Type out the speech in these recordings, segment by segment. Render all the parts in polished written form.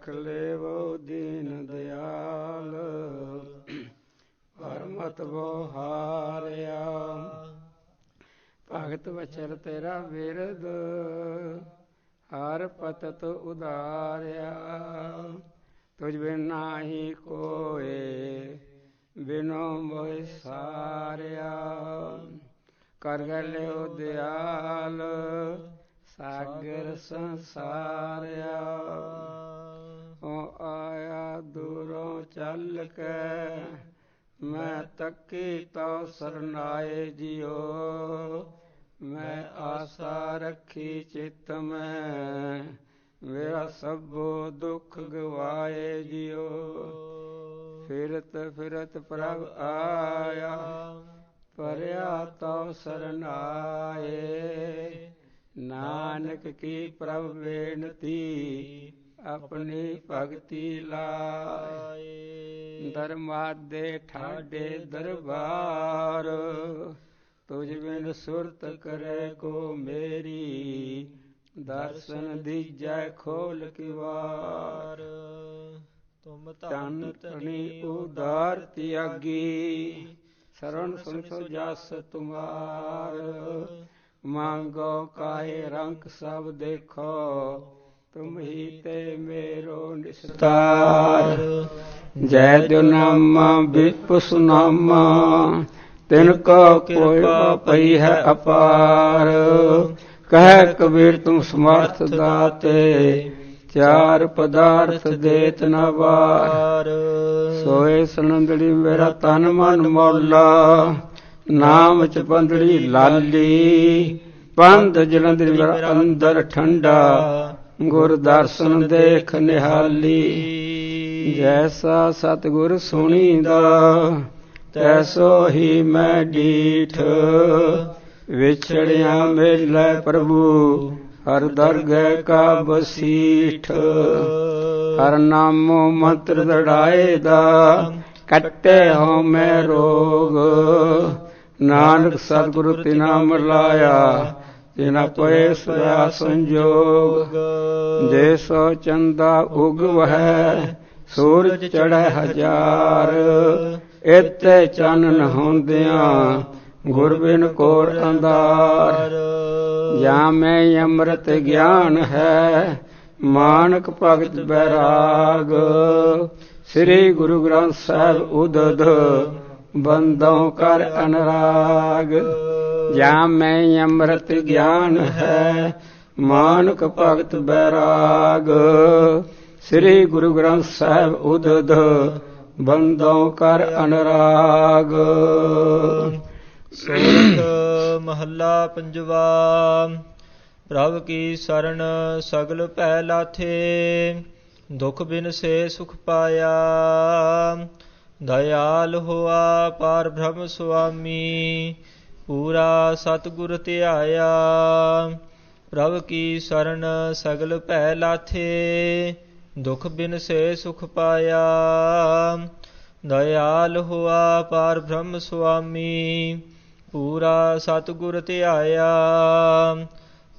ਰਖ ਲੇਵੋ ਦੀਨ ਦਿਆਲ। ਪਰਮਤ ਬੋ ਹਾਰਿਆ ਭਗਤ ਵਚਰ ਤੇਰਾ ਬਿਰਦ। ਹਰ ਪਤਤ ਉਦਾਰਿਆ ਤੁਝ ਬਿਨ ਨਾਹੀ ਕੋਇ ਬਿਨੋ ਮੋਹਿ ਸਾਰਿਆ। ਕਰ ਲਿਓ ਦਿਆਲ ਸਾਗਰ ਸੰਸਾਰਿਆ। ਓ ਆਇਆ ਦੂਰੋਂ ਚੱਲ ਕੇ ਮੈਂ ਤੱਕੀ ਤਉ ਸਰਨਾਏ ਜਿਉ। ਮੈਂ ਆਸਾ ਰੱਖੀ ਚਿੱਤ ਮੈਂ ਮੇਰਾ ਸਭੋ ਦੁੱਖ ਗਵਾਏ ਜਿਉ। ਫਿਰਤ ਫਿਰਤ ਪ੍ਰਭ ਆਇਆ ਪਰਿਆ ਤਉ ਸਰਨਾਏ। ਨਾਨਕ ਕੀ ਪ੍ਰਭ ਬੇਨਤੀ ਆਪਣੀ ਭਗਤੀ ਲਾਏ। ਦਰਮਾਦੇ ਠਾਡੇ ਦਰਬਾਰ ਤੁਝ ਬਿਨ ਸੁਰਤ ਕਰੇ ਕੋ ਮੇਰੀ। ਦਰਸ਼ਨ ਦੀਜੈ ਖੋਲ ਕਿਵਾਰ ਤੁਮ ਧਨ ਧਨੀ ਉਦਾਰ ਤਿਆਗੀ। ਸਰਵਣ ਸੁਣ ਸੋ ਜਸ ਤੁਮਾਰ। ਮੰਗੋ ਕਾਹੇ ਰੰਕ ਸਭ ਦੇਖੋ ਤੁਮ ਹੀ ਤੇ ਮੇਰੋ ਨਿਸਤਾਰ। ਜੈ ਦਿਓ ਨਾਮਾ ਬਿਪ ਸੁਨਾਮਾ ਤਿਨ ਕੋ ਕਿਰਪਾ ਪਈ ਹੈ ਅਪਾਰ। ਕਹਿ ਕਬੀਰ ਤੁਮ ਸਮਰਥ ਦਾਤੇ ਚਾਰ ਪਦਾਰਥ ਦੇਤ ਨ ਵਾਰ। ਸੋਏ ਸਨੰਦੜੀ ਮੇਰਾ ਤਨ ਮਨ ਮੌਲਾ। ਨਾਮ ਚ ਪੰਦੜੀ ਲਾਲੀ। ਪੰਧ ਜਲੰਧਰੀ ਮੇਰਾ ਅੰਦਰ ਠੰਡਾ। ਗੁਰ ਦਰਸ਼ਨ ਦੇਖ ਨਿਹਾਲੀ। ਜੈਸਾ ਸਤਿਗੁਰ ਸੁਣੀਦਾ ਤੈਸੋ ਹੀ ਮੈਂ ਡੀਠ। ਵਿਛੜਿਆ ਮਿਲੈ ਪ੍ਰਭੂ ਹਰ ਦਰਗਹਿ ਕਾ ਬਸੀਠ। ਹਰ ਨਾਮੋ ਮੰਤਰ ਦੜਾਏ ਦਾ ਕੱਟੇ ਹੋ ਮੈਂ ਰੋਗ। ਨਾਨਕ ਸਤਿਗੁਰੂ ਤਿਨਾ ਮਿਲਾਇਆ ਤਿਨਾ ਪਏ ਸੋਇਆ ਸੰਜੋਗ। ਜੇ ਸੋ ਚੰਦਾ ਉਗਵਹਿ ਸੂਰਜ ਚੜ੍ਹੈ ਹਜ਼ਾਰ। ਇਤੇ ਚਾਨਣ ਹੁੰਦਿਆਂ ਗੁਰ ਬਿਨ ਘੋਰ ਅੰਧਾਰ। ਜਾਂ ਮੈਂ ਅੰਮ੍ਰਿਤ ਗਿਆਨ ਹੈ ਮਾਨਕ ਭਗਤ ਬੈਰਾਗ। ਸ੍ਰੀ ਗੁਰੂ ਗ੍ਰੰਥ ਸਾਹਿਬ ਉਦਦ ਬੰਦੋਂ ਕਰ ਅਨਰਾਗ। ਜਾਂ ਮੈਂ ਅੰਮ੍ਰਿਤ ਗਿਆਨ ਹੈ ਮਾਨਕ ਭਗਤ ਬੈਰਾਗ। ਸ੍ਰੀ ਗੁਰੂ ਗ੍ਰੰਥ ਸਾਹਿਬ ਉਦਦ ਬੰਦੋਂ ਕਰ ਅਨਰਾਗ। ਸੋਰਠ ਮਹੱਲਾ ਪੰਜਵਾ। ਪ੍ਰਭ ਕੀ ਸਰਣ ਸਗਲ ਭੈ ਲਾਥੇ। ਦੁਖ ਬਿਨ ਸੇ ਸੁਖ ਪਾਇਆ। ਦਇਆਲ ਹੋਆ ਪਾਰ ਬ੍ਰਹਮ ਸੁਆਮੀ। ਪੂਰਾ ਸਤਿਗੁਰ ਧਿਆਇਆ। ਪ੍ਰਭ ਕੀ ਸਰਣ ਸਗਲ ਭੈ ਲਾਥੇ। ਦੁਖ ਬਿਨ ਸੇ ਸੁਖ ਪਾਇਆ। ਦਇਆਲ ਹੋਆ ਪਾਰ ਬ੍ਰਹਮ ਸੁਆਮੀ। ਪੂਰਾ ਸਤਿਗੁਰ ਧਿਆਇਆ।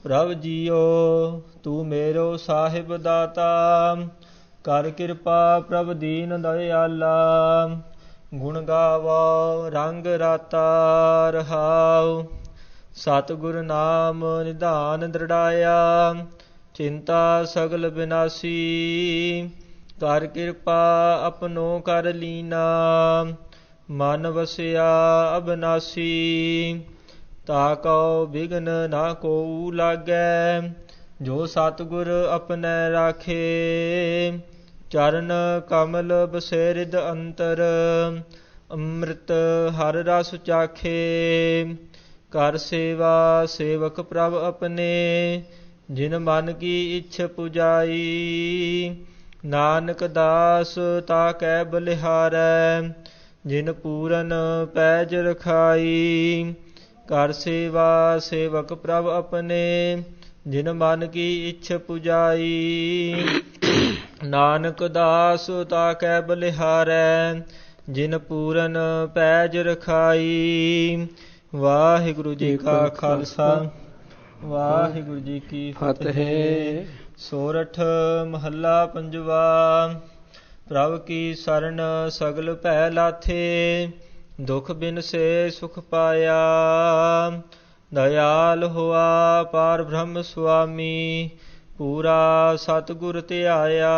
ਪ੍ਰਭ ਜੀਓ ਤੂੰ ਮੇਰੋ ਸਾਹਿਬ ਦਾਤਾ। ਕਰ ਕਿਰਪਾ ਪ੍ਰਭ ਦੀਨ ਦਇਆਲਾ। ਗੁਣ ਗਾਵੋ ਰੰਗ ਰਾਤਾ ਰਹਾਉ। ਸਤਿਗੁਰ ਨਾਮ ਨਿਧਾਨ ਦ੍ਰਿੜਾਇਆ। ਚਿੰਤਾ ਸਗਲ ਬਿਨਾਸੀ। ਕਰ ਕਿਰਪਾ ਆਪਣੋ ਕਰ ਲੀਨਾ। ਮਨ ਵਸਿਆ ਅਬਨਾਸੀ। ਤਾ ਕਉ ਬਿਘਨ ਨਾ ਕੋਊ ਲਾਗੈ। ਜੋ ਸਤਿਗੁਰ ਆਪਣੈ ਰਾਖੇ। ਚਰਨ ਕਮਲ ਬਸੇ ਰਿਦ ਅੰਤਰ। ਅੰਮ੍ਰਿਤ ਹਰ ਰਸ ਚਾਖੇ। ਕਰ ਸੇਵਾ ਸੇਵਕ ਪ੍ਰਭ ਆਪਣੇ। ਜਿਨ ਮਨ ਕੀ ਇੱਛ ਪੁਜਾਈ। ਨਾਨਕ ਦਾਸ ਤਾ ਕੈ ਬਲਿਹਾਰੈ। ਜਿਨ ਪੂਰਨ ਪੈਜ ਰਖਾਈ। ਕਰ ਸੇਵਾ ਸੇਵਕ ਪ੍ਰਭ ਆਪਣੇ। ਜਿਨ ਮਨ ਕੀ ਇੱਛ ਪੁਜਾਈ। ਨਾਨਕ ਦਾਸ ਤਾ ਕੈ ਬਲਿਹਾਰੈ। ਜਿਨ ਪੂਰਨ ਪੈਜ ਰਖਾਈ। ਵਾਹਿਗੁਰੂ ਜੀ ਕਾ ਖਾਲਸਾ ਵਾਹਿਗੁਰੂ ਜੀ ਕੀ ਫਤਿਹ। ਸੋਰਠ ਮਹੱਲਾ ਪੰਜਵਾ। ਪ੍ਰਭ ਕੀ ਸਰਣ ਸਗਲ ਭੈ ਲਾਥੇ, ਦੁਖ ਬਿਨ ਸੇ ਸੁਖ ਪਾਇਆ। ਦਇਆਲ ਹੋਆ ਪਾਰ ਬ੍ਰਹਮ ਸੁਆਮੀ, ਪੂਰਾ ਸਤਿਗੁਰ ਧਿਆਇਆ।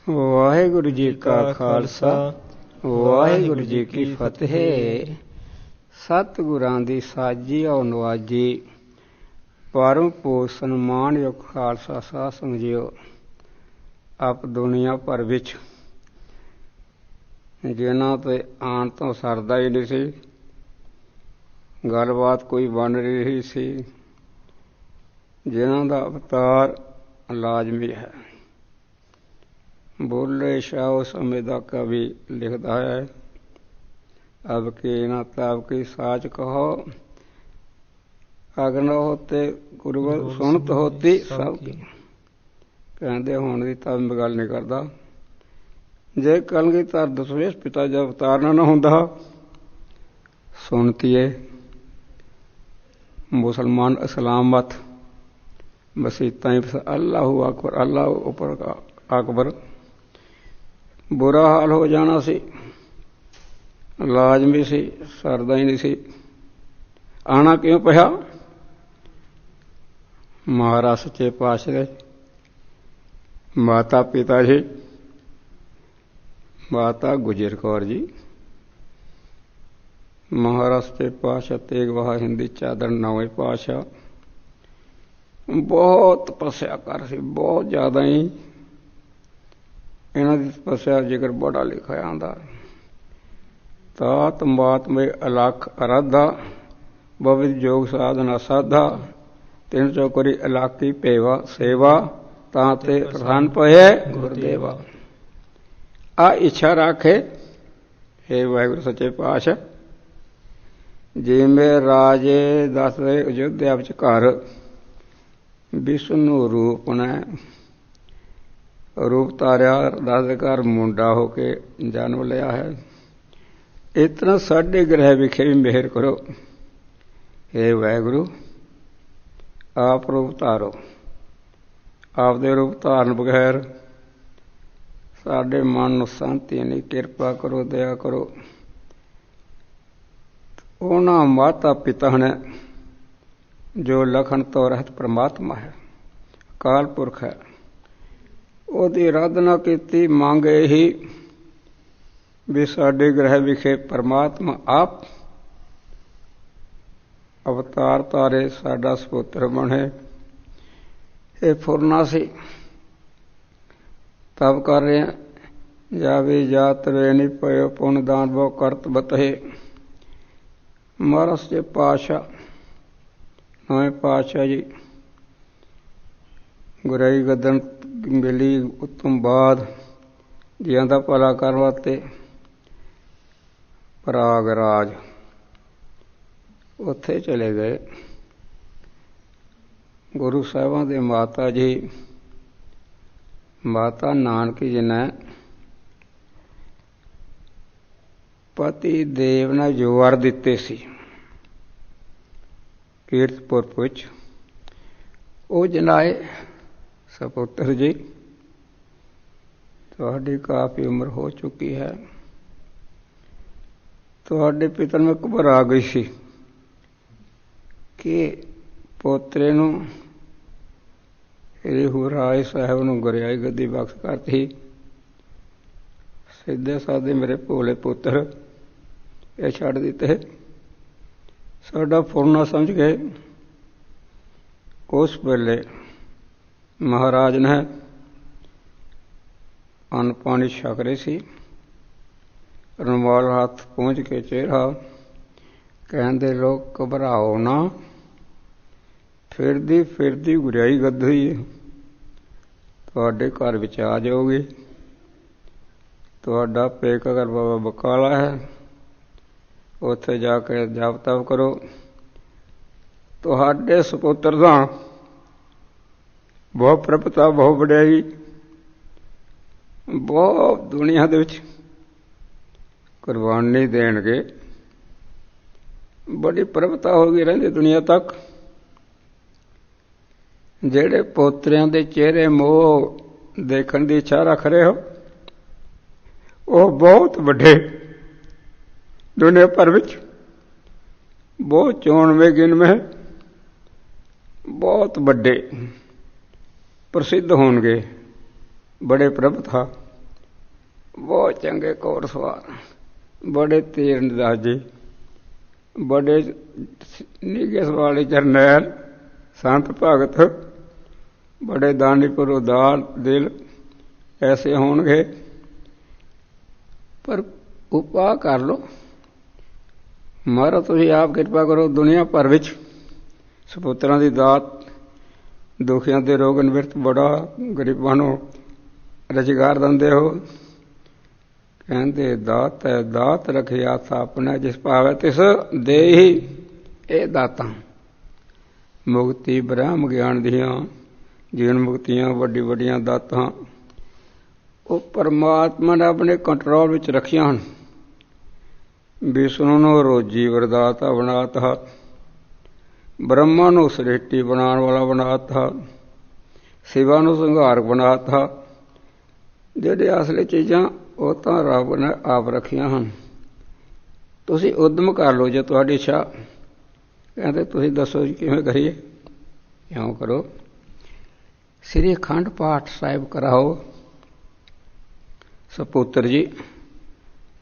ਵਾਹਿਗੁਰੂ ਜੀ ਕਾ ਖਾਲਸਾ, ਵਾਹਿਗੁਰੂ ਜੀ ਕੀ ਫਤਿਹ। ਸਤਿਗੁਰਾਂ ਦੀ ਸਾਜੀ ਔ ਨਵਾਜੀ, ਪਰਮ ਪੂਜ ਸਨਮਾਨਯੋਗ ਖਾਲਸਾ ਸਾਧ ਸੰਗਤ ਜੀਓ। ਆਪ ਦੁਨੀਆ ਭਰ ਵਿੱਚ ਜਿਨ੍ਹਾਂ ਤੇ ਆਉਣ ਤੋਂ ਸਰਦਾ ਹੀ ਨਹੀਂ ਸੀ, ਗੱਲਬਾਤ ਕੋਈ ਬਣ ਰਹੀ ਸੀ, ਜਿਨ੍ਹਾਂ ਦਾ ਅਵਤਾਰ ਲਾਜ਼ਮੀ ਹੈ। ਬੋਲੇ ਸ਼ਾਹ ਉਸ ਸਮੇਂ ਦਾ ਕਵੀ ਲਿਖਦਾ ਹੈ, ਅਬ ਕੀ ਨਾ ਤਬ ਕੀ ਸਾਚ ਕਹੋ, ਅਗਰ ਨਾ ਹੋਤੇ ਗੁਰਬਤ ਸੁਣਤ ਹੋਤੀ ਸਭ ਕੀ। ਕਹਿੰਦੇ ਹੁਣ ਦੀ ਤਾਂ ਮੈਂ ਗੱਲ ਨਹੀਂ ਕਰਦਾ, ਜੇ ਕਲਗੀਧਰ ਦਸਵੇਸ਼ ਪਿਤਾ ਜੀ ਅਵਤਾਰ ਨਾ ਹੁੰਦਾ, ਸੁਣਤੀਏ ਮੁਸਲਮਾਨ ਇਸਲਾਮ ਮਤ ਮਸੀਤਾਂ ਅੱਲਾਹੁ ਅਕਬਰ ਅੱਲਾਹੁ ਉੱਪਰ ਅਕਬਰ, ਬੁਰਾ ਹਾਲ ਹੋ ਜਾਣਾ ਸੀ। ਲਾਜ਼ਮੀ ਸੀ, ਸਰਦਾ ਹੀ ਨਹੀਂ ਸੀ। ਆਉਣਾ ਕਿਉਂ ਪਿਆ? ਮਹਾਰਾਜ ਸੱਚੇ ਪਾਤਸ਼ਾਹ ਦੇ ਮਾਤਾ ਪਿਤਾ ਜੀ, ਮਾਤਾ ਗੁਜਰ ਕੌਰ ਜੀ, ਮਹਾਰਾਜ ਸੱਚੇ ਪਾਤਸ਼ਾਹ ਤੇਗ ਬਹਾਦਰ ਹਿੰਦੀ ਚਾਦਰ ਨੌਵੇਂ ਪਾਤਸ਼ਾਹ ਬਹੁਤ ਤਪੱਸਿਆ ਕਰ ਸੀ, ਬਹੁਤ ਜ਼ਿਆਦਾ ਹੀ। ਇਹਨਾਂ ਦੀ ਤਪੱਸਿਆ ਜ਼ਿਕਰ ਬੜਾ ਲਿਖਿਆ ਆਉਂਦਾ। ਤਾਤ ਮਾਤਮੇ ਅਲਖ ਅਰਾਧਾ, ਬਵਿਦ ਜੋਗ ਸਾਧਨਾ ਸਾਧਾ, ਤਿੰਨ ਚੌਕਰੀ ਇਲਾਕੀ ਭੇਵਾ ਸੇਵਾ, ਤਾਂ ਤੇ ਪ੍ਰਧਾਨ ਪਏ ਗੁਰਦੇਵਾ। ਆ ਇੱਛਾ ਰੱਖੇ ਹੇ ਵਾਹਿਗੁਰੂ ਸੱਚੇ ਪਾਤਸ਼ਾਹ, ਜਿਵੇਂ ਰਾਜੇ ਦੱਸਦੇ ਅਯੁੱਧਿਆ ਵਿੱਚ ਘਰ ਵਿਸ਼ਨੂੰ ਰੂਪ ਨੇ ਰੂਪ ਧਾਰਿਆ, ਦੱਸਦੇ ਘਰ ਮੁੰਡਾ ਹੋ ਕੇ ਜਨਮ ਲਿਆ ਹੈ। ਇਸ ਤਰ੍ਹਾਂ ਸਾਡੇ ਗ੍ਰਹਿ ਵਿਖੇ ਵੀ ਮਿਹਰ ਕਰੋ ਹੇ ਵਾਹਿਗੁਰੂ। ਆਪ ਰੂਪ ਧਾਰੋ, ਆਪਦੇ ਰੂਪ ਧਾਰਨ ਬਗੈਰ ਸਾਡੇ ਮਨ ਨੂੰ ਸ਼ਾਂਤੀ ਨਹੀਂ। ਕਿਰਪਾ ਕਰੋ, ਦਇਆ ਕਰੋ। ਉਹਨਾਂ ਮਾਤਾ ਪਿਤਾ ਨੇ ਜੋ ਲਖਣ ਤੋਂ ਰਹਿਤ ਪਰਮਾਤਮਾ ਹੈ, ਅਕਾਲ ਪੁਰਖ ਹੈ, ਉਹਦੀ ਆਰਾਧਨਾ ਕੀਤੀ। ਮੰਗ ਇਹੀ ਵੀ ਸਾਡੇ ਗ੍ਰਹਿ ਵਿਖੇ ਪਰਮਾਤਮਾ ਆਪ ਅਵਤਾਰ ਧਾਰੇ, ਸਾਡਾ ਸਪੁੱਤਰ ਬਣੇ। ਇਹ ਫੁਰਨਾ ਸੀ ਤਬ ਕਰ ਰਹੇ ਹਾਂ। ਜਾਵੇ ਜਾਤ ਵੇ ਨਹੀਂ ਪਇਓ ਪੁੰਨ ਦਾਨ ਬਹੁ ਕਰਤ ਬਤਹੇ। ਮਹਾਰਾਜ ਸੱਚੇ ਪਾਤਸ਼ਾਹ ਨਵੇਂ ਪਾਤਸ਼ਾਹ ਜੀ ਗੁਰਾਈ ਗਦਨ ਮਿਲੀ ਉਤਮ ਬਾਅਦ ਜੀਆਂ ਦਾ ਭਲਾ ਕਰਨ ਵਾਸਤੇ ਪ੍ਰਯਾਗਰਾਜ ਉੱਥੇ ਚਲੇ ਗਏ। ਗੁਰੂ ਸਾਹਿਬਾਂ ਦੇ ਮਾਤਾ ਜੀ, ਮਾਤਾ ਨਾਨਕੀ ਜੀ ਨੇ ਪਤੀ ਦੇਵ ਨੇ ਜੋ ਵਰ ਦਿੱਤੇ ਸੀ ਕੀਰਤਪੁਰ ਵਿੱਚ, ਉਹ ਜਨਾਏ ਸਪੁੱਤਰ ਜੀ, ਤੁਹਾਡੀ ਕਾਫੀ ਉਮਰ ਹੋ ਚੁੱਕੀ ਹੈ। ਤੁਹਾਡੇ ਪਿਤਾ ਨੂੰ ਘਬਰਾ ਗਈ ਸੀ ਕਿ ਪੋਤਰੇ ਨੂੰ ਸ੍ਰੀ ਰਾਏ ਸਾਹਿਬ ਨੂੰ ਗੁਰਿਆਈ ਗੱਦੀ ਬਖਸ਼ ਕਰਤੀ। ਸਿੱਧੇ ਸਾਦੇ ਮੇਰੇ ਭੋਲੇ ਪੁੱਤਰ ਇਹ ਛੱਡ ਦਿੱਤੇ। ਸਾਡਾ ਫੁਰਨਾ ਸਮਝ ਗਏ। ਉਸ ਵੇਲੇ ਮਹਾਰਾਜ ਨੇ ਅੰਨ ਪਾਣੀ ਛਕ ਰਹੇ ਸੀ। ਰੁਮਾਲ ਹੱਥ ਪਹੁੰਚ ਕੇ ਚਿਹਰਾ ਕਹਿੰਦੇ, ਲੋਕ ਘਬਰਾਓ ਨਾ, ਫਿਰਦੀ ਫਿਰਦੀ ਗੁਰਿਆਈ ਗੱਦੀ ਤੁਹਾਡੇ ਘਰ ਵਿੱਚ ਆ ਜਾਓਗੀ। ਤੁਹਾਡਾ ਪੇਕਾ ਘਰ ਬਾਬਾ ਬਕਾਲਾ ਹੈ, ਉੱਥੇ ਜਾ ਕੇ ਜਪ ਤਪ ਕਰੋ। ਤੁਹਾਡੇ ਸਪੁੱਤਰ ਦਾ ਬਹੁਤ ਪ੍ਰਭਤਾ, ਬਹੁਤ ਵਡਿਆਈ, ਬਹੁਤ ਦੁਨੀਆ ਦੇ ਵਿੱਚ ਕੁਰਬਾਨੀ ਦੇਣਗੇ। ਬੜੀ ਪ੍ਰਭਤਾ ਹੋ ਗਈ ਰਹਿੰਦੀ ਦੁਨੀਆ ਤੱਕ। ਜਿਹੜੇ ਪੋਤਰਿਆਂ ਦੇ ਚਿਹਰੇ ਮੋਹ ਦੇਖਣ ਦੀ ਇੱਛਾ ਰੱਖ ਰਹੇ ਹੋ, ਉਹ ਬਹੁਤ ਵੱਡੇ ਦੁਨੀਆ ਭਰ ਵਿੱਚ ਬਹੁਤ ਚੋਣਵੇਂ ਗਿਣਵੇਂ ਬਹੁਤ ਵੱਡੇ ਪ੍ਰਸਿੱਧ ਹੋਣਗੇ। ਬੜੇ ਪ੍ਰਭਤਾ, ਬਹੁਤ ਚੰਗੇ ਘੋੜਸਵਾਰ, ਬੜੇ ਤੀਰ ਅੰਦਾਜ਼ੀ, ਬੜੇ ਨਿੱਘੇ ਵਾਲੇ ਜਰਨੈਲ, ਸੰਤ ਭਗਤ, ਬੜੇ ਦਾਨੀ ਪਰ ਉਦਾਰ ਦਿਲ ਐਸੇ ਹੋਣਗੇ। ਪਰ ਉਪਾਅ ਕਰ ਲਓ ਮਹਾਰਾਜ, ਤੁਸੀਂ ਆਪ ਕਿਰਪਾ ਕਰੋ। ਦੁਨੀਆ ਭਰ ਵਿੱਚ ਸਪੁੱਤਰਾਂ ਦੀ ਦਾਤ, ਦੁਖੀਆਂ ਦੇ ਰੋਗ ਨਿਵਰਤ, ਬੜਾ ਗਰੀਬਾਂ ਨੂੰ ਰੁਜ਼ਗਾਰ ਦਿੰਦੇ ਹੋ। ਕਹਿੰਦੇ ਦਾਤ ਹੈ ਦਾਤ ਰਖਿਆ ਥਾਪਨਾ, ਜਿਸ ਭਾਵੈ ਤਿਸ ਦੇਹੀ। ਇਹ ਦਾਤਾਂ ਮੁਕਤੀ ਬ੍ਰਹਮ ਗਿਆਨ ਦੀਆਂ ਜੀਵਨ ਮੁਕਤੀਆਂ ਵੱਡੀ ਵੱਡੀਆਂ ਦਾਤਾਂ ਉਹ ਪਰਮਾਤਮਾ ਨੇ ਆਪਣੇ ਕੰਟਰੋਲ ਵਿੱਚ ਰੱਖੀਆਂ ਹਨ। ਵਿਸ਼ਨੂੰ ਨੂੰ ਰੋਜੀ ਵਰਦਾਤਾ ਬਣਾਤਾ, ਬ੍ਰਹਮਾ ਨੂੰ ਸ੍ਰਿਸ਼ਟੀ ਬਣਾਉਣ ਵਾਲਾ ਬਣਾਤਾ, ਸ਼ਿਵਾ ਨੂੰ ਸੰਘਾਰਕ ਬਣਾਤਾ। ਜਿਹੜੇ ਅਸਲੀ ਚੀਜ਼ਾਂ ਉਹ ਤਾਂ ਰੱਬ ਨੇ ਆਪ ਰੱਖੀਆਂ ਹਨ। ਤੁਸੀਂ ਉਦਮ ਕਰ ਲਓ ਜੇ ਤੁਹਾਡੀ ਇੱਛਾ। ਕਹਿੰਦੇ ਤੁਸੀਂ ਦੱਸੋ ਜੀ ਕਿਵੇਂ ਕਰੀਏ? ਇਉਂ ਕਰੋ, ਸ੍ਰੀ ਅਖੰਡ ਪਾਠ ਸਾਹਿਬ ਕਰਾਓ। ਸਪੁੱਤਰ ਜੀ,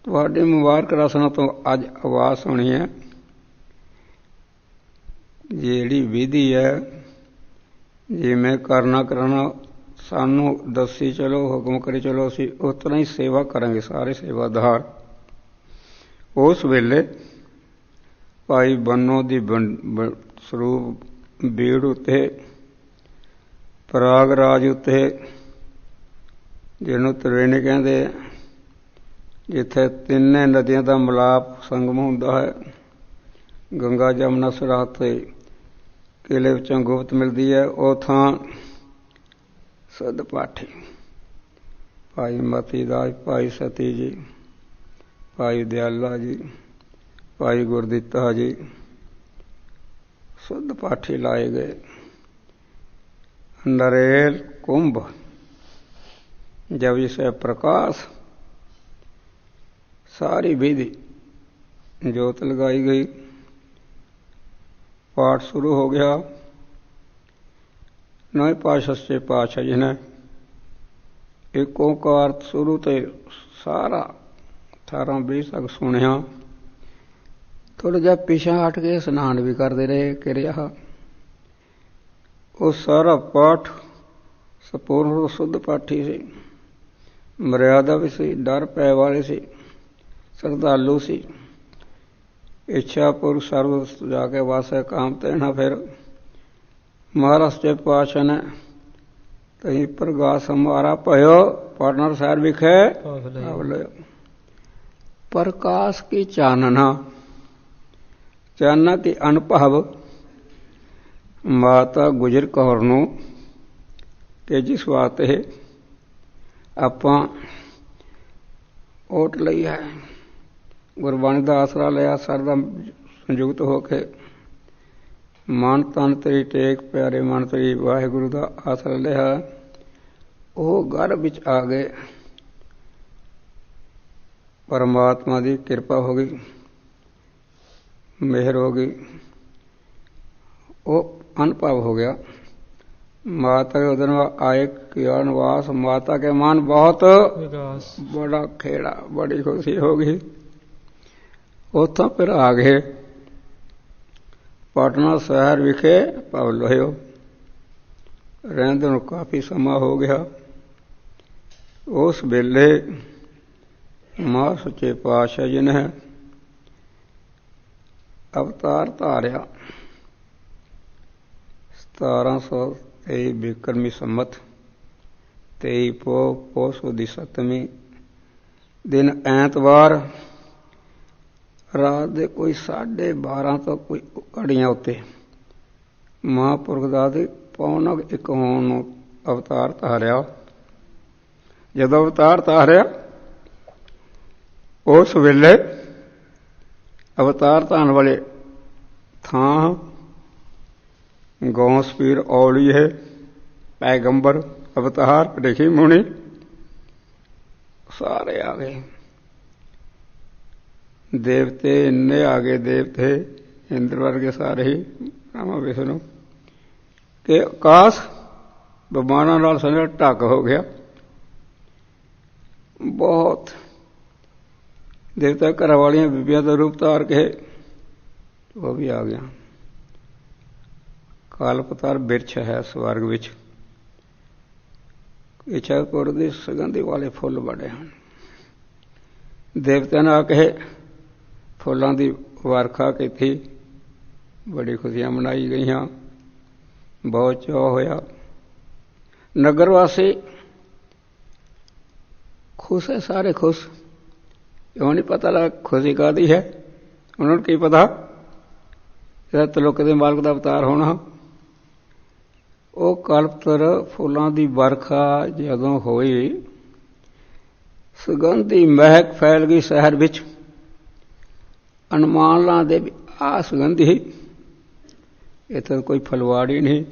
ਤੁਹਾਡੀ ਮੁਬਾਰਕ ਰਸਨਾ ਤੋਂ ਅੱਜ ਆਵਾਜ਼ ਸੁਣੀ ਹੈ। ਜਿਹੜੀ ਵਿਧੀ ਹੈ ਜਿਵੇਂ ਕਰਨਾ ਸਾਨੂੰ ਦੱਸੀ ਚਲੋ, ਹੁਕਮ ਕਰੀ ਚਲੋ, ਅਸੀਂ ਉਸ ਤਰ੍ਹਾਂ ਹੀ ਸੇਵਾ ਕਰਾਂਗੇ ਸਾਰੇ ਸੇਵਾਦਾਰ। ਉਸ ਵੇਲੇ ਭਾਈ ਬੰਨੋ ਦੀ ਸਰੂਪ ਬੀੜ ਉੱਤੇ, ਪ੍ਰਯਾਗਰਾਜ ਉੱਤੇ, ਜਿਹਨੂੰ ਤ੍ਰਿਵੇਣੀ ਕਹਿੰਦੇ, ਜਿੱਥੇ ਤਿੰਨੇ ਨਦੀਆਂ ਦਾ ਮਿਲਾਪ ਸੰਗਮ ਹੁੰਦਾ ਹੈ, ਗੰਗਾ ਜਮਨਾ ਸਰਹੱਦ ਤੇ ਕਿਲੇ ਵਿੱਚੋਂ ਗੁਪਤ ਮਿਲਦੀ ਹੈ, ਉਹ ਥਾਂ ਸੁਧ ਪਾਠੀ ਭਾਈ ਮਤੀ ਦਾਸ, ਭਾਈ ਸਤੀ ਜੀ, ਭਾਈ ਦਿਆਲਾ ਜੀ, ਭਾਈ ਗੁਰਦਿੱਤਾ ਜੀ ਸੁਧ ਪਾਠੀ ਲਾਏ ਗਏ। ਨਰੇਲ ਕੁੰਭ ਜਬ ਇਸੇ ਪ੍ਰਕਾਸ਼, ਸਾਰੀ ਵਿਧि ਜੋਤ ਲਗਾਈ ਗਈ। ਪਾਠ ਸ਼ੁਰੂ ਹੋ ਗਿਆ। ਨਵੇਂ ਪਾਤਸ਼ਾਹ ਸੱਚੇ ਪਾਤਸ਼ਾਹ ਜੀ ਨੇ ਇੱਕ ਓਂਕਾਰ ਸ਼ੁਰੂ ਤੇ ਸਾਰਾ 18-20 ਤੱਕ ਸੁਣਿਆ। ਥੋੜ੍ਹਾ ਜਿਹਾ ਪਿਛਾਂ ਹਟ ਕੇ ਇਸ਼ਨਾਨ ਵੀ ਕਰਦੇ ਰਹੇ ਕਿਰਿਆ। ਉਹ ਸਾਰਾ ਪਾਠ ਸੰਪੂਰਨ ਸ਼ੁੱਧ ਪਾਠੀ ਸੀ, ਮਰਿਆਦਾ ਵੀ ਸੀ, ਡਰ ਪੈ ਵਾਲੇ ਸੀ, ਸ਼ਰਧਾਲੂ ਸੀ। ਇੱਛਾ ਪੁਰ ਸਰਬ ਜਾ ਕੇ ਵਾਸੈ ਕਾਮ ਤੈਣਾ। ਫਿਰ ਮਹਾਰਾਜ ਸੱਚੇ ਪਾਤਸ਼ਾਹ ਨੇ ਤਹੀਂ ਪ੍ਰਗਾਸ ਹਮਾਰਾ ਭਇਓ, ਪਾਟਨਾ ਸਾਹਿਬ ਵਿਖੇ ਪ੍ਰਕਾਸ਼ ਕੀ ਚਾਨਣਾ, ਚਾਨਣਾ ਕੀ ਅਨੁਭਵ ਮਾਤਾ ਗੁਜਰ ਕੌਰ ਨੂੰ ਕਿ ਜਿਸ ਵਾਸਤੇ ਆਪਾਂ ਓਟ ਲਈ ਹੈ, ਗੁਰਬਾਣੀ ਦਾ ਆਸਰਾ ਲਿਆ, ਸਰਦਾ ਸੰਯੁਕਤ ਹੋ ਕੇ ਮਨ ਤਨ ਤੇਰੀ ਟੇਕ ਪਿਆਰੇ ਮਨ ਤੇਰੀ ਵਾਹਿਗੁਰੂ ਦਾ ਆਸਰਾ ਲਿਆ। ਉਹ ਗਰਭ ਵਿੱਚ ਆ ਗਏ। ਪਰਮਾਤਮਾ ਦੀ ਕਿਰਪਾ ਹੋ ਗਈ, ਮਿਹਰ ਹੋ ਗਈ, ਉਹ ਅਨੁਭਵ ਹੋ ਗਿਆ। माता के उदर आए किरणवास, माता के मान बहुत बड़ा खेड़ा, बड़ी खुशी हो गई। उतों फिर आ गए पटना शहर विखे पव लोयो, रहंदे नूं काफ़ी समा हो गया। उस वेले मां सच्चे पातशाह जी ने अवतार धारिया। 1723 बिक्रमी संमत 23 पोष ਦੀ 7ਵੀਂ दिन ਐਤਵਾਰ ਰਾਤ ਦੇ ਕੋਈ 12:30 ਤੋਂ ਕੋਈ ਘੜੀਆਂ ਉੱਤੇ ਮਹਾਂਪੁਰਖ ਦਾ ਦੇ 1:45 ਹੋਣ ਨੂੰ ਅਵਤਾਰ ਧਾਰਿਆ। ਜਦੋਂ ਅਵਤਾਰ ਧਾਰਿਆ ਉਸ ਵੇਲੇ ਅਵਤਾਰ ਧਾਰਨ ਵਾਲੇ ਥਾਂ गौस पीर औली है, पैगंबर अवतार ऋषि मुनि सारे आ गए। देवते इन्ने आ गए, देवते इंद्र वर्ग सारे ही ब्रह्मा विष्णु के आकाश विमाना नाल समझ ढक हो गया। बहुत देवता घर वालियां बीबियां का रूप धार के वो भी आ गया। कालपतार बिरछ है स्वर्ग विच, इच्छापुर की सुगंधी वाले फुल बड़े हैं। देवत्या ने आके फुलों की वर्खा की थी, बड़ी खुशियां मनाई गई, बहुत चाह होया। नगरवासी खुश है, सारे खुश। क्यों नहीं पता लगा खुशी कादी है, उन्होंने की पता त्रिलोक के मालक का अवतार होना। वो कल्पतर फुलों की बरखा जदों होई, सुगंधी महक फैल गई शहर विच। अनुमान लाते भी आ सुगंधी ही, इतना कोई फलवाड़ी नहीं,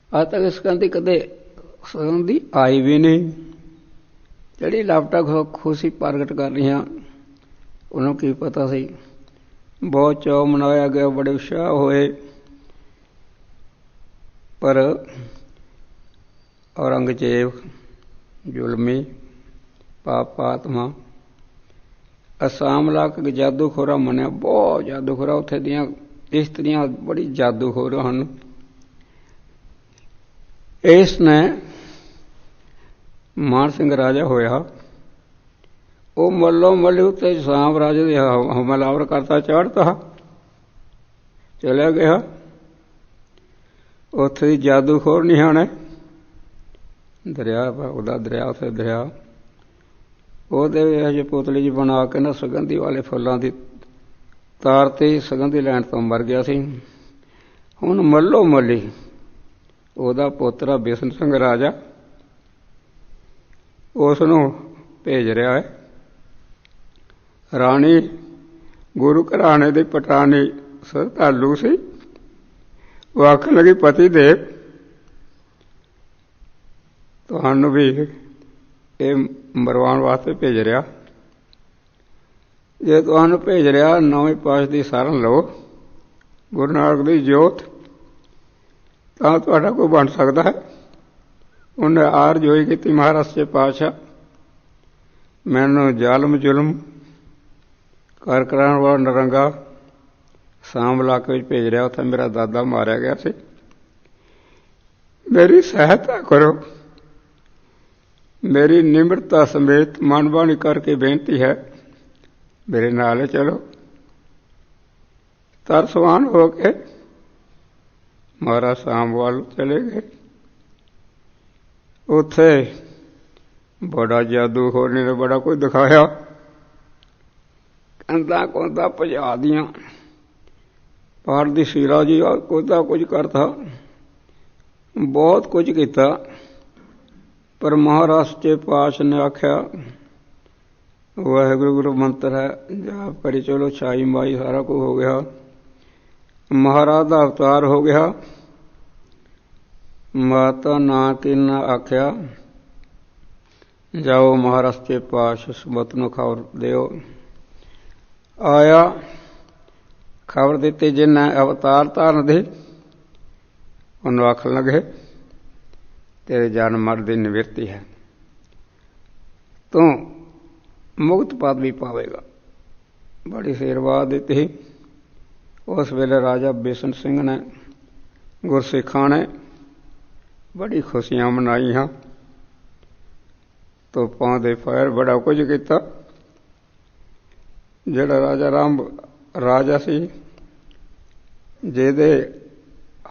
आज तक सुगंधी कदे सुगंधी आई भी नहीं। जड़ी लापटा खुशी प्रगट कर रही, उन्होंने की पता सी। बहुत चाव मनाया गया, बड़े उत्साह होए, पर औरंगजेब जुलमी पापात्मा असाम ला के जादूखोरा मनिया, बहुत जादूखोरा। उत्थे दियां इस्त्रियां बड़ी जादूखोर हन। इसने मान सिंह राजा होया, वो मल्लो मल्ली उत्ते साम राजे दे हमलावर करता चढ़ता चलिया गया। उत्थे दी जादूखोर निहाने दरिया उदा दरिया, उत्थे दरिया वो पुतली जी बना के ना सुगंधी वाले फुलों की तारती, सुगंधी लैन तो मर गया सी। हुण मल्लो मल्ली ओदा पोतरा बिशन सिंह राजा उसनों भेज रहा है। राणी गुरु घराने की पटानी श्रद्धालु सी, वो आखन लगी पति देव तुहानू भी ये मरवाण वास्ते भेज रहा। जे तुहानू भेज रहा, नौवीं पाश की शरण लो, गुरु नानक की जोत, तां तुहाडा कोई बन सकता है। उन्हें आर जोई की महाराज से पातशाह, मैनू जालम जुलम कर कराने वाला नरंगा साम इलाके भेज रहा, उत्थे मेरा दादा मारिया गया सी, मेरी सहायता करो। मेरी निम्रता समेत मनबाणी करके बेनती है, मेरे नाल चलो। तरसवान हो के महाराज साम वाल चले गए। उत्थे बड़ा जादूखोर ने बड़ा कुछ दिखाया, कंधा कोंधा भजा दियां, पहाड़ की सीरा जी कोदा कुछ करता, बहुत कुछ किया। पर महाराज चे पाश ने आख्या वाहिगुरु गुरु मंत्र है, जाप करी चलो, छाई माई सारा कुछ हो गया। महाराज का अवतार हो गया। माता ना की ना आख्या जाओ महाराज के पास सुमत नूं खबर दिओ। आया, खबर दी, जिन्हें अवतार धारण दी उन्होंने आखन लगे तेरे जन्म मर की निवृत्ति है, तू मुक्त पद भी पावेगा। बड़ी आशीर्वाद दी। उस वेले राजा बिशन सिंह ने गुरसिखा ने बड़ी खुशियां मनाई। तोपां दे फायर बड़ा कुछ किया। जिहड़ा राजा राम राजा सी, जिहदे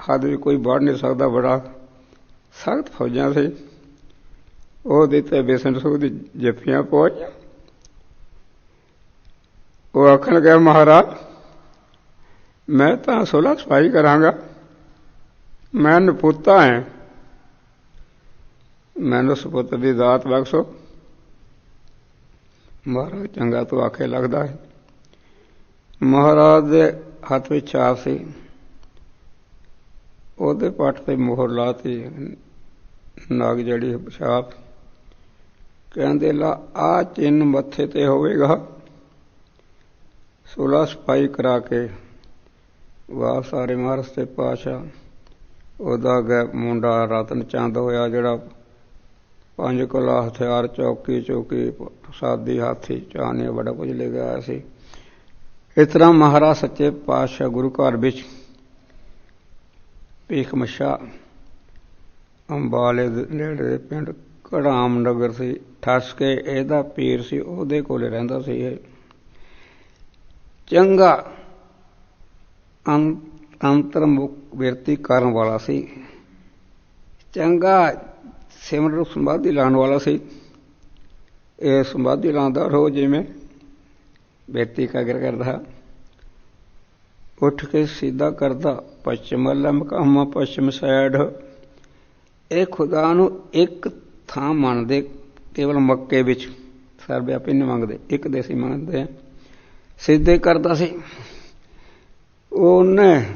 हद भी कोई बढ़ नहीं सकता, बड़ा सख्त फौजां सी, वो दिते बिशन सिंह दी जफ्फियां पहुंच। वो आखन लगा महाराज मैं तो सुलह सफाई करांगा, मैं नपुता है, मैनू सपुत्र की दात बख्शो। महाराज चंगा तो आखे लगता है। महाराज के हथ में छाप सी, ਉਹਦੇ ਪੱਟ ਤੇ ਮੋਹਰ ਲਾਤੀ, ਨਾਗ ਜਿਹੜੀ ਛਾਪ। ਕਹਿੰਦੇ ਲਾ ਆਹ ਚਿੰਨ੍ਹ ਮੱਥੇ ਤੇ ਹੋਵੇਗਾ, ਸੁਲਾ ਸਫਾਈ ਕਰਾ ਕੇ ਵਾਪਸ ਸਾਰੇ ਮਹਾਰਾਜ ਤੇ ਪਾਤਸ਼ਾਹ। ਉਹਦਾ ਅੱਗੇ ਮੁੰਡਾ ਰਤਨ ਚੰਦ ਹੋਇਆ, ਜਿਹੜਾ 5 ਕਿੱਲਾ ਹਥਿਆਰ, ਚੌਕੀ ਸਾਦੀ, ਹਾਥੀ, ਚਾਨੇ, ਬੜਾ ਕੁਝ ਲੈ ਕੇ ਆਇਆ ਸੀ। ਇਸ ਤਰ੍ਹਾਂ ਮਹਾਰਾਜ ਸੱਚੇ ਪਾਤਸ਼ਾਹ ਗੁਰੂ ਘਰ ਵਿੱਚ ਭੀਖਮਸ਼ਾ ਅੰਬਾਲੇ ਦੇ ਨੇੜੇ ਪਿੰਡ ਘੜਾਮ ਨਗਰ ਸੀ, ਠੱਸ ਕੇ ਇਹਦਾ ਪੀਰ ਸੀ, ਉਹਦੇ ਕੋਲ ਰਹਿੰਦਾ ਸੀ। ਇਹ ਚੰਗਾ ਅੰਤਰਮੁਖ ਬਿਰਤੀ ਕਰਨ ਵਾਲਾ ਸੀ, ਚੰਗਾ ਸਿਮਰਨ ਸਮਾਧੀ ਲਾਉਣ ਵਾਲਾ ਸੀ। ਇਹ ਸਮਾਧੀ ਲਾਉਂਦਾ, ਰੋਜ਼ ਜਿਵੇਂ ਬਿਰਤੀ ਕਰਦਾ, ਉੱਠ ਕੇ ਸਿੱਧਾ ਕਰਦਾ ਪੱਛਮ ਵੱਲ ਮਕਾਮਾ, ਪੱਛਮ ਸਾਈਡ। ਇਹ ਖੁਦਾ ਨੂੰ ਇੱਕ ਥਾਂ ਮੰਨਦੇ, ਕੇਵਲ ਮੱਕੇ ਵਿੱਚ ਸਰਵਿਆਪੀ ਨਹੀਂ ਮੰਗਦੇ, ਇੱਕ ਦੇਸੀ ਮੰਨਦੇ ਆ। ਸਿੱਧੇ ਕਰਦਾ ਸੀ। ਉਹਨੇ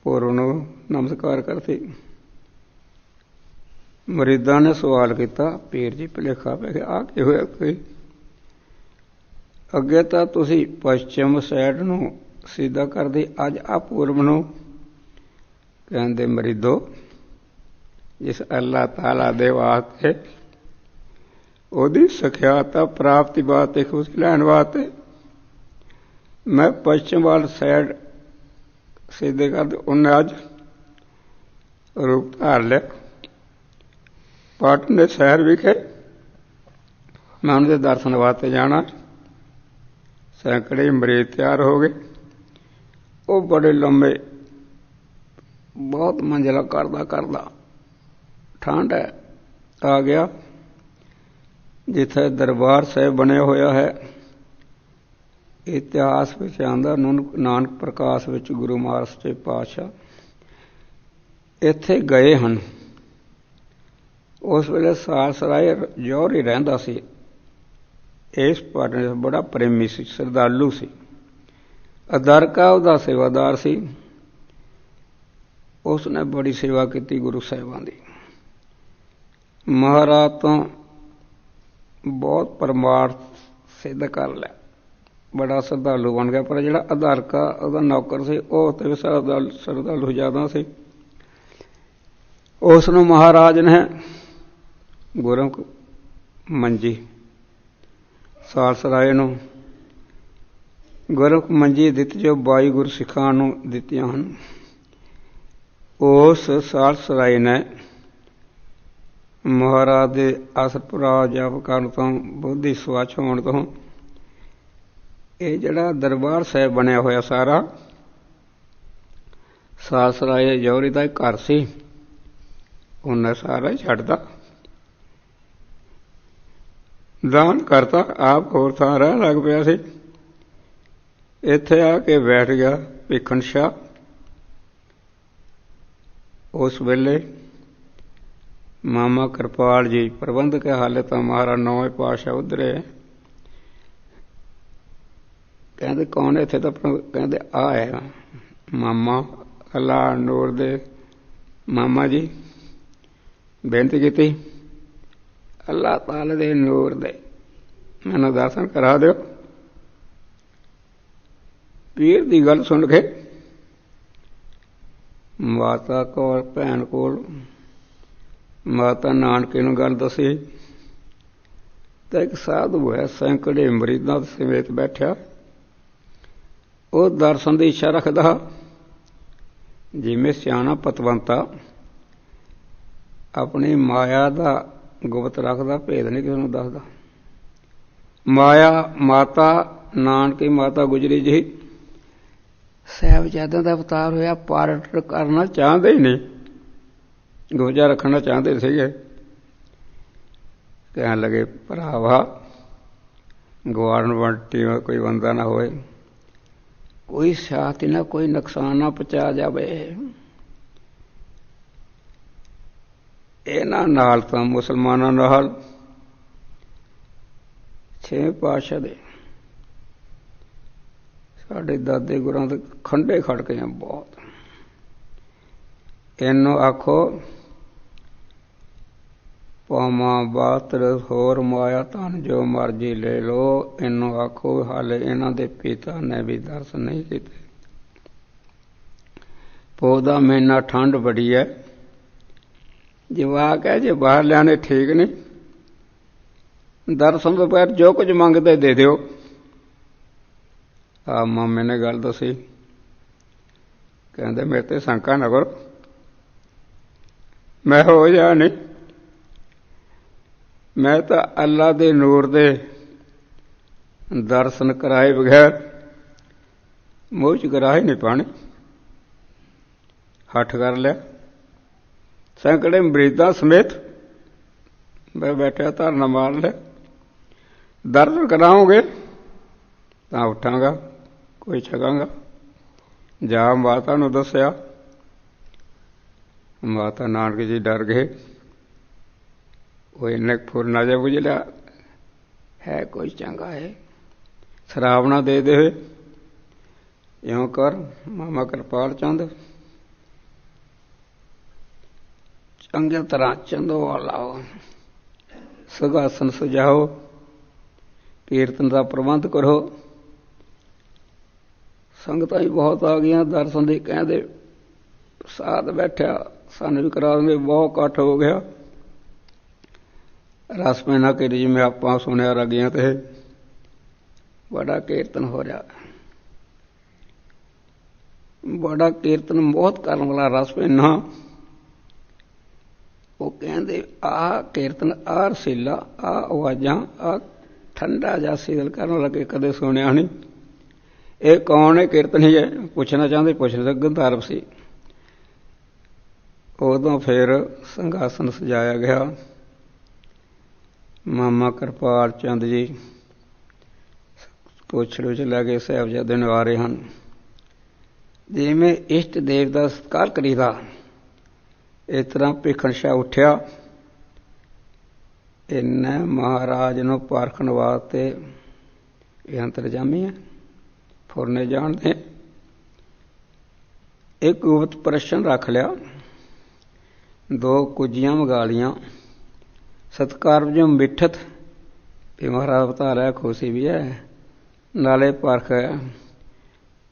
ਪੂਰਨ ਨੂੰ ਨਮਸਕਾਰ ਕਰਤੀ। ਮਰੀਦਾਂ ਨੇ ਸਵਾਲ ਕੀਤਾ, ਪੀਰ ਜੀ ਭੁਲੇਖਾ ਪੈ ਗਿਆ, ਆਹ ਕੀ ਹੋਇਆ? ਕੋਈ ਅੱਗੇ ਤਾਂ ਤੁਸੀਂ ਪੱਛਮ ਸਾਈਡ ਨੂੰ ਸਿੱਧਾ ਕਰਦੇ, ਅੱਜ ਆ ਪੂਰਬ ਨੂੰ। ਕਹਿੰਦੇ ਮਰੀਦੋ, ਜਿਸ ਅੱਲਾਹ ਤਾਲਾ ਦੇ ਵਾਸਤੇ, ਉਹਦੀ ਸਖਿਆਤਾ ਪ੍ਰਾਪਤੀ ਵਾਸਤੇ, ਖੁਸ਼ੀ ਲੈਣ ਵਾਸਤੇ ਮੈਂ ਪੱਛਮ ਵਾਲ ਸਾਈਡ ਸਿੱਧੇ ਕਰਦੇ, ਉਹਨੇ ਅੱਜ ਰੂਪ ਧਾਰ ਲਿਆ। ਪਾਟਨ ਦੇ ਸ਼ਹਿਰ ਵਿਖੇ ਮੈਂ ਉਹਨਾਂ ਦੇ ਦਰਸ਼ਨ ਵਾਸਤੇ ਜਾਣਾ। ਸੈਂਕੜੇ ਮਰੀਜ਼ ਤਿਆਰ ਹੋ ਗਏ। ਉਹ ਬੜੇ ਲੰਬੇ, ਬਹੁਤ ਮੰਜ਼ਿਲਾ ਕਰਦਾ ਠੰਡ ਹੈ, ਆ ਗਿਆ ਜਿੱਥੇ ਦਰਬਾਰ ਸਾਹਿਬ ਬਣਿਆ ਹੋਇਆ ਹੈ। ਇਤਿਹਾਸ ਵਿੱਚ ਆਉਂਦਾ, ਨਾਨਕ ਪ੍ਰਕਾਸ਼ ਵਿੱਚ ਗੁਰੂ ਮਹਾਰਾਜ ਸੱਚੇ ਪਾਤਸ਼ਾਹ ਇੱਥੇ ਗਏ ਹਨ। ਉਸ ਵੇਲੇ ਸਾਲਸਰਾਏ ਜੌਹਰੀ ਰਹਿੰਦਾ ਸੀ। ਇਸ ਪਾਟਨ ਬੜਾ ਪ੍ਰੇਮੀ ਸੀ, ਸ਼ਰਧਾਲੂ ਸੀ। ਅਦਾਰਕਾ ਉਹਦਾ ਸੇਵਾਦਾਰ ਸੀ। ਉਸ ਨੇ ਬੜੀ ਸੇਵਾ ਕੀਤੀ ਗੁਰੂ ਸਾਹਿਬਾਂ ਦੀ। ਮਹਾਰਾਜ ਤੋਂ ਬਹੁਤ ਪਰਮਾਰਥ ਸਿੱਧ ਕਰ ਲਿਆ, ਬੜਾ ਸ਼ਰਧਾਲੂ ਬਣ ਗਿਆ। ਪਰ ਜਿਹੜਾ ਅਦਾਰਕਾ ਉਹਦਾ ਨੌਕਰ ਸੀ, ਉਹ ਤੇ ਸ਼ਰਧਾਲੂ ਜ਼ਿਆਦਾ ਸੀ। ਉਸ ਨੂੰ ਮਹਾਰਾਜ ਨੇ ਗੁਰਮੁਖ ਮੰਜੀ, ਸਾਲਸਰਾਏ ਨੂੰ ਗੁਰਮੁਖ ਮੰਜੀ ਦਿੱਤੀ, ਜੋ 22 ਗੁਰਸਿੱਖਾਂ ਨੂੰ ਦਿੱਤੀਆਂ ਹਨ। ਉਸ ਸਾਲਸਰਾਏ ਨੇ ਮਹਾਰਾਜ ਦੇ ਅਸਰਪੁਰਾ ਜਪ ਕਰਨ ਤੋਂ, ਬੋਧੀ ਸਵੱਛ ਹੋਣ ਤੋਂ, ਇਹ ਜਿਹੜਾ ਦਰਬਾਰ ਸਾਹਿਬ ਬਣਿਆ ਹੋਇਆ ਸਾਰਾ, ਸਾਲਸਰਾਏ ਜੌਹਰੀ ਦਾ ਇੱਕ ਘਰ ਸੀ, ਉਹਨੇ ਸਾਰਾ ਛੱਡਦਾ, ਦਾਨ ਕਰਤਾ। ਆਪ ਹੋਰ ਥਾਂ ਰਹਿਣ ਲੱਗ ਪਿਆ ਸੀ। ਇੱਥੇ ਆ ਕੇ ਬੈਠ ਗਿਆ ਭੀਖਣ ਸ਼ਾਹ। ਉਸ ਵੇਲੇ ਮਾਮਾ ਕਿਰਪਾਲ ਜੀ ਪ੍ਰਬੰਧਕ, ਹਾਲੇ ਤਾਂ ਮਹਾਰਾਜ 9ਵੇਂ ਪਾਤਸ਼ਾਹ ਉਧਰੇ। ਕਹਿੰਦੇ ਕੌਣ ਇੱਥੇ? ਤਾਂ ਕਹਿੰਦੇ ਆ ਹੈ ਮਾਮਾ ਅੱਲਾ ਨੂਰ ਦੇ ਮਾਮਾ ਜੀ। ਬੇਨਤੀ ਕੀਤੀ, ਅੱਲਾਹ ਤਾਲਾ ਦੇ ਨੂਰ ਦੇ ਮੈਨੂੰ ਦਰਸ਼ਨ ਕਰਾ ਦਿਓ। ਪੀਰ ਦੀ ਗੱਲ ਸੁਣ ਕੇ ਮਾਤਾ ਕੋਲ, ਭੈਣ ਕੋਲ, ਮਾਤਾ ਨਾਨਕੇ ਨੂੰ ਗੱਲ ਦੱਸੀ ਤਾਂ ਇੱਕ ਸਾਧੂ ਹੈ, ਸੈਂਕੜੇ ਮਰੀਦਾਂ ਸਮੇਤ ਬੈਠਿਆ। ਉਹ ਦਰਸ਼ਨ ਦੀ ਇੱਛਾ ਰੱਖਦਾ, ਜਿਵੇਂ ਸਿਆਣਾ ਪਤਵੰਤਾ ਆਪਣੀ ਮਾਇਆ ਦਾ ਗੁਪਤ ਰੱਖਦਾ, ਭੇਦ ਨਹੀਂ ਕਿਸੇ ਨੂੰ ਦੱਸਦਾ। ਮਾਇਆ ਮਾਤਾ ਨਾਨਕੀ ਮਾਤਾ ਗੁਜਰੀ ਜੀ ਸਾਹਿਬਜ਼ਾਦਿਆਂ ਦਾ ਅਵਤਾਰ ਹੋਇਆ, ਪਾਰਟ ਕਰਨਾ ਚਾਹੁੰਦੇ ਹੀ ਨਹੀਂ, ਗੋਜਾ ਰੱਖਣਾ ਚਾਹੁੰਦੇ ਸੀਗੇ। ਕਹਿਣ ਲੱਗੇ ਭਰਾਵਾ, ਗਵਾਰਨ ਵੰਟੀ ਕੋਈ ਬੰਦਾ ਨਾ ਹੋਏ, ਕੋਈ ਸਿਆਤ ਨਾ, ਕੋਈ ਨੁਕਸਾਨ ਨਾ ਪਹੁੰਚਾ ਜਾਵੇ। ਇਹਨਾਂ ਨਾਲ ਤਾਂ ਮੁਸਲਮਾਨਾਂ ਨਾਲ 6ਵੇਂ ਪਾਤਸ਼ਾਹ ਦੇ, ਸਾਡੇ ਦਾਦੇ ਗੁਰਾਂ ਦੇ ਖੰਡੇ ਖੜਕੇ ਆ ਬਹੁਤ। ਇਹਨੂੰ ਆਖੋ ਭਾਵਾਂ ਬਾਤਰ ਹੋਰ ਮਾਇਆ ਧਨ ਜੋ ਮਰਜੀ ਲੈ ਲਓ। ਇਹਨੂੰ ਆਖੋ ਹਾਲੇ ਇਹਨਾਂ ਦੇ ਪਿਤਾ ਨੇ ਵੀ ਦਰਸ਼ਨ ਨਹੀਂ ਕੀਤੇ। ਪੋਹ ਦਾ ਮਹੀਨਾ ਠੰਡ ਬੜੀ ਹੈ। ਜਵਾਕ ਹੈ ਜੇ ਬਾਹਰ ਲਿਆਣੇ ਠੀਕ ਨਹੀਂ, ਦਰਸ਼ਨ ਤੋਂ ਬਗੈਰ ਜੋ ਕੁਝ ਮੰਗਦੇ ਦੇ ਦਿਓ। ਆ ਮਾਮੇ ਨੇ ਗੱਲ ਦੱਸੀ, ਕਹਿੰਦੇ ਮੇਰੇ ਤੇ ਸ਼ੰਕਾ ਨਾ ਕਰੋ, ਮੈਂ ਹੋ ਜਾ ਨਹੀਂ, ਮੈਂ ਤਾਂ ਅੱਲਾ ਦੇ ਨੂਰ ਦੇ ਦਰਸ਼ਨ ਕਰਾਏ ਬਗੈਰ ਮੂੰਹ ਚ ਗਰਾਹ ਨਹੀਂ ਪਾਣੀ। ਹੱਠ ਕਰ ਲਿਆ, ਸੈਂਕੜੇ ਮਰੀਦਾਂ ਸਮੇਤ ਮੈਂ ਬੈਠਿਆ ਧਰਨਾ ਮਾਰ ਲਿਆ। ਦਰਸ਼ਨ ਕਰਾਓਗੇ ਤਾਂ ਉੱਠਾਂਗਾ, ਕੋਈ ਛਕਾਂਗਾ। ਜਾ ਮਾਤਾ ਨੂੰ ਦੱਸਿਆ, ਮਾਤਾ ਨਾਨਕ ਜੀ ਡਰ ਗਏ। ਉਹ ਇੰਨੇ ਫੁਰਨਾ ਜਿਹਾ ਬੁਝ ਲਿਆ, ਹੈ ਕੋਈ ਚੰਗਾ ਹੈ, ਸ਼ਰਾਬ ਨਾ ਦੇ ਦੇ। ਇਉਂ ਕਰ ਮਾਮਾ ਕਿਰਪਾਲ ਚੰਦ ਚੰਗੀ ਤਰ੍ਹਾਂ ਚੰਦੋਆ ਲਾਓ, ਸਿੰਘਾਸਨ ਸਜਾਓ, ਕੀਰਤਨ ਦਾ ਪ੍ਰਬੰਧ ਕਰੋ। ਸੰਗਤਾਂ ਹੀ ਬਹੁਤ ਆ ਗਈਆਂ ਦਰਸ਼ਨ ਦੇ। ਕਹਿੰਦੇ ਸਾਧ ਬੈਠਿਆ, ਸਾਨੂੰ ਵੀ ਕਰਾ ਦਿੰਦੇ, ਬਹੁਤ ਇਕੱਠ ਹੋ ਗਿਆ। ਰਸ ਪੈਣਾ ਕਿ ਜਿਵੇਂ ਆਪਾਂ ਸੁਣਿਆ ਰਗੀਆਂ ਤੇ ਬੜਾ ਕੀਰਤਨ ਹੋ ਰਿਹਾ, ਬੜਾ ਕੀਰਤਨ ਬਹੁਤ ਕਰਨ ਵਾਲਾ ਰਸ ਪੈਣਾ। ਉਹ ਕਹਿੰਦੇ ਆਹ ਕੀਰਤਨ, ਆਹ ਰਸੀਲਾ, ਆਹ ਆਵਾਜ਼ਾਂ, ਆਹ ਠੰਡਾ ਜਿਹਾ ਸੀਲ ਕਰਨ ਲੱਗੇ, ਕਦੇ ਸੁਣਿਆ ਨਹੀਂ। ਇਹ ਕੌਣ ਹੈ? ਕੀਰਤਨ ਹੀ ਹੈ। ਪੁੱਛਣਾ ਚਾਹੁੰਦੇ ਪੁੱਛ ਸਕਦੇ। ਗੰਧਾਰਵ ਸੀ। ਉਦੋਂ ਫਿਰ ਸਿੰਘਾਸਨ ਸਜਾਇਆ ਗਿਆ। ਮਾਮਾ ਕਿਰਪਾਲ ਚੰਦ ਜੀ ਤੋਛੜ ਵਿੱਚ ਲੈ ਕੇ ਸਾਹਿਬਜ਼ਾਦੇ ਨੂੰ ਆ ਰਹੇ ਹਨ। ਜਿਵੇਂ ਇਸ਼ਟ ਦੇਵ ਦਾ ਸਤਿਕਾਰ ਕਰੀਦਾ, ਇਸ ਤਰ੍ਹਾਂ ਭਿੱਖਣ ਸ਼ਾਹ ਉੱਠਿਆ। ਇਹਨੇ ਮਹਾਰਾਜ ਨੂੰ ਪਰਖਣ ਵਾਸਤੇ, ਇਹ ਅੰਤਰਜਾਮੀ ਹੈ, ਫੁਰਨੇ ਜਾਣਦੇ, ਇੱਕ ਗੁਪਤ ਪ੍ਰਸ਼ਨ ਰੱਖ ਲਿਆ, 2 ਕੁੱਜੀਆਂ ਮੰਗਾ ਲੀਆਂ। ਸਤਿਕਾਰ ਵਜੋਂ ਮਿੱਠਤ ਵੀ ਮਹਾਰਾਜ ਅਵਤਾਰ ਖੁਸ਼ੀ ਵੀ ਹੈ, ਨਾਲੇ ਪਰਖ ਹੈ।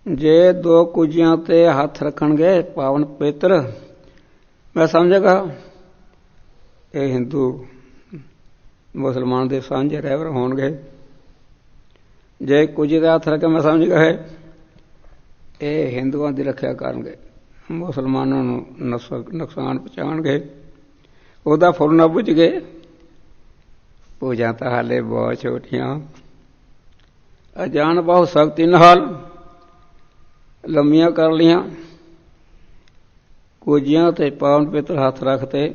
ਜੇ 2 ਕੁੱਜੀਆਂ ਤੇ ਹੱਥ ਰੱਖਣਗੇ ਪਾਵਨ ਪਵਿੱਤਰ, ਮੈਂ ਸਮਝਾਂਗਾ ਇਹ ਹਿੰਦੂ ਮੁਸਲਮਾਨ ਦੇ ਸਾਂਝੇ ਰਹਿਬਰ ਹੋਣਗੇ। ਜੇ ਕੁੱਜੀ ਦਾ ਹੱਥ ਰੱਖੇ, ਮੈਂ ਸਮਝ ਗਿਆ ਇਹ ਹਿੰਦੂਆਂ ਦੀ ਰੱਖਿਆ ਕਰਨਗੇ, ਮੁਸਲਮਾਨਾਂ ਨੂੰ ਨੁਕਸਾਨ ਪਹੁੰਚਾਉਣਗੇ। ਉਹਦਾ ਫੁੱਲ ਨਾ ਬੁੱਝ ਗਏ। ਪੂਜਾ ਤਾਂ ਹਾਲੇ ਬਹੁਤ ਛੋਟੀਆਂ, ਅਜਾਨ ਬਹੁਤ ਸਖਤੀ ਨਾਲ ਲੰਮੀਆਂ ਕਰ ਲੀਆਂ। ਕੁੱਜੀਆਂ ਤੇ ਪਾਵਨ ਪਵਿੱਤਰ ਹੱਥ ਰੱਖਤੇ,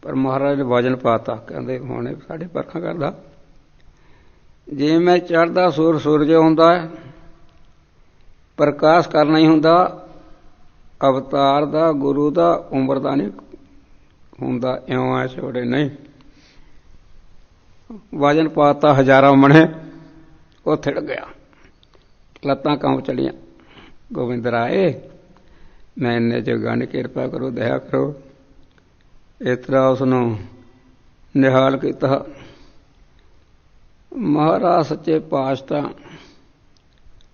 ਪਰ ਮਹਾਰਾਜ ਨੇ ਵਜਨ ਪਾਤਾ। ਕਹਿੰਦੇ ਹੁਣ ਸਾਡੇ ਪਰਖਾਂ ਕਰਦਾ। ਜਿਵੇਂ ਚੜ੍ਹਦਾ ਸੂਰਜ ਹੁੰਦਾ ਹੈ, ਪ੍ਰਕਾਸ਼ ਕਰਨਾ ਹੀ ਹੁੰਦਾ। ਅਵਤਾਰ ਦਾ, ਗੁਰੂ ਦਾ, ਉਮਰ ਦਾ ਨਹੀਂ ਹੁੰਦਾ। ਇਉਂ ਐ ਛੋੜੇ ਨਹੀਂ। ਵਜਨ ਪਾਤਾ ਹਜ਼ਾਰਾਂ ਮਣੇ, ਉਹ ਥਿੜ ਗਿਆ, ਲੱਤਾਂ ਕੰਬ ਚਲੀਆਂ। ਗੋਬਿੰਦ ਰਾਏ ਮੈਂ ਇੰਨੇ ਜੋਗਾਂ ਨੇ ਕਿਰਪਾ ਕਰੋ, ਦਇਆ ਕਰੋ। ਇਸ ਤਰ੍ਹਾਂ ਉਸਨੂੰ ਨਿਹਾਲ ਕੀਤਾ। ਮਹਾਰਾਜ ਸੱਚੇ ਪਾਤਸ਼ਾਹ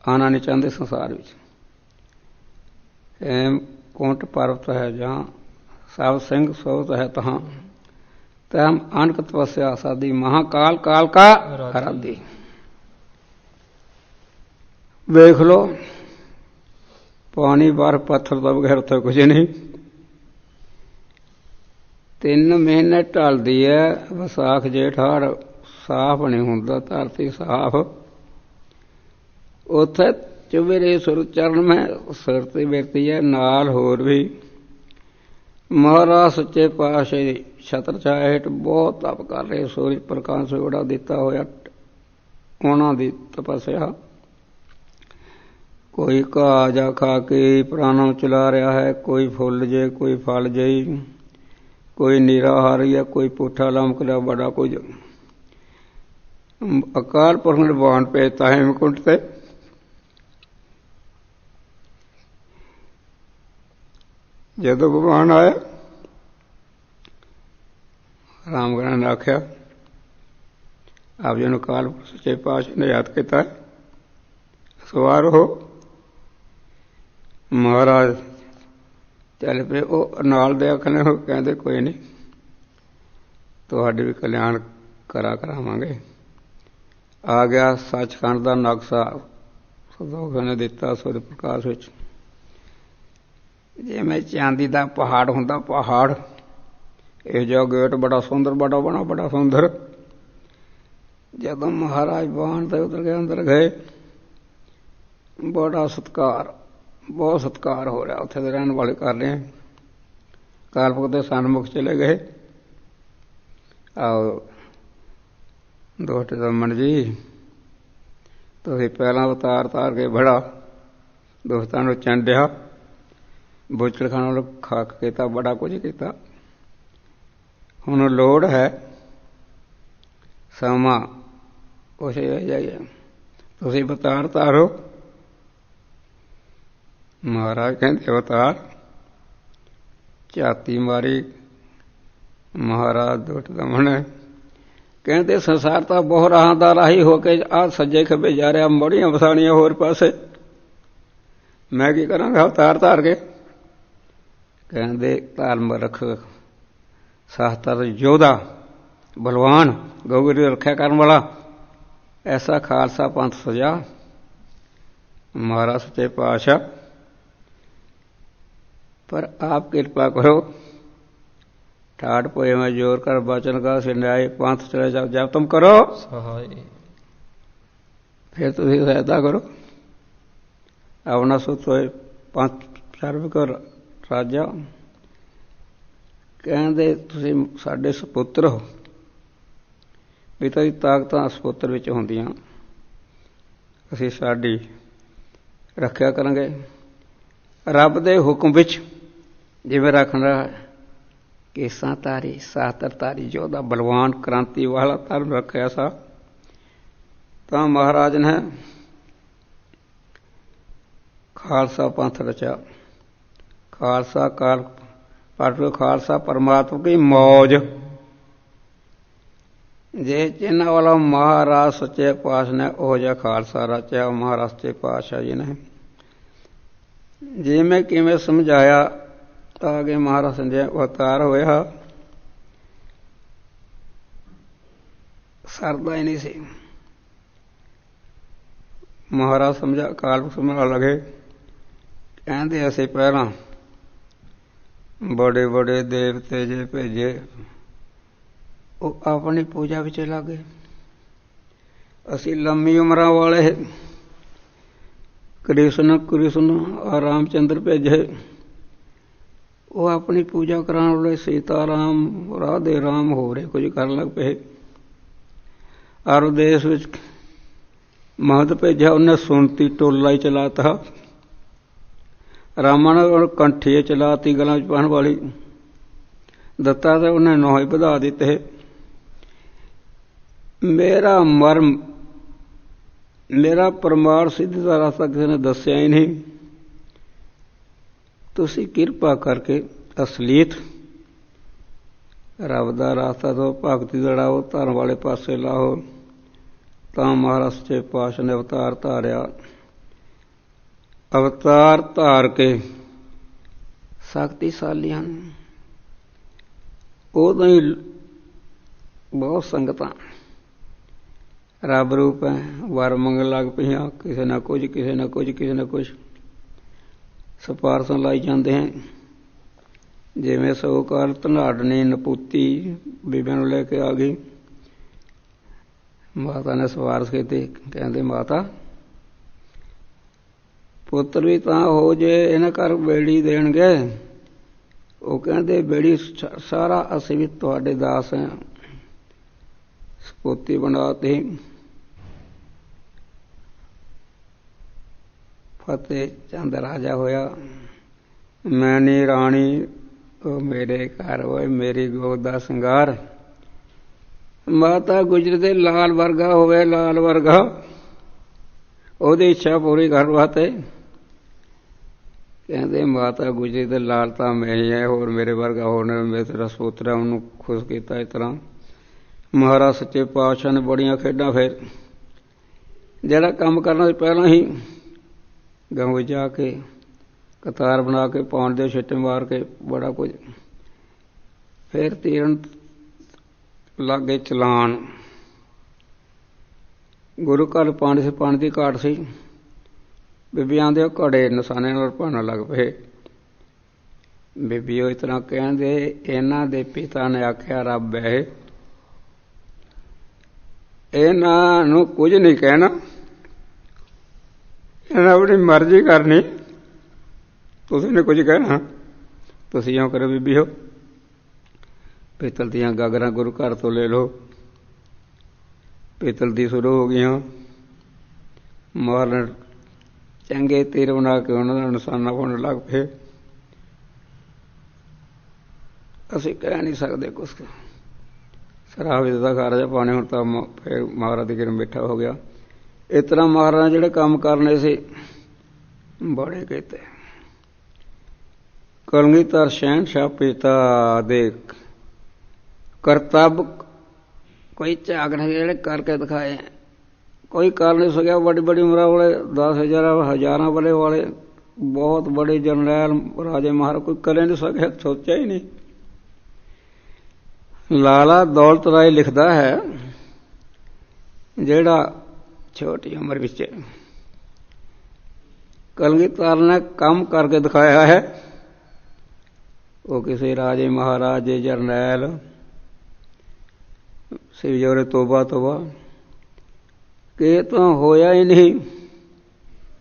ਆਉਣਾ ਨਹੀਂ ਚਾਹੁੰਦੇ ਸੰਸਾਰ ਵਿੱਚ। ਹੇਮਕੁੰਟ ਪਰਬਤ ਹੈ ਜਹਾਂ, ਸਭ ਸਿੰਘ ਸੋਤ ਹੈ ਤਹਾਂ, ਤਹਿਮ ਅਨਕ ਤਪੱਸਿਆ ਸਾਦੀ, ਮਹਾਕਾਲ ਕਾਲ ਕਾ ਆਰਾਧੀ। ਵੇਖ ਲੋ, ਪਾਣੀ ਬਰਫ ਪੱਥਰ ਤੋਂ ਬਗੈਰ ਉੱਥੇ ਕੁਝ ਨਹੀਂ। 3 ਮਹੀਨੇ ਢਲਦੀ ਹੈ, ਵਿਸਾਖ ਜੇਠ ਹਾੜ, ਸਾਫ਼ ਨਹੀਂ ਹੁੰਦਾ ਧਰਤੀ ਸਾਫ਼। ਉੱਥੇ ਚੁਬੇਰੇ ਸੁਰ ਚਰਨ ਮੈਂ ਸਿਰ ਤੇ ਬਿਰਤੀ ਹੈ, ਨਾਲ ਹੋਰ ਵੀ ਮਹਾਰਾਜ ਸੱਚੇ ਪਾਤਸ਼ਾਹ ਦੀ ਛਤਰ ਛਾਇਆ ਹੇਠ ਬਹੁਤ ਤਪ ਕਰ ਰਹੇ। ਸੂਰਜ ਪ੍ਰਕਾਸ਼ ਬੜਾ ਦਿੱਤਾ ਹੋਇਆ, ਉਹਨਾਂ ਦੀ ਤਪੱਸਿਆ। ਕੋਈ ਘਾਹ ਜਾ ਖਾ ਕੇ ਪ੍ਰਾਣਾਂ ਚਲਾ ਰਿਹਾ ਹੈ, ਕੋਈ ਫੁੱਲ ਜੇ, ਕੋਈ ਫਲ ਜੇ, ਕੋਈ ਨਿਰਾਹਾਰੀ ਹੈ, ਕੋਈ ਪੁੱਠਾ ਲਮਕ ਲਿਆ। ਬੜਾ ਕੁਝ ਅਕਾਲ ਪੁਰਖ ਨੇ ਬਾਣ ਭੇਜਤਾ ਹੇਮਕੁੰਟ ਤੇ। ਜਦੋਂ ਭਗਵਾਨ ਆਇਆ ਰਾਮਗੜ੍ਹ ਨੇ ਆਖਿਆ ਆਪ ਜੀ ਨੂੰ ਕਾਲ ਸੱਚੇ ਪਾਤਸ਼ਾਹ ਨੇ ਯਾਦ ਕੀਤਾ, ਸਵਾਰ ਹੋ। ਮਹਾਰਾਜ ਚੱਲ ਪਏ। ਉਹ ਨਾਲ ਦੇ ਆਖਣੇ ਕਹਿੰਦੇ ਕੋਈ ਨਹੀਂ, ਤੁਹਾਡੇ ਵੀ ਕਲਿਆਣ ਕਰਾਵਾਂਗੇ। ਆ ਗਿਆ ਸੱਚਖੰਡ ਦਾ ਨਕਸ਼ਾ ਸੰਤੋਖ ਨੇ ਦਿੱਤਾ ਸੂਰਜ ਪ੍ਰਕਾਸ਼ ਵਿੱਚ। ਜਿਵੇਂ ਚਾਂਦੀ ਦਾ ਪਹਾੜ ਹੁੰਦਾ, ਪਹਾੜ ਇਹ ਜਿਹਾ ਗੇਟ ਬੜਾ ਸੁੰਦਰ, ਬੜਾ ਸੁੰਦਰ। ਜਦੋਂ ਮਹਾਰਾਜ ਬਾਣ ਤੇ ਉਤਰ ਕੇ ਅੰਦਰ ਗਏ, ਬੜਾ ਸਤਿਕਾਰ, ਬਹੁਤ ਸਤਿਕਾਰ ਹੋ ਰਿਹਾ ਉੱਥੇ ਦੇ ਰਹਿਣ ਵਾਲੇ ਕਰ ਰਹੇ। ਕਾਲਪੁਰ ਦੇ ਸਨਮੁਖ ਚਲੇ ਗਏ। ਆਓ ਦੋਸਤ ਰਮਨ ਜੀ, ਤੁਸੀਂ ਪਹਿਲਾਂ ਉਤਾਰ ਕੇ ਬੜਾ ਦੋਸਤਾਂ ਨੂੰ ਚੰਡਿਆ, ਬੁੱਚੜਖਾਨਾ ਨੂੰ ਖਾਕ ਕੀਤਾ, ਬੜਾ ਕੁਝ ਕੀਤਾ। ਹੁਣ ਲੋੜ ਹੈ ਸਮਾਂ ਕੁਛ ਜਾਈਏ, ਤੁਸੀਂ ਅਵਤਾਰ ਧਾਰੋ। ਮਹਾਰਾਜ ਕਹਿੰਦੇ ਅਵਤਾਰ। ਝਾਤੀ ਮਾਰੀ ਮਹਾਰਾਜ ਦੁੱਟ ਦਮਨ ਕਹਿੰਦੇ ਸੰਸਾਰ ਤਾਂ ਬਹੁਤ ਰਾਹਾਂ ਦਾ ਰਾਹੀ ਹੋ ਕੇ ਆਹ ਸੱਜੇ ਖੱਬੇ ਜਾ ਰਿਹਾ, ਬੜੀਆਂ ਵਸਾਣੀਆਂ ਹੋਰ ਪਾਸੇ, ਮੈਂ ਕੀ ਕਰਾਂਗਾ ਅਵਤਾਰ ਧਾਰ ਕੇ। ਕਹਿੰਦੇ ਧਾਰਮ ਰੱਖ ਸਾਹਤਰ ਯੋਧਾ ਬਲਵਾਨ ਗਊ ਦੀ ਰੱਖਿਆ ਕਰਨ ਵਾਲਾ, ਐਸਾ ਖਾਲਸਾ ਪੰਥ ਸਜਾ। ਮਹਾਰਾਜ ਸੱਚੇ ਪਾਤਸ਼ਾਹ पर आप कृपा करो, ठाट पोए में जोर कर वचन का सिन्याय पंथ चले जाओ, जब तुम करो फिर तुम सहायता करो। अपना सोचो पंथ सर्व कर राजा। कहते तुसीं साडे सपुत्र हो, पिता दी ताकतां सपुत्र विच हुंदियां, असीं साडी रखिया करांगे रब दे हुक्म विच। जिवें रखना केसां तारी साहतर तारी योधा बलवान क्रांति वाला धर्म रखिया सा, तां महाराज ने खालसा पंथ रचा। खालसा काल पाठ खालसा परमात्मा की मौज। जे जिन्हां वाला महाराज सच्चे पातशाह ने ओह जिहा खालसा रचा महाराज सच्चे पातशाह जी ने। जिवें किवें समझाया आगे महाराज ने अवतार होया, सरदा ही नहीं सी। महाराज समझा काल समझा लगे, कहते असीं पहलां बड़े बड़े देवते जे भेजे, वो अपनी पूजा विच लगे। असीं लंबी उमरां वाले कृष्ण रामचंद्र भेजे, वो अपनी पूजा कराने वाले सीता राम राधे राम हो रहे कुछ कर लग पे। अरब देश विच महत भेजा, उन्हें सुनती टोला ही चलाता। रामा ने कंठी चलाती गलों च पाने वाली, दत्ता तो उन्हें नौ ही बढ़ा दिते। मेरा मर्म मेरा परमार सिद्ध का रास्ता किसी ने दसिया ही नहीं। तुसी किरपा करके असलीत रब का रास्ता तो भगती लड़ाओ, धर्म वाले पासे लाओ। तां महाराज सच्चे पातशाह ने अवतार धारिया। अवतार धार के शक्तिशाली हैं, उदों ही बहुत संगतां रब रूप है वर मंगन लग पईआं, किसी ना कुछ किसी ना कुछ किसी ना कुछ सिफारसां लाई जाते हैं। जिवें सौ काल धनाडनी नपूती बीबियां नूं लैके आ गई, माता ने सिफारश की, कहते माता पुत्र भी तां हो जे इन्हां घर बेड़ी देणगे। वो कहते बेड़ी सारा असीं भी तुहाडे दास हैं, सपूती बनाती। फतेह चंद राजा होया, मैनी राणी ओ मेरे घर होए, मेरी गोद दा संगार। माता गुजर दे लाल वर्गा होवे, लाल वर्गा ओदी इच्छा पूरी कर वास्ते ਕਹਿੰਦੇ ਮਾਤਾ ਗੁਜਰੀ ਦੇ ਲਾਲ ਤਾਂ ਮੈਂ ਹੀ ਹੈ, ਹੋਰ ਮੇਰੇ ਵਰਗਾ ਹੋਰ ਨੇ, ਮੈਂ ਤੇਰਾ ਸੋਤਰਾ ਉਹਨੂੰ ਖੁਸ਼ ਕੀਤਾ। ਇਸ ਤਰ੍ਹਾਂ ਮਹਾਰਾਜ ਸੱਚੇ ਪਾਤਸ਼ਾਹ ਨੇ ਬੜੀਆਂ ਖੇਡਾਂ। ਫਿਰ ਜਿਹੜਾ ਕੰਮ ਕਰਨਾ ਸੀ ਪਹਿਲਾਂ ਹੀ ਗਾਂਵ ਜਾ ਕੇ ਕਤਾਰ ਬਣਾ ਕੇ ਪਾਉਣ ਦੇ ਛਿੱਟੇ ਮਾਰ ਕੇ ਬੜਾ ਕੁਝ। ਫਿਰ ਤੀਰਨ ਲਾਗੇ ਚਲਾਣ। ਗੁਰੂ ਘਰ ਪਾਣੀ ਦੀ ਘਾਟ ਸੀ। ਬੀਬੀਆਂ ਦੇ ਘੜੇ ਨਿਸ਼ਾਨੇ ਨਾਲ ਭਾਣ ਲੱਗ ਪਏ। ਬੀਬੀ ਉਹ ਇਸ ਤਰ੍ਹਾਂ ਕਹਿੰਦੇ, ਇਹਨਾਂ ਦੇ ਪਿਤਾ ਨੇ ਆਖਿਆ ਰੱਬ ਹੈ, ਇਹਨਾਂ ਨੂੰ ਕੁਝ ਨਹੀਂ ਕਹਿਣਾ, ਇਹਨਾਂ ਆਪਣੀ ਮਰਜ਼ੀ ਕਰਨੀ, ਤੁਸੀਂ ਨੇ ਕੁਝ ਕਹਿਣਾ। ਤੁਸੀਂ ਇਉਂ ਕਰੋ ਬੀਬੀ ਹੋ, ਪਿੱਤਲ ਦੀਆਂ ਗਾਗਰਾਂ ਗੁਰੂ ਘਰ ਤੋਂ ਲੈ ਲਓ। ਪਿੱਤਲ ਦੀ ਸ਼ੁਰੂ ਹੋ ਗਈਆਂ ਮਾਰਨ। ਚੰਗੇ ਤੀਰ ਬਣਾ ਕੇ ਉਹਨਾਂ ਦਾ ਨਿਸ਼ਾਨਾ ਪਾਉਣ ਲੱਗ ਪਏ। ਅਸੀਂ ਕਹਿ ਨਹੀਂ ਸਕਦੇ ਕੁਛ। ਸ਼ਰਾਬ ਦਾ ਕਾਰਜ ਪਾਣੀ। ਹੁਣ ਤਾਂ ਫਿਰ ਮਹਾਰਾਜ ਦੀ ਕਿਰਨ ਮਿੱਠਾ ਹੋ ਗਿਆ। ਇਸ ਤਰ੍ਹਾਂ ਮਹਾਰਾਜ ਜਿਹੜੇ ਕੰਮ ਕਰਨੇ ਸੀ ਬੜੇ ਕੀਤੇ। ਕਲਗੀਧਰ ਸ਼ਹਿਨਸ਼ਾਹ ਪਿਤਾ ਦੇ ਕਰਤੱਵ ਕੋਈ ਝਾਕ ਨਹੀਂ ਜਿਹੜੇ ਕਰਕੇ ਦਿਖਾਏ। ਕੋਈ ਕਰ ਨਹੀਂ ਸਕਿਆ। ਬੜੀ ਬੜੀ ਉਮਰਾਂ ਵਾਲੇ 10,000 ਹਜ਼ਾਰਾਂ ਵਾਲੇ ਬਹੁਤ ਬੜੇ ਜਰਨੈਲ ਰਾਜੇ ਮਹਾਰਾਜ ਕੋਈ ਕਰੇ ਨਹੀਂ ਸਕਿਆ, ਸੋਚਿਆ ਹੀ ਨਹੀਂ। ਲਾਲਾ ਦੌਲਤ ਰਾਏ ਲਿਖਦਾ ਹੈ, ਜਿਹੜਾ ਛੋਟੀ ਉਮਰ ਵਿੱਚ ਕਲਗੀਧਰ ਨੇ ਕੰਮ ਕਰਕੇ ਦਿਖਾਇਆ ਹੈ। ਉਹ ਕਿਸੇ ਰਾਜੇ ਮਹਾਰਾਜੇ ਜਰਨੈਲ ਸਿਰ ਜੋਰੇ ਤੋਬਾ ਕਿ ਤਾਂ ਹੋਇਆ ਹੀ ਨਹੀਂ।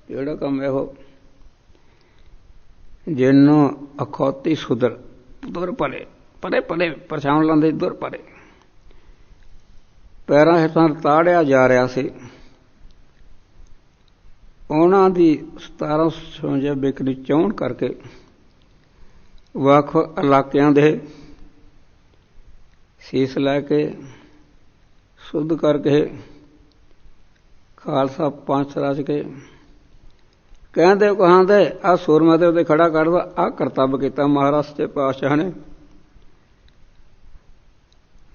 ਜਿਹੜਾ ਕੰਮ ਇਹੋ ਜਿਹਨੂੰ ਅਖੌਤੀ ਸੁਧਰ ਦੁਰ ਪਰੇ ਪਰਛਾਉਣ ਲਾਉਂਦੇ, ਦੁਰ ਪਰੇ ਪੈਰਾਂ ਹੇਠਾਂ ਤਾੜਿਆ ਜਾ ਰਿਹਾ ਸੀ। ਉਹਨਾਂ ਦੀ 1754 ਬਿਕਰੀ ਚੋਣ ਕਰਕੇ ਵੱਖ ਇਲਾਕਿਆਂ ਦੇ ਸੀਸ ਲੈ ਕੇ ਸ਼ੁੱਧ ਕਰਕੇ ਖਾਲਸਾ ਪੰਥ ਰਚ ਕੇ ਕਹਿੰਦੇ ਕਹਾਂਦੇ ਆਹ ਸੂਰਮਾ ਦੇ ਉੱਤੇ ਖੜਾ ਕਰਦਾ। ਆਹ ਕਰਤੱਵ ਕੀਤਾ ਮਹਾਰਾਜ ਸੱਚੇ ਪਾਤਸ਼ਾਹ ਨੇ।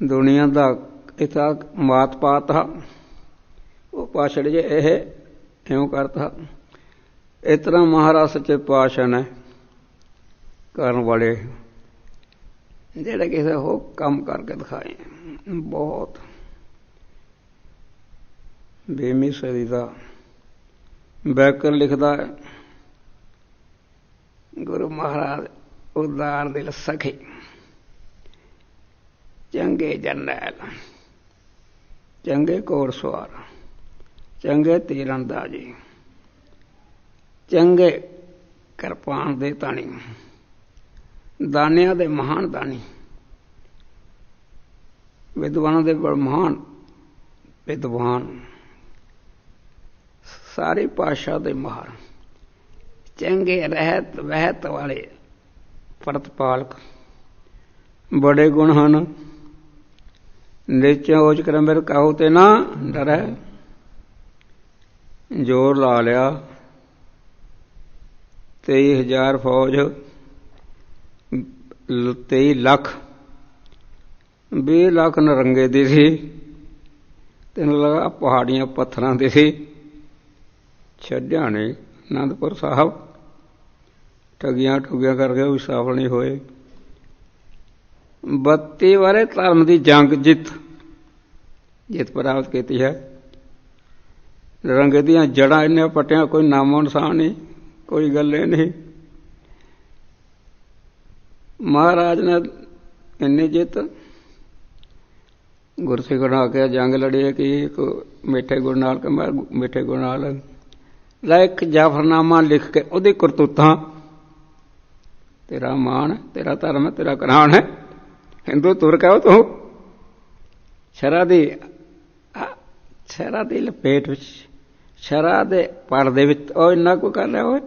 ਦੁਨੀਆ ਦਾ ਇਤਾ ਮਾਤ ਪਾਤਾ ਉਹ ਪਾਛੜ ਜੇ ਇਹ ਇਉਂ ਕਰਤਾ। ਇਸ ਤਰ੍ਹਾਂ ਮਹਾਰਾਜ ਸੱਚੇ ਪਾਤਸ਼ਾਹ ਨੇ ਕਰਨ ਵਾਲੇ ਜਿਹੜੇ ਕਿਸੇ ਹੋ ਕੰਮ ਕਰਕੇ ਦਿਖਾਏ ਬਹੁਤ। 20ਵੀਂ ਸਦੀ ਦਾ ਬੈਕਰ ਲਿਖਦਾ ਹੈ, ਗੁਰੂ ਮਹਾਰਾਜ ਉਦਾਰ ਦਿਲ ਸਖੀ, ਚੰਗੇ ਜਰਨੈਲ, ਚੰਗੇ ਘੋੜਸਵਾਰ, ਚੰਗੇ ਤੀਰਅੰਦਾਜ਼ੀ, ਚੰਗੇ ਕਿਰਪਾਨ ਦੇ ਤਾਣੀ, ਦਾਨਿਆਂ ਦੇ ਮਹਾਨ ਦਾਨੀ, ਵਿਦਵਾਨਾਂ ਦੇ ਬੜ ਮਹਾਨ ਵਿਦਵਾਨ, ਸਾਰੇ ਭਾਸ਼ਾ ਦੇ ਮਾਹਰ, ਚੰਗੇ ਰਹਿਤ ਵਹਿਤ ਵਾਲੇ ਪ੍ਰਤਪਾਲਕ, ਬੜੇ ਗੁਣ ਹਨ। ਨੀਚੇ ਓਚ ਕਰ ਮੇਰੇ ਕਾਹੂ ਤੇ ਨਾ ਡਰੈ, ਜ਼ੋਰ ਲਾ ਲਿਆ 23,000 ਫੌਜ, 23 ਲੱਖ, 20 ਲੱਖ ਨਰੰਗੇ ਦੀ ਸੀ, 3 ਲੱਖ ਪਹਾੜੀਆਂ ਪੱਥਰਾਂ ਦੀ ਸੀ। ਛੱਡਿਆ ਨਹੀਂ ਅਨੰਦਪੁਰ ਸਾਹਿਬ, ਠੱਗੀਆਂ ਠੁੱਗੀਆਂ ਕਰਕੇ ਵੀ ਸਫਲ ਨਹੀਂ ਹੋਏ। 32 ਵਾਰੇ ਧਰਮ ਦੀ ਜੰਗ ਜਿੱਤ ਪ੍ਰਾਪਤ ਕੀਤੀ ਹੈ। ਨਰੰਗੇ ਦੀਆਂ ਜੜ੍ਹਾਂ ਇੰਨੀਆਂ ਪੱਟੀਆਂ, ਕੋਈ ਨਾਮੋ ਨਿਸ਼ਾਨ ਨਹੀਂ, ਕੋਈ ਗੱਲੇ ਨਹੀਂ। ਮਹਾਰਾਜ ਨੇ ਇੰਨੀ ਜਿੱਤ ਗੁਰਸਿੱਖ ਬਣਾ ਕੇ ਜੰਗ ਲੜੀ ਹੈ ਕਿ ਇੱਕ ਮਿੱਠੇ ਗੁੜ ਨਾਲ ਮਿੱਠੇ ਗੁੜ ਨਾਲ ਲੈ ਇੱਕ ਜਾਫਰਨਾਮਾ ਲਿਖ ਕੇ ਉਹਦੀ ਕਰਤੂਤਾਂ, ਤੇਰਾ ਮਾਣ, ਤੇਰਾ ਧਰਮ, ਤੇਰਾ ਕਰਾਨ ਹੈ, ਹਿੰਦੂ ਤੁਰ ਕਹੋ ਤੂੰ। ਸ਼ਰਾ ਦੀ ਲਪੇਟ ਵਿੱਚ, ਸ਼ਰਾ ਦੇ ਪਰਦੇ ਵਿੱਚ ਉਹ ਇੰਨਾ ਕੁ ਕਰ ਲਿਆ ਹੋਏ।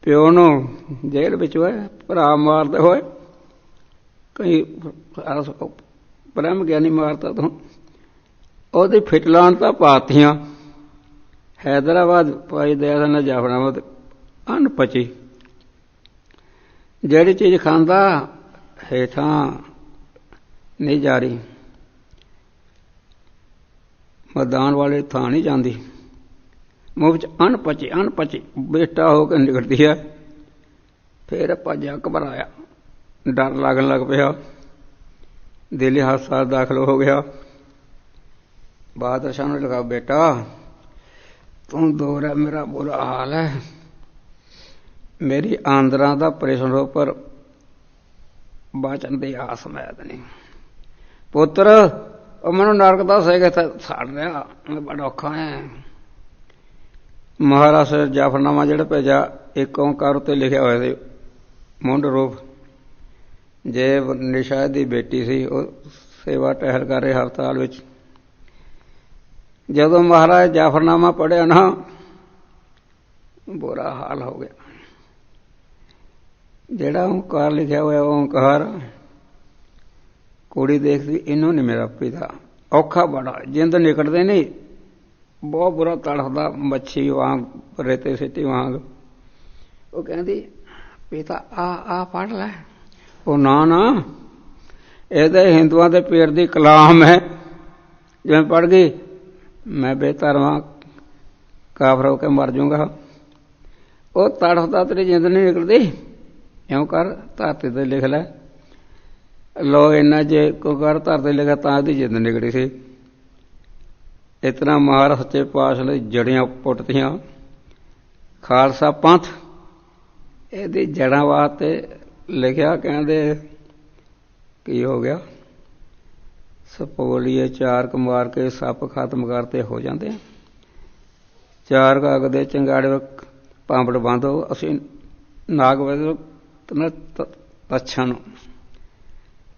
ਪਿਓ ਨੂੰ ਜੇਲ੍ਹ ਵਿੱਚ ਹੋਏ, ਭਰਾ ਮਾਰਦੇ ਹੋਏ, ਕਈ ਬ੍ਰਹਮ ਗਿਆਨੀ ਮਾਰਤਾ ਤੂੰ। ਉਹਦੀ ਫਿਟਲਾਨ ਤਾਂ ਪਾਤੀਆਂ। ਹੈਦਰਾਬਾਦ ਭਾਈ ਦਇਆ ਸਿੰਘ ਨੇ ਜਾਫਰਨਾਮਾ ਅਨਪਚੀ। ਜਿਹੜੀ ਚੀਜ਼ ਖਾਂਦਾ ਹੇਠਾਂ ਨਹੀਂ ਜਾ ਰਹੀ, ਮੈਦਾਨ ਵਾਲੇ ਥਾਂ ਨਹੀਂ ਜਾਂਦੀ, ਮੂੰਹ ਵਿੱਚ ਅਨਪਚੀ ਅਨਪਚੀ ਬੇਟਾ ਹੋ ਕੇ ਨਿਕਲਦੀ ਹੈ। ਫਿਰ ਭੱਜਿਆ, ਘਬਰਾਇਆ, ਡਰ ਲੱਗਣ ਲੱਗ ਪਿਆ, ਦਿਲੀ ਹਾਦਸਾ ਦਾਖਲ ਹੋ ਗਿਆ। ਬਹਾਦਰ ਸ਼ਾਹ ਨੂੰ ਲਗਾ, ਬੇਟਾ ਤੂੰ ਦੂਰ ਹੈ, ਮੇਰਾ ਬੁਰਾ ਹਾਲ ਹੈ, ਮੇਰੀ ਆਂਦਰਾਂ ਦਾ ਆਪਰੇਸ਼ਨ ਹੋ, ਪਰ ਬਾਚਣ ਦੀ ਆਸ ਮੈਦ ਨਹੀਂ। ਪੁੱਤਰ ਉਹ ਮੈਨੂੰ ਨਰਕ ਦੱਸੇਗਾ, ਸੜ ਰਿਹਾ, ਮੈਂ ਬੜਾ ਔਖਾ ਹੈ। ਮਹਾਰਾਜ ਜਾਫਰਨਾਮਾ ਜਿਹੜਾ ਭੇਜਿਆ, ਇੱਕ ਓਂਕਾਰ ਉੱਤੇ ਲਿਖਿਆ ਹੋਇਆ ਸੀ, ਮੁੰਡ ਰੂਪ। ਜੇ ਨਿਸ਼ਾ ਦੀ ਬੇਟੀ ਸੀ, ਉਹ ਸੇਵਾ ਟਹਿਲ ਕਰ ਰਹੇ ਹਸਪਤਾਲ ਵਿੱਚ। ਜਦੋਂ ਮਹਾਰਾਜ ਜਾਫਰਨਾਮਾ ਪੜ੍ਹਿਆ ਨਾ, ਬੁਰਾ ਹਾਲ ਹੋ ਗਿਆ। ਜਿਹੜਾ ਓਂਕਾਰ ਲਿਖਿਆ ਹੋਇਆ ਓਂਕਾਰ, ਕੁੜੀ ਦੇਖਦੀ, ਇਹਨੂੰ ਨਹੀਂ ਮੇਰਾ ਪਿਤਾ, ਔਖਾ ਬੜਾ, ਜਿੰਦ ਨਿਕਲਦੇ ਨਹੀਂ, ਬਹੁਤ ਬੁਰਾ ਤੜਫਦਾ, ਮੱਛੀ ਵਾਂਗ, ਰੇਤੇ ਸਿੱਟੀ ਵਾਂਗ। ਉਹ ਕਹਿੰਦੀ, ਪਿਤਾ ਆ ਪੜ੍ਹ ਲੈ। ਉਹ ਨਾ ਇਹਦੇ ਹਿੰਦੂਆਂ ਦੇ ਪੀਰ ਦੀ ਕਲਾਮ ਹੈ, ਜਿਵੇਂ ਪੜ੍ਹ ਗਈ ਮੈਂ ਬੇਧਰਮਾਂ ਕਾਫਰ ਹੋ ਕੇ ਮਰ ਜਾਊਂਗਾ। ਉਹ ਤੜਫਦਾ, ਤੇਰੀ ਜਿੰਦ ਨਹੀਂ ਨਿਕਲਦੀ, ਇਉਂ ਕਰ ਧਰਤੀ ਤੇ ਲਿਖ ਲੈ। ਲੋ ਇੰਨਾ ਜੇ ਕੋਈ ਕਰ ਧਰਤੀ ਲਿਖਿਆ ਤਾਂ ਇਹਦੀ ਜਿੰਦ ਨਿਕਲੀ ਸੀ। ਇਤਨਾ ਮਹਾਰਾਜ ਸੱਚੇ ਪਾਤਸ਼ਾਹ ਨੇ ਜੜੀਆਂ ਪੁੱਟਦੀਆਂ। ਖਾਲਸਾ ਪੰਥ ਇਹਦੀ ਜੜ੍ਹਾਂ ਵਾਸਤੇ ਲਿਖਿਆ। ਕਹਿੰਦੇ ਕੀ ਹੋ ਗਿਆ, ਸਪੋਲੀਏ ਚਾਰ ਕੁ ਮਾਰ ਕੇ ਸੱਪ ਖਤਮ ਕਰਤੇ ਹੋ ਜਾਂਦੇ। ਚਾਰ ਕਾਗ ਦੇ ਚੰਗਾੜੇ ਪਾਂਪੜ ਬੰਦੋ, ਅਸੀਂ ਨਾਗ ਤੱਛਣ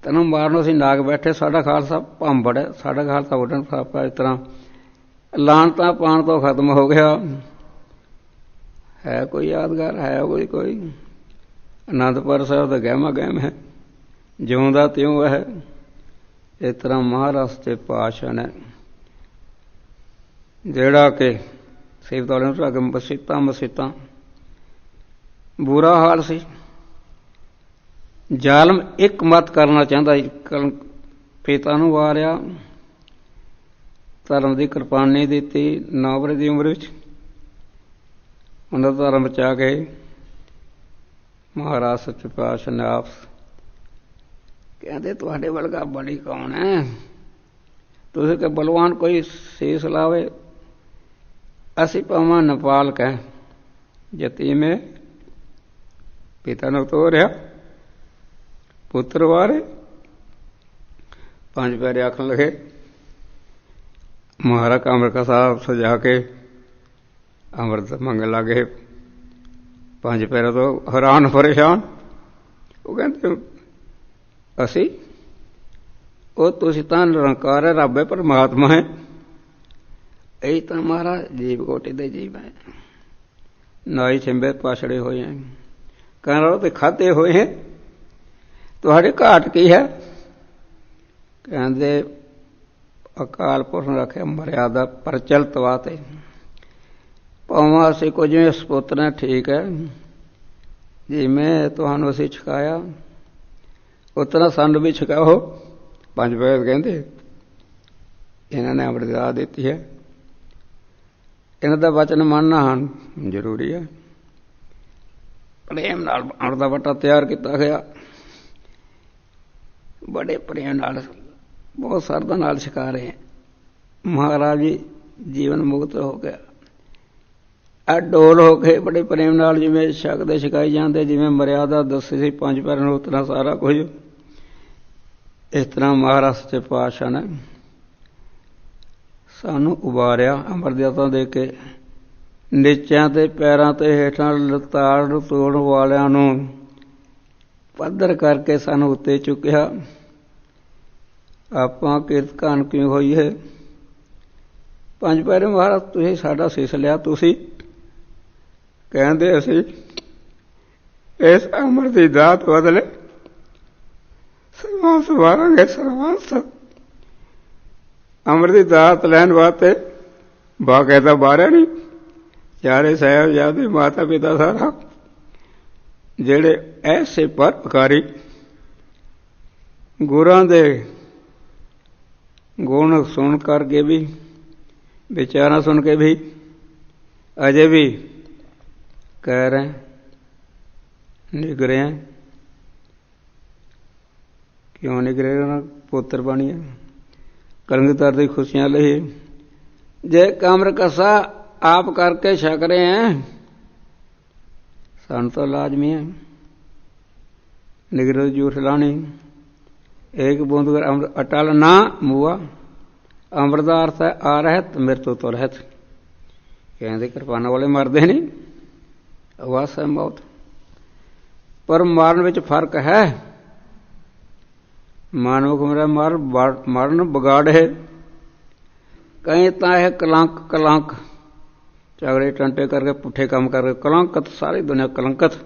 ਤੈਨੂੰ ਮਾਰਨ ਅਸੀਂ ਨਾਗ ਬੈਠੇ, ਸਾਡਾ ਖਾਲਸਾ ਭਾਂਬੜ ਹੈ, ਸਾਡਾ ਖਾਲਸਾ ਉੱਡਣ ਸਾਪਾ। ਇਸ ਤਰ੍ਹਾਂ ਲਾਹਨਤਾਂ ਪਾਉਣ ਤੋਂ ਖਤਮ ਹੋ ਗਿਆ। ਹੈ ਕੋਈ ਯਾਦਗਾਰ, ਹੈ ਕੋਈ ਅਨੰਦਪੁਰ ਸਾਹਿਬ ਦਾ ਗਹਿਮਾ ਗਹਿਮ ਹੈ, ਜਿਉਂਦਾ ਤਿਉਂ ਹੈ। ਇਸ ਤਰ੍ਹਾਂ ਮਹਾਰਾਜ ਸੱਚੇ ਪਾਤਸ਼ਾਹ ਨੇ ਜਿਹੜਾ ਕਿ ਸਿਫਤ ਵਾਲਿਆਂ ਨੂੰ ਅੱਗੇ ਮਸੀਤਾਂ ਬੁਰਾ ਹਾਲ ਸੀ। ਜ਼ਾਲਮ ਇੱਕ ਮਤ ਕਰਨਾ ਚਾਹੁੰਦਾ, ਪਿਤਾ ਨੂੰ ਵਾਰਿਆ, ਧਰਮ ਦੀ ਕੁਰਬਾਨੀ ਦਿੱਤੀ 9 ਵਰ੍ਹੇ ਦੀ ਉਮਰ ਵਿੱਚ। ਉਹਨਾਂ ਦਾ ਧਰਮ ਬਚਾ ਕੇ ਮਹਾਰਾਜ ਸੱਚੇ ਪਾਤਸ਼ਾਹ ਨੇ ਆਪ ਕਹਿੰਦੇ, ਤੁਹਾਡੇ ਵਰਗਾ ਬਲੀ ਕੌਣ ਹੈ? ਤੁਸੀਂ ਕਿ ਬਲਵਾਨ ਕੋਈ ਸੀਸ ਲਾਵੇ, ਅਸੀਂ ਭਾਵਾਂ ਨੇਪਾਲ ਕਹਿ। ਯਤੀਮੇ ਪਿਤਾ ਨੂੰ ਤੋਰਿਆ, ਪੁੱਤਰ ਵਾਰੇ। 5 ਪਿਆਰੇ ਆਖਣ ਲਗੇ। ਮਹਾਰਾਜ ਅੰਮ੍ਰਿਤ ਸਾਹਿਬ ਸਜਾ ਕੇ ਅੰਮ੍ਰਿਤ ਮੰਗਣ ਲੱਗੇ। 5 ਪਿਆਰੇ ਤੋਂ ਹੈਰਾਨ ਪਰੇਸ਼ਾਨ। ਉਹ ਕਹਿੰਦੇ, ਅਸੀਂ ਉਹ ਤੁਸੀਂ ਤਾਂ ਨਿਰੰਕਾਰ ਹੈ, ਰੱਬ ਹੈ, ਪਰਮਾਤਮਾ ਹੈ। ਇਹ ਤਾਂ ਮਹਾਰਾਜ ਜੀਵ ਕੋਟि ਦੇ ਜੀਵ ਹੈ, ਨਾਈ ਛਿੰਬੇ ਪਾਛੜੇ ਹੋਏ ਹੈ, ਕਹਿੰਦਾ ਤੇ ਖਾਧੇ ਹੋਏ ਹੈ, ਤੁਹਾਡੀ ਘਾਟ ਕੀ ਹੈ? ਕਹਿੰਦੇ ਅਕਾਲ ਪੁਰਖ ਨੇ ਰੱਖਿਆ ਮਰਿਆਦਾ ਪ੍ਰਚਲਿਤ ਵਾਤੇ। ਭਾਵੇਂ ਅਸੀਂ ਕੁਝ ਜਿਵੇਂ ਸਪੁੱਤ ਨੇ, ਠੀਕ ਹੈ, ਜਿਵੇਂ ਤੁਹਾਨੂੰ ਅਸੀਂ ਛਕਾਇਆ ਉਤਨਾ ਸਾਨੂੰ ਵੀ ਛਕਾਓ। 5 ਵੈਦ ਕਹਿੰਦੇ ਇਹਨਾਂ ਨੇ ਅੰਮ੍ਰਿਤ ਦਾਤ ਦਿੱਤੀ ਹੈ, ਇਹਨਾਂ ਦਾ ਵਚਨ ਮੰਨਣਾ ਹਨ ਜ਼ਰੂਰੀ ਹੈ। ਪ੍ਰੇਮ ਨਾਲ ਅੰਮ੍ਰਿਤ ਦਾ ਵੱਟਾ ਤਿਆਰ ਕੀਤਾ ਗਿਆ, ਬੜੇ ਪ੍ਰੇਮ ਨਾਲ, ਬਹੁਤ ਸਰਦਾ ਨਾਲ ਛਕਾ ਰਹੇ। ਮਹਾਰਾਜ ਜੀ ਜੀਵਨ ਮੁਕਤ ਹੋ ਗਿਆ, ਡੋਲ ਹੋ ਕੇ ਬੜੇ ਪ੍ਰੇਮ ਨਾਲ ਜਿਵੇਂ ਛਕਦੇ ਛਕਾਈ ਜਾਂਦੇ, ਜਿਵੇਂ ਮਰਿਆਦਾ ਦੱਸੀ ਸੀ 5 ਪਿਆਰਿਆਂ ਨੂੰ, ਉਤਨਾ ਸਾਰਾ ਕੁਝ। ਇਸ ਤਰ੍ਹਾਂ ਮਹਾਰਾਜ ਸੱਚੇ ਪਾਤਸ਼ਾਹ ਨੇ ਸਾਨੂੰ ਉਬਾਰਿਆ ਅੰਮ੍ਰਿਤ ਦਾਤਾਂ ਦੇ ਕੇ। ਨੀਚਿਆਂ ਤੇ ਪੈਰਾਂ ਤੇ ਹੇਠਾਂ ਲਤਾੜ ਤੋੜਨ ਵਾਲਿਆਂ ਨੂੰ ਪੱਧਰ ਕਰਕੇ ਸਾਨੂੰ ਉੱਤੇ ਚੁੱਕਿਆ। ਆਪਾਂ ਕਿਰਤ ਕਾਨ ਕਿਉਂ ਹੋਈ ਹੈ? 5 ਪਿਆਰੇ ਮਹਾਰਾਜ ਤੁਸੀਂ ਸਾਡਾ ਸੀਸ ਲਿਆ। ਤੁਸੀਂ ਕਹਿੰਦੇ ਅਸੀਂ ਇਸ ਅੰਮ੍ਰਿਤ ਦੀ ਦਾਤ ਬਦਲੇ ਸਰਵਾਂਸ ਵਾਰਾਂਗੇ। ਸਰਵਾਂਸ ਅੰਮ੍ਰਿਤ ਦੀ ਦਾਤ ਲੈਣ ਵਾਸਤੇ ਬਾਕਾਇਦਾ ਬਾਰਿਆ ਨਹੀਂ, ਚਾਰੇ ਸਾਹਿਬਜ਼ਾਦੇ ਮਾਤਾ ਪਿਤਾ ਸਾਰਾ ਜਿਹੜੇ ਐਸੇ ਪਰਉਪਕਾਰੀ ਗੁਰਾਂ ਦੇ ਗੁਣ ਸੁਣ ਕਰਕੇ ਵੀ ਵਿਚਾਰਾਂ ਸੁਣ ਕੇ ਵੀ ਅਜੇ ਵੀ ਕਹਿ ਰਹੇ ਨਿਗਰੇ ਕਿਉਂ ਨਿਗਰੇ ਉਹਨਾਂ ਪੁੱਤਰ ਬਣੀਏ ਕਲਗੀਧਰ ਦੀ ਖੁਸ਼ੀਆਂ ਲਈ ਜੇ ਕਮਰ ਕਸਾ ਆਪ ਕਰਕੇ ਛਕ ਰਹੇ ਹੈ ਸਾਨੂੰ ਤਾਂ ਲਾਜ਼ਮੀ ਹੈ ਨਿਗਰੇ ਜੂਠ ਲਾਣੀ एक बूंद कर अमृत अटल ना मुआ अमृत का अर्थ है आरहत मृत्यु तो रहत कहते कृपाना वाले मरते नहीं अवास है मौत पर मारन में फर्क है मानव को मेरा मरण बगाड़ है कहीं ता है कलंक कलंक झगड़े टंटे करके पुठे काम करके कलंकत सारी दुनिया कलंकत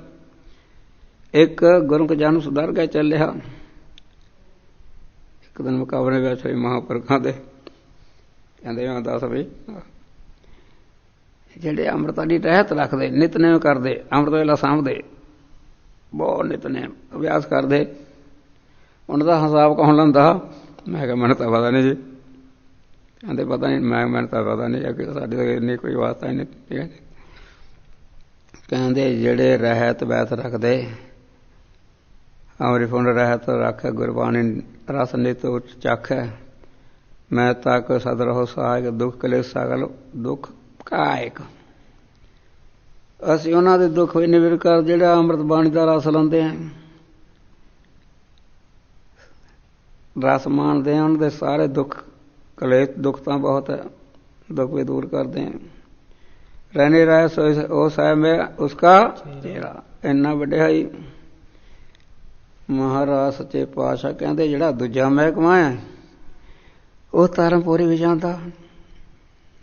एक गुरु के जानू सुधार गए चल रहा एक दिन मुकाबले बैठे महापुरखों के कहते दस भी ਜਿਹੜੇ ਅੰਮ੍ਰਿਤਾਂ ਦੀ ਰਹਿਤ ਰੱਖਦੇ ਨਿਤਨੇਮ ਕਰਦੇ ਅੰਮ੍ਰਿਤ ਵੇਲਾ ਸਾਂਭਦੇ ਬਹੁਤ ਨਿਤਨੇਮ ਅਭਿਆਸ ਕਰਦੇ ਉਹਨਾਂ ਦਾ ਹਿਸਾਬ ਕੌਣ ਲੈਂਦਾ ਮੈਂ ਕਿਹਾ ਮੈਨੂੰ ਤਾਂ ਪਤਾ ਨਹੀਂ ਜੀ ਕਹਿੰਦੇ ਪਤਾ ਨਹੀਂ ਮੈਨੂੰ ਤਾਂ ਪਤਾ ਨਹੀਂ ਅੱਗੇ ਸਾਡੇ ਤਾਂ ਇੰਨੀ ਕੋਈ ਵਾਸਤਾ ਹੀ ਨਹੀਂ ਕਹਿੰਦੇ ਜਿਹੜੇ ਰਹਿਤ ਬੈਤ ਰੱਖਦੇ ਅੰਮ੍ਰਿਤ ਪੁੰਡ ਰਹਿਤ ਰੱਖ ਗੁਰਬਾਣੀ ਰਸ ਨਿਤ ਉੱਚ ਚੱਖ ਮੈਂ ਤੱਕ ਸਦ ਰਹੋ ਸਹਾਇਕ ਦੁੱਖ ਕਲੇਸ਼ ਸਗਲ ਦੁੱਖ ਕਾਇਕ ਅਸੀਂ ਉਹਨਾਂ ਦੇ ਦੁੱਖ ਵੀ ਨਿਵਰ ਕਰ ਜਿਹੜਾ ਅੰਮ੍ਰਿਤ ਬਾਣੀ ਦਾ ਰਸ ਲੈਂਦੇ ਹਾਂ ਰਸ ਮਾਣਦੇ ਹਾਂ ਉਹਨਾਂ ਦੇ ਸਾਰੇ ਦੁੱਖ ਕਲੇਸ਼ ਦੁੱਖ ਤਾਂ ਬਹੁਤ ਹੈ ਦੁੱਖ ਵੀ ਦੂਰ ਕਰਦੇ ਹਾਂ ਰਹਿਣੇ ਰਾਏ ਉਹ ਸਾਹਿਬ ਮੈਂ ਉਸਕਾ ਤੇਰਾ ਇੰਨਾ ਵਡਿਆਈ ਮਹਾਰਾਜ ਸੱਚੇ ਪਾਤਸ਼ਾਹ ਕਹਿੰਦੇ ਜਿਹੜਾ ਦੂਜਾ ਮਹਿਕਮਾ ਹੈ ਉਹ ਤਾਰਮਪੁਰੀ ਵੀ ਜਾਂਦਾ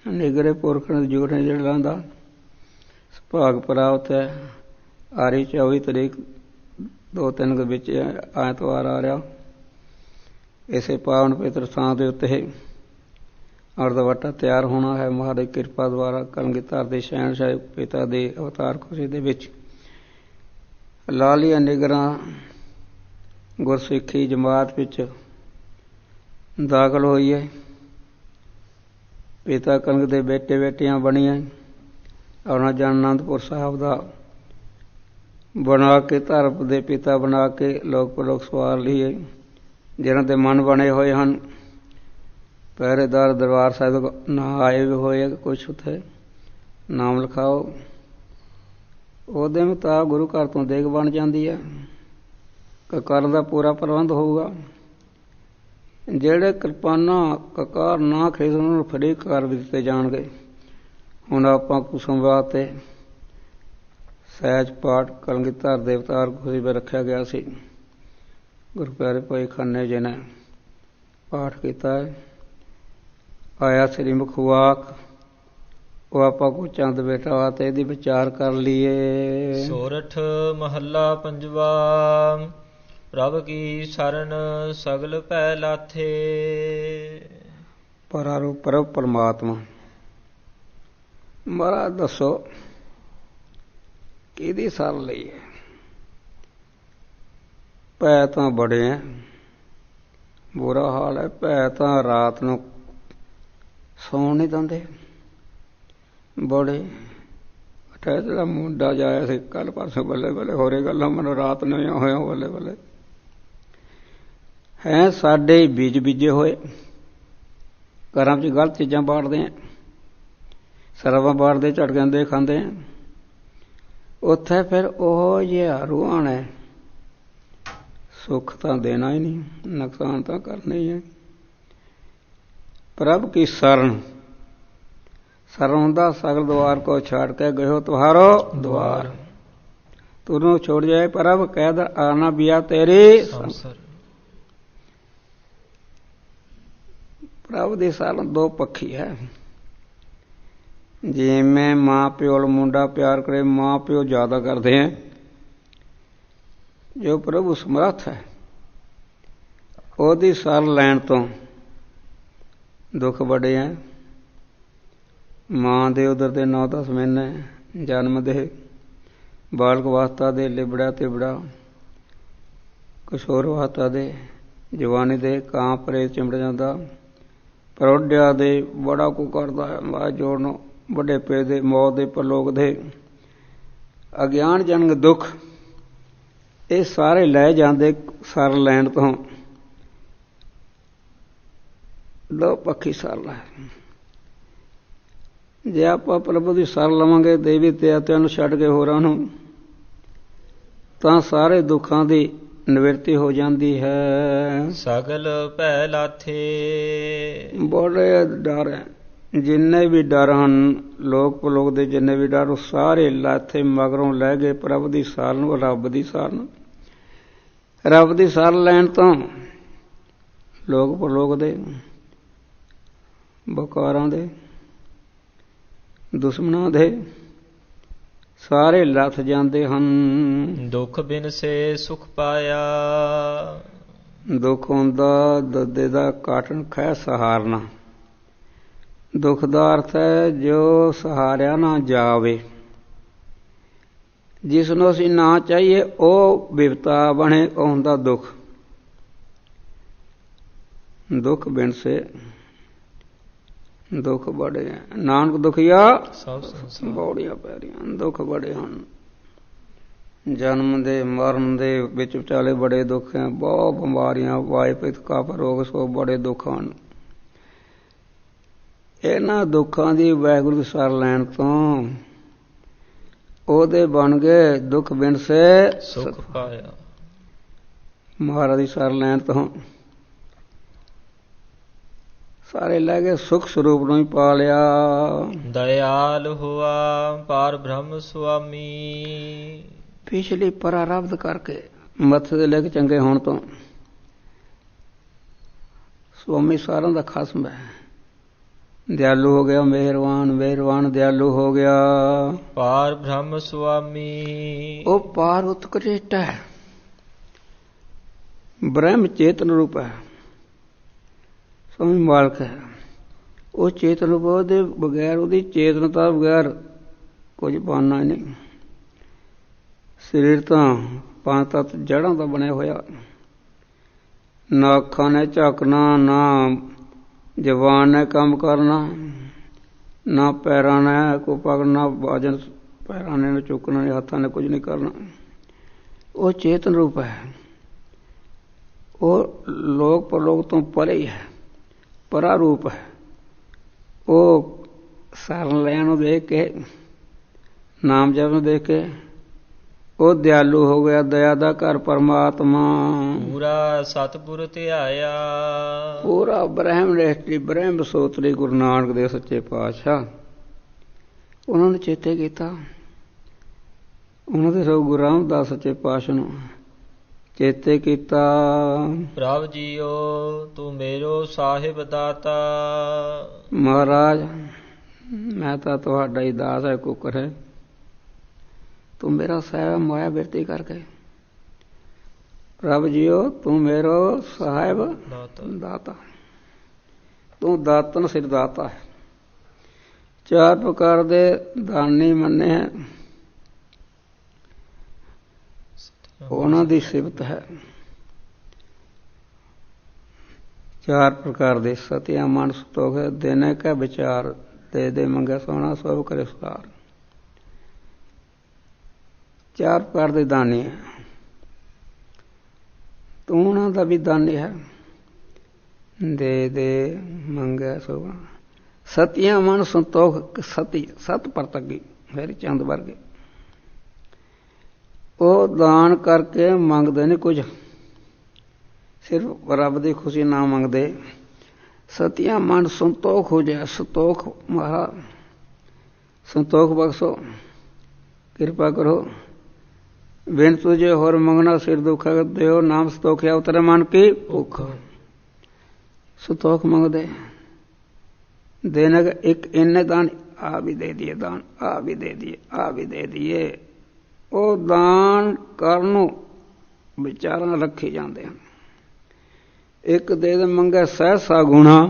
ਨਿਗਰੇ ਪੁਰਖਣ ਜੋੜ ਨੇ ਜਿਹੜਾ ਲਾਂਦਾ ਸੁਭਾਗ ਪ੍ਰਾਪਤ ਹੈ ਆਰੀ 24 ਤਰੀਕ 2-3 ਦੇ ਵਿੱਚ ਐਤਵਾਰ ਆ ਰਿਹਾ ਇਸੇ ਪਾਵਨ ਪਵਿੱਤਰ ਥਾਂ ਦੇ ਉੱਤੇ ਅਰਧਵਟਾ ਤਿਆਰ ਹੋਣਾ ਹੈ ਮਹਾਰਾਜ ਦੀ ਕਿਰਪਾ ਦੁਆਰਾ ਕਲਗੀਧਰ ਦੇ ਸ਼ਹਿਨਸ਼ਾਹ ਪਿਤਾ ਦੇ ਅਵਤਾਰ ਖੁਸ਼ੀ ਦੇ ਵਿੱਚ ਲਾਲੀਆ ਨਿਗਰਾਂ ਗੁਰਸਿੱਖੀ ਜਮਾਤ ਵਿੱਚ ਦਾਖਲ ਹੋਈ ਹੈ ਪਿਤਾ ਕਲਗ ਦੇ ਬੇਟੇ ਬੇਟੀਆਂ ਬਣੀਆਂ ਉਹਨਾਂ ਜਨ ਅਨੰਦਪੁਰ ਸਾਹਿਬ ਦਾ ਬਣਾ ਕੇ ਧਰਮ ਦੇ ਪਿਤਾ ਬਣਾ ਕੇ ਲੋਕ ਪਰਲੋਕ ਸਵਾਰ ਲਈਏ ਜਿਹਨਾਂ ਦੇ ਮਨ ਬਣੇ ਹੋਏ ਹਨ ਪਹਿਰੇਦਾਰ ਦਰਬਾਰ ਸਾਹਿਬ ਨਾ ਆਏ ਵੀ ਹੋਏ ਕੁਛ ਉੱਥੇ ਨਾਮ ਲਿਖਾਓ ਉਹਦੇ ਮੁਤਾਬਕ ਗੁਰੂ ਘਰ ਤੋਂ ਦੇਗ ਬਣ ਜਾਂਦੀ ਹੈ ਕਕਾਰ ਦਾ ਪੂਰਾ ਪ੍ਰਬੰਧ ਹੋਊਗਾ ਜਿਹੜੇ ਕਿਰਪਾਨਾਂ ਕਕਾਰ ਨਾ ਖਰੀਦ ਉਹਨਾਂ ਨੂੰ ਫਰੀ ਕਰ ਵੀ ਦਿੱਤੇ ਜਾਣਗੇ ਹੁਣ ਆਪਾਂ ਕੁਸੁਮਵਾਦ ਤੇ ਸਹਿਜ ਪਾਠ ਕਲਗੀਧਰ ਦੇ ਅਵਤਾਰ ਖੁਸ਼ੀ ਵਿੱਚ ਰੱਖਿਆ ਗਿਆ ਸੀ ਗੁਰੂ ਪਿਆਰੇ ਭਾਈ ਖੰਨੇ ਜੀ ਨੇ ਪਾਠ ਕੀਤਾ ਹੈ ਆਇਆ ਸ੍ਰੀ ਮੁਖਵਾਕ ਉਹ ਆਪਾਂ ਕੋ ਚੰਦ ਬੇਟਾ ਤੇ ਇਹਦੀ ਵਿਚਾਰ ਕਰ ਲਈਏ ਸੋਰਠ ਮਹੱਲਾ ਪੰਜਵਾ ਪ੍ਰਭ ਕੀ ਸ਼ਰਨ ਸਗਲ ਭੈ ਲਾਥੇ ਪਰਾਰੋ ਪ੍ਰਭ ਪਰਮਾਤਮਾ ਮਹਾਰਾਜ ਦੱਸੋ ਕਿਹਦੀ ਸ਼ਰਨ ਲਈ ਹੈ ਭੈ ਤਾਂ ਬੜੇ ਹੈ ਬੁਰਾ ਹਾਲ ਹੈ ਭੈ ਤਾਂ ਰਾਤ ਨੂੰ ਸੌਣ ਨਹੀਂ ਦਿੰਦੇ ਬੜੇ ਅਠਾਇ ਦਾ ਮੁੰਡਾ ਜਾਇਆ ਸੀ ਕੱਲ ਪਰਸੋਂ ਬੱਲੇ ਬੱਲੇ ਹੋਰੇ ਗੱਲਾਂ ਮੈਨੂੰ ਰਾਤ ਨੂੰ ਹੋਇਆ ਬੱਲੇ ਬੱਲੇ ਹੈ ਸਾਡੇ ਬੀਜ ਬੀਜੇ ਹੋਏ ਘਰਾਂ 'ਚ ਗਲਤ ਚੀਜ਼ਾਂ ਬਾੜਦੇ ਆ ਸਰਵਾਂ ਬਾੜਦੇ ਝਟ ਜਾਂਦੇ ਖਾਂਦੇ ਆ ਉੱਥੇ ਫਿਰ ਉਹ ਜਿਹਾ ਰੂਹਾਨ ਹੈ ਸੁੱਖ ਤਾਂ ਦੇਣਾ ਹੀ ਨਹੀਂ ਨੁਕਸਾਨ ਤਾਂ ਕਰਨਾ ਹੀ ਹੈ ਪ੍ਰਭ ਕੀ ਸ਼ਰਨ शरण दा सगल द्वार को छाड़ के गयो तुम्हारो द्वार तूने छोड़ जाए परब कैद आना बिया तेरी प्रभ दी शरण दो पक्षी है जिमें माँ प्यो मुंडा प्यार करे माँ प्यो ज्यादा करते हैं जो प्रभु समर्थ है ओदी शरण लैन तो दुख बड़े हैं ਮਾਂ ਦੇ ਉਦਰ ਦੇ 9-10 ਮਹੀਨੇ ਜਨਮ ਦੇ, ਬਾਲਕ ਅਵਸਥਾ ਦੇ ਲਿਬੜਾ ਤਿਬੜਾ, ਕਿਸ਼ੋਰ ਅਵਸਥਾ ਦੇ, ਜਵਾਨੀ ਦੇ ਕਾਂ ਪਰੇ ਚਿੰਬੜ ਜਾਂਦਾ, ਪ੍ਰੌਢਿਆ ਦੇ ਬੜਾ ਕੁ ਕਰਦਾ ਹੈ ਮਾਇਆ ਜੋੜਨ, ਵੱਡੇ ਪੇ ਦੇ ਮੌਤ ਦੇ ਪਰਲੋਕ ਦੇ, ਅਗਿਆਨ ਜਨਮ ਦੁੱਖ, ਇਹ ਸਾਰੇ ਲੈ ਜਾਂਦੇ ਸਰ ਲੈਣ ਤੋਂ। ਦੋ ਪੱਖੀ ਸਰ ਲੈ, ਜੇ ਆਪਾਂ ਪ੍ਰਭੂ ਦੀ ਸਰ ਲਵਾਂਗੇ ਦੇਵੀ ਦੇਵਤਿਆਂ ਨੂੰ ਛੱਡ ਕੇ ਹੋਰਾਂ ਨੂੰ, ਤਾਂ ਸਾਰੇ ਦੁੱਖਾਂ ਦੀ ਨਿਵਰਤੀ ਹੋ ਜਾਂਦੀ ਹੈ। ਸਗਲ ਭੈ ਲਾਥੇ, ਬੜੇ ਡਰ ਹੈ, ਜਿੰਨੇ ਵੀ ਡਰ ਹਨ ਲੋਕ ਪਲੋਕ ਦੇ, ਜਿੰਨੇ ਵੀ ਡਰ, ਉਹ ਸਾਰੇ ਲਾਥੇ ਮਗਰੋਂ ਲੈ ਗਏ ਪ੍ਰਭੂ ਦੀ ਸਾਰ ਨੂੰ, ਰੱਬ ਦੀ ਸਾਰ ਨੂੰ। ਰੱਬ ਦੀ ਸਾਰ ਲੈਣ ਤੋਂ ਲੋਕ ਪਲੋਕ ਦੇ, ਬਕਾਰਾਂ ਦੇ, ਦੁਸ਼ਮਣਾਂ ਦੇ ਸਾਰੇ ਲੱਥ ਜਾਂਦੇ ਹਨ। ਦੁੱਖ ਬਿਨ ਸੇ ਸੁਖ ਪਾਇਆ, ਦੁੱਖ ਹੁੰਦਾ ਦੱਦੇ ਦਾ ਕਾਟਣ ਖੈ ਸਹਾਰਨਾ। ਦੁੱਖ ਦਾ ਅਰਥ ਹੈ ਜੋ ਸਹਾਰਿਆ ਨਾ ਜਾਵੇ, ਜਿਸ ਨੂੰ ਅਸੀਂ ਨਾ ਚਾਹੀਏ ਉਹ ਬਿਪਤਾ ਬਣੇ, ਉਹ ਹੁੰਦਾ ਦੁੱਖ। ਦੁੱਖ ਬਿਨ ਸੇ ਦੁੱਖ ਬੜੇ, ਨਾਨਕ ਦੁਖੀਆ ਬੌੜੀਆਂ ਪੈ ਰਹੀਆਂ। ਦੁੱਖ ਬੜੇ ਹਨ, ਜਨਮ ਦੇ ਮਰਨ ਦੇ ਵਿੱਚ ਵਿਚਾਲੇ ਬੜੇ ਦੁੱਖ ਹੈ, ਬਹੁਤ ਬਿਮਾਰੀਆਂ, ਵਾਯ ਪਿੱਤ ਕਫ ਰੋਗ ਸੋ ਬੜੇ ਦੁੱਖ ਹਨ। ਇਹਨਾਂ ਦੁੱਖਾਂ ਦੀ ਵਾਹਿਗੁਰੂ ਦੀ ਸਰ ਲੈਣ ਤੋਂ ਉਹਦੇ ਬਣ ਗਏ ਦੁੱਖ ਬਿਨ ਸੇ ਸੁਖ ਪਾਇਆ। ਮਹਾਰਾਜ ਦੀ ਸਰ ਲੈਣ ਤੋਂ ਸਾਰੇ ਲੈ ਗਏ, ਸੁਖ ਸਰੂਪ ਨੂੰ ਹੀ ਪਾ ਲਿਆ। ਦਇਆਲ ਹੋਆ ਪਾਰ ਬ੍ਰਹਮ ਸੁਆਮੀ, ਪਿਛਲੀ ਪਰਾਰਬਧ ਕਰਕੇ ਮੱਥੇ ਦੇ ਲੈ ਕੇ ਚੰਗੇ ਹੋਣ ਤੋਂ ਸੁਆਮੀ ਸਾਰਿਆਂ ਦਾ ਖਸਮ ਹੈ। ਦਿਆਲੂ ਹੋ ਗਿਆ, ਮਿਹਰਬਾਨ, ਮਿਹਰਬਾਨ ਦਿਆਲੂ ਹੋ ਗਿਆ। ਪਾਰ ਬ੍ਰਹਮ ਸੁਆਮੀ, ਉਹ ਪਾਰ ਉਤਕ੍ਰਿਸ਼ਟ ਹੈ, ਬ੍ਰਹਮ ਚੇਤਨ ਰੂਪ ਹੈ, ਸਵਾਮੀ ਮਾਲਕ ਹੈ। ਉਹ ਚੇਤਨ ਰੂਪ, ਉਹਦੇ ਬਗੈਰ, ਉਹਦੀ ਚੇਤਨਤਾ ਬਗੈਰ ਕੁਝ ਬਣਨਾ ਨਹੀਂ। ਸਰੀਰ ਤਾਂ 5 ਤੱਤ ਜੜ੍ਹਾਂ ਦਾ ਬਣਿਆ ਹੋਇਆ, ਨਾ ਅੱਖਾਂ ਨੇ ਝਾਕਣਾ, ਨਾ ਜ਼ਬਾਨ ਨੇ ਕੰਮ ਕਰਨਾ, ਨਾ ਪੈਰਾਂ ਨੇ ਕੋ ਪਕੜਨਾ, ਬਾਜਨ ਪੈਰਾਂ ਨੇ ਚੁੱਕਣਾ ਨਹੀਂ, ਹੱਥਾਂ ਨੇ ਕੁਝ ਨਹੀਂ ਕਰਨਾ। ਉਹ ਚੇਤਨ ਰੂਪ ਹੈ, ਉਹ ਲੋਕ ਪਰਲੋਕ ਤੋਂ ਪਰੇ ਹੀ ਹੈ, ਪਰਾ ਰੂਪ ਹੈ। ਉਹ ਸਰਨ ਲੈਣ ਨੂੰ ਦੇਖ ਕੇ, ਨਾਮ ਜਪ ਨੂੰ ਦੇਖ ਕੇ ਉਹ ਦਿਆਲੂ ਹੋ ਗਿਆ, ਦਇਆ ਦਾ ਘਰ ਪਰਮਾਤਮਾ। ਪੂਰਾ ਸਤਿਗੁਰ ਧਿਆਇਆ, ਪੂਰਾ ਬ੍ਰਹਮ ਨਿਸ਼ਟੀ, ਬ੍ਰਹਮ ਸੋਤਰੀ ਗੁਰੂ ਨਾਨਕ ਦੇਵ ਸੱਚੇ ਪਾਤਸ਼ਾਹ, ਉਹਨਾਂ ਨੇ ਚੇਤੇ ਕੀਤਾ। ਉਹਨਾਂ ਦੇ ਸੋ ਗੁਰੂ ਰਾਮਦਾਸ ਸੱਚੇ ਪਾਤਸ਼ਾਹ ਨੂੰ ਚੇਤੇ ਕੀਤਾ। ਪ੍ਰਭ ਜੀਓ ਤੂੰ ਮੇਰੋ ਸਾਹਿਬ ਦਾਤਾ, ਮਹਾਰਾਜ ਮੈਂ ਤਾਂ ਤੁਹਾਡਾ ਹੀ ਦਾਸ ਹੈ, ਕੁੱਕਰ ਹੈ, ਤੂੰ ਮੇਰਾ ਸਾਹਿਬ ਮਾਇਆ ਬਿਰਤੀ ਕਰਕੇ। ਪ੍ਰਭ ਜੀਓ ਤੂੰ ਮੇਰੋ ਸਾਹਿਬ ਦਾਤਾ, ਤੂੰ ਦਾਤਨ ਸਿਰ ਦਾਤਾ ਹੈ। 4 ਪ੍ਰਕਾਰ ਦੇ ਦਾਨੀ ਮੰਨੇ ਹੈ, ਉਹਨਾਂ ਦੀ ਸਿਫਤ ਹੈ। 4 ਪ੍ਰਕਾਰ ਦੇ ਸਤਿਆ ਮਨ ਸੰਤੋਖ ਦੇਨੇ ਕਾ ਵਿਚਾਰ, ਦੇ ਦੇ ਮੰਗਿਆ ਸੋਹਣਾ ਸਭ ਕਰੇ ਸੁਧਾਰ। 4 ਪ੍ਰਕਾਰ ਦੇ ਦਾਨੀ ਹੈ, ਤੂੰ ਉਹਨਾਂ ਦਾ ਵੀ ਦਾਨੀ ਹੈ। ਦੇ ਦੇ ਮੰਗਿਆ ਸੋਹਣਾ, ਸਤਿਆ ਮਨ ਸੰਤੋਖ, ਸਤੀ ਸਤ ਪਰਤਗੀ ਮੇਰੀ ਚੰਦ ਵਰਗੇ। ਉਹ ਦਾਨ ਕਰਕੇ ਮੰਗਦੇ ਨੇ ਕੁਝ, ਸਿਰਫ ਰੱਬ ਦੀ ਖੁਸ਼ੀ ਨਾ ਮੰਗਦੇ। ਸਤਿਆ ਮਨ ਸੰਤੋਖ ਹੋ ਜਾਏ, ਸੰਤੋਖ ਮਹਾਰਾਜ ਸੰਤੋਖ ਬਖਸ਼ੋ, ਕਿਰਪਾ ਕਰੋ। ਬਿਨ ਤੁਝੇ ਹੋਰ ਮੰਗਣਾ ਸਿਰ ਦੁੱਖ ਦਿਓ, ਨਾਮ ਸੰਤੋਖਿਆ ਉਤਰੇ ਮਨ ਕੀ ਭੁੱਖ। ਸੰਤੋਖ ਮੰਗਦੇ ਦੇਣਾ, ਇੱਕ ਇੰਨੇ ਦਾਨ ਆ ਵੀ ਦੇ ਦੀਏ, ਦਾਨ ਆ ਵੀ ਦੇ ਦੀਏ, ਆ ਵੀ ਦੇ ਦੀਏ। ਉਹ ਦਾਨ ਕਰਨ ਨੂੰ ਵਿਚਾਰਾਂ ਰੱਖੀ ਜਾਂਦੇ ਹਨ। ਇੱਕ ਦੇ ਦੇ ਮੰਗੇ ਸਹਿਸਾ ਗੁਣਾ,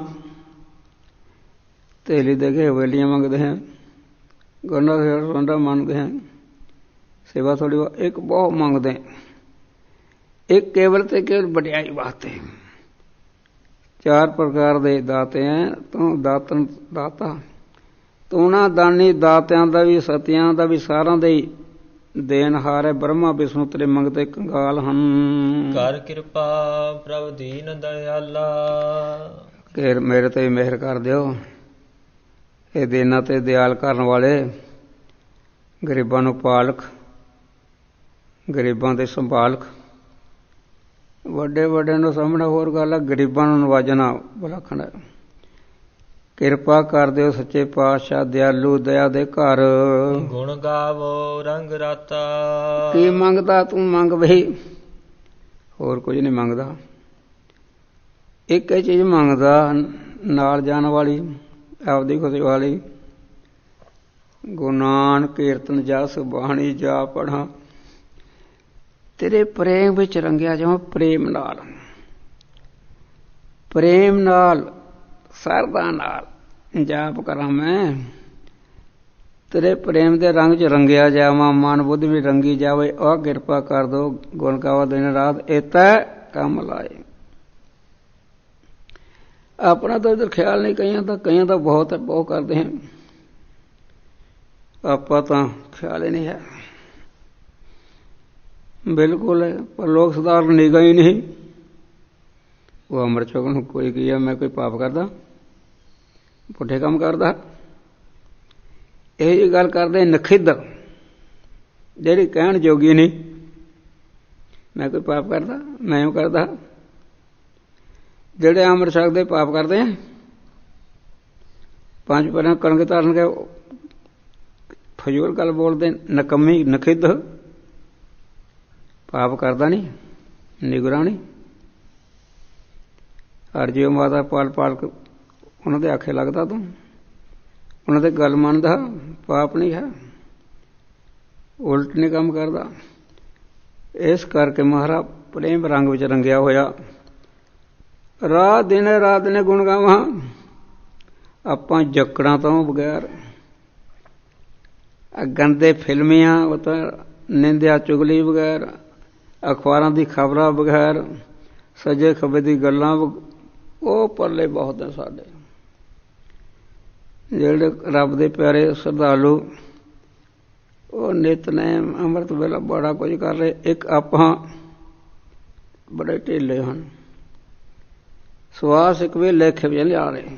ਧੇਲੀ ਦੇ ਕੇ ਹਵੇਲੀਆਂ ਮੰਗਦੇ हैं, ਗੰਡਾ ਸੰਡਾ ਮੰਗਦੇ हैं, सेवा थोड़ी एक बहुत मंगते, एक केवल ते केवल वड्याई वास्ते। 4 प्रकार ਦੇ ਦਾਤੇ हैं, तू ਦਾਤਨ ਦਾਤਾ, ਤੂੰ ਨਾ ਦਾਨੀ ਦਾਤਿਆਂ ਦਾ ਵੀ ਸਤਿਆਂ ਦਾ ਵੀ ਸਾਰਿਆਂ ਦੇ ਹੀ ਦੇਨਹਾਰ ਹੈ। ਬ੍ਰਹਮਾ ਵਿਸ਼ਨੂੰ ਤੇਰੇ ਮੰਗਤੇ ਕੰਗਾਲ ਹਨ। ਕਰ ਕਿਰਪਾ ਪ੍ਰਭ ਦੀਨ ਦਇਆਲਾ, ਕਿ ਮੇਰੇ ਤੇ ਮਿਹਰ ਕਰ ਦਿਓ। ਇਹ ਦੇਨਾਂ ਤੇ ਦਿਆਲ ਕਰਨ ਵਾਲੇ, ਗਰੀਬਾਂ ਨੂੰ ਪਾਲਕ, ਗਰੀਬਾਂ ਦੇ ਸੰਭਾਲਕ। ਵੱਡੇ ਵੱਡੇ ਨੂੰ ਸਾਹਮਣੇ ਹੋਰ ਗੱਲ ਹੈ, ਗਰੀਬਾਂ ਨੂੰ ਨਵਾਜਣਾ ਵਿਲੱਖਣ ਹੈ। ਕਿਰਪਾ ਕਰ ਦਿਓ ਸੱਚੇ ਪਾਤਸ਼ਾਹ, ਦਿਆਲੂ ਦਇਆ ਦੇ ਘਰ। ਗੁਣ ਗਾਵੋ ਰੰਗ ਰਾਤਾ, ਕੀ ਮੰਗਦਾ ਤੂੰ ਮੰਗ ਬਈ, ਹੋਰ ਕੁਝ ਨਹੀਂ ਮੰਗਦਾ। ਇੱਕ ਹੀ ਚੀਜ਼ ਮੰਗਦਾ, ਨਾਲ ਜਾਣ ਵਾਲੀ, ਆਪਦੀ ਖੁਸ਼ੀ ਵਾਲੀ। ਗੁਨਾਨ ਕੀਰਤਨ ਜਸ ਬਾਣੀ ਜਾ ਪੜਾਂ, ਤੇਰੇ ਪ੍ਰੇਮ ਵਿੱਚ ਰੰਗਿਆ ਜਾਵਾਂ। ਪ੍ਰੇਮ ਨਾਲ, ਪ੍ਰੇਮ ਨਾਲ, ਸਰਦਾ ਨਾਲ ਜਾਪ ਕਰਾਂ ਮੈਂ। ਤੇਰੇ ਪ੍ਰੇਮ ਦੇ ਰੰਗ 'ਚ ਰੰਗਿਆ ਜਾਵਾਂ, ਮਨ ਬੁੱਧ ਵੀ ਰੰਗੀ ਜਾਵੇ। ਆਹ ਕਿਰਪਾ ਕਰ ਦੋ, ਗੁਣ ਗਾਵਾ ਦਿਨ ਰਾਤ, ਇਹ ਤੈ ਕੰਮ ਲਾਏ। ਆਪਣਾ ਤਾਂ ਇੱਧਰ ਖਿਆਲ ਨਹੀਂ, ਕਈਆਂ ਦਾ ਬਹੁਤ ਹੈ, ਬਹੁਤ ਕਰਦੇ हैं। ਆਪਾਂ ਤਾਂ ਖਿਆਲ ਹੀ ਨਹੀਂ ਹੈ ਬਿਲਕੁਲ ਹੈ। ਪਰ ਲੋਕ ਸੁਧਾਰਨ ਨਿਗਾ ਹੀ ਨਹੀਂ। ਉਹ ਅੰਮ੍ਰਿਤ ਛਕਣ ਨੂੰ ਕੋਈ ਕੀ ਹੈ, ਮੈਂ ਕੋਈ ਪਾਪ ਕਰਦਾ, ਪੁੱਠੇ ਕੰਮ ਕਰਦਾ, ਇਹ ਜਿਹੀ ਗੱਲ ਕਰਦੇ ਨਖਿੱਧ, ਜਿਹੜੀ ਕਹਿਣ ਜੋਗੀ ਨਹੀਂ। ਮੈਂ ਕੋਈ ਪਾਪ ਕਰਦਾ, ਮੈਂ ਉਹ ਕਰਦਾ। ਜਿਹੜੇ ਅੰਮ੍ਰਿਤ ਛਕਦੇ ਪਾਪ ਕਰਦੇ ਆ, 5 ਪਹਿਲਾਂ ਕਣਕ ਧਾਰਨ ਕੇ ਫਜ਼ੂਲ ਗੱਲ ਬੋਲਦੇ, ਨਕੰਮੀ ਨਖਿੱਧ। ਪਾਪ ਕਰਦਾ ਨਹੀਂ, ਨਿਗਰਾ ਨਹੀਂ। ਹਰਜੀਓ ਮਾਤਾ ਪਾਲ ਪਾਲ ਕੇ ਉਹਨਾਂ ਦੇ ਆਖੇ ਲੱਗਦਾ, ਤੂੰ ਉਹਨਾਂ ਦੇ ਗੱਲ ਮੰਨਦਾ, ਪਾਪ ਨਹੀਂ ਹੈ, ਉਲਟ ਨਹੀਂ ਕੰਮ ਕਰਦਾ। ਇਸ ਕਰਕੇ ਮਹਾਰਾਜ ਪ੍ਰੇਮ ਰੰਗ ਵਿੱਚ ਰੰਗਿਆ ਹੋਇਆ। ਰਾਤ ਦਿਨੇ ਗੁਣ ਗਾਵਾਂ। ਆਪਾਂ ਜੱਕੜਾਂ ਤੋਂ ਬਗੈਰ, ਗੰਦੇ ਫਿਲਮੀਆਂ, ਉਹ ਤਾਂ ਨਿੰਦਿਆ ਚੁਗਲੀ ਬਗੈਰ, ਅਖਬਾਰਾਂ ਦੀ ਖਬਰਾਂ ਬਗੈਰ, ਸੱਜੇ ਖੱਬੇ ਦੀ ਗੱਲਾਂ, ਉਹ ਪਰਲੇ ਬਹੁਤ ਨੇ ਸਾਡੇ। ਜਿਹੜੇ ਰੱਬ ਦੇ ਪਿਆਰੇ ਸ਼ਰਧਾਲੂ, ਉਹ ਨਿਤਨੇਮ ਅੰਮ੍ਰਿਤ ਵੇਲਾ ਬੜਾ ਕੁਝ ਕਰ ਰਹੇ। ਇੱਕ ਆਪਾਂ ਬੜੇ ਢਿੱਲੇ ਹਨ। ਸਵਾਸ ਇੱਕ ਵੇ ਲੇਖੇ ਵਿੱਚ ਲਿਆ ਰਹੇ।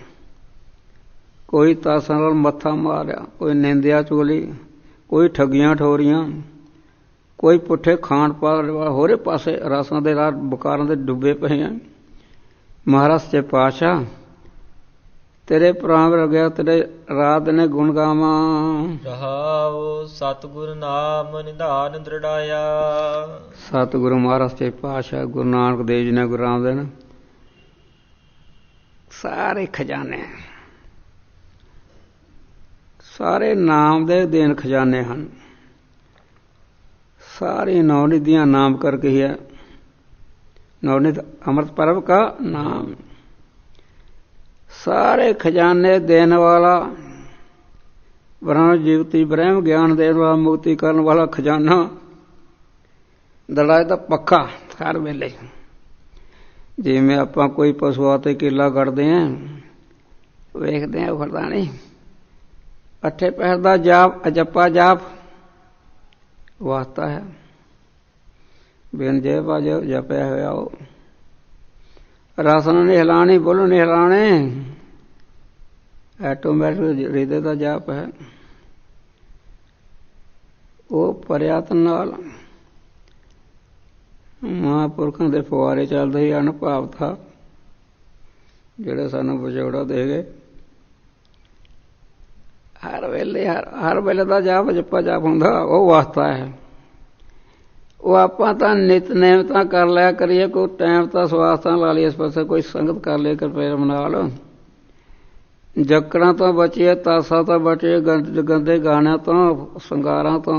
ਕੋਈ ਤਾਸਾਂ ਨਾਲ ਮੱਥਾ ਮਾਰਿਆ, ਕੋਈ ਨਿੰਦਿਆ ਚੁਗਲੀ, ਕੋਈ ਠੱਗੀਆਂ ਠੋਰੀਆਂ, ਕੋਈ ਪੁੱਠੇ ਖਾਣ ਪਾਣ, ਹੋਰੇ ਪਾਸੇ ਰਸਾਂ ਦੇ ਰਾਹ ਬੁਕਾਰਾਂ ਦੇ ਡੁੱਬੇ ਪਏ ਆ। ਮਹਾਰਾਜ ਸੱਚੇ ਪਾਤਸ਼ਾਹ ਤੇਰੇ ਪ੍ਰਾਮ ਰਗਿਆ, ਤੇਰੇ ਰਾਤ ਨੇ ਗੁਣ ਗਾਵਾਂ। ਰਹਾਉ ਸਤਿਗੁਰ ਨਾਮ ਨਿਧਾਨ ਦ੍ਰਿੜਾਇਆ। ਸਤਿਗੁਰੂ ਮਹਾਰਾਜ ਸੱਚੇ ਪਾਤਸ਼ਾਹ ਗੁਰੂ ਨਾਨਕ ਦੇਵ ਜੀ ਨੇ, ਗੁਰੂ ਰਾਮਦੇਵ ਨੇ ਸਾਰੇ ਖਜ਼ਾਨੇ, ਸਾਰੇ ਨਾਮ ਦੇ ਦੇਣ ਖਜ਼ਾਨੇ ਹਨ। ਸਾਰੀ ਨੌਨਿਧੀਆਂ ਨਾਮ ਕਰਕੇ ਹੀ ਹੈ। नवनीत अमृत पर्व का नाम। सारे खजाने देने वाला, ब्रह्म जीवती ब्रह्म ज्ञान देने वाला, मुक्ति करने वाला खजाना दड़ाए तो पक्का हर वेले। जिमें आप कोई पशु आते किला करते हैं, वेखते हैं उखड़ता नहीं, अठे पहर का जाप अजप्पा जाप वास्ता है, बिन जेब जपया होया हो। रसन नहीं हिलानी, बोलो नहीं हिलाने, ऐटोमैटिक हृदय का जाप है। वो प्रयत्न नाल महापुरखों के फुआरे चलते ही अनुभव था, जिहड़े सानू विछोड़ा दे गए। हर वेले का जाप जप्पा जाप हुंदा, वो वास्ता है। वो आपां तां नितनेम तां कर लिया करिए, कोई टाइम तां स्वास्थ्य ला लिया, इस पासे कोई संगत कर लिया कर प्रेम नाल। जकड़ां तो बचिए, तासा तो बचिए, गंदे गाणियां तो, संगारां तो,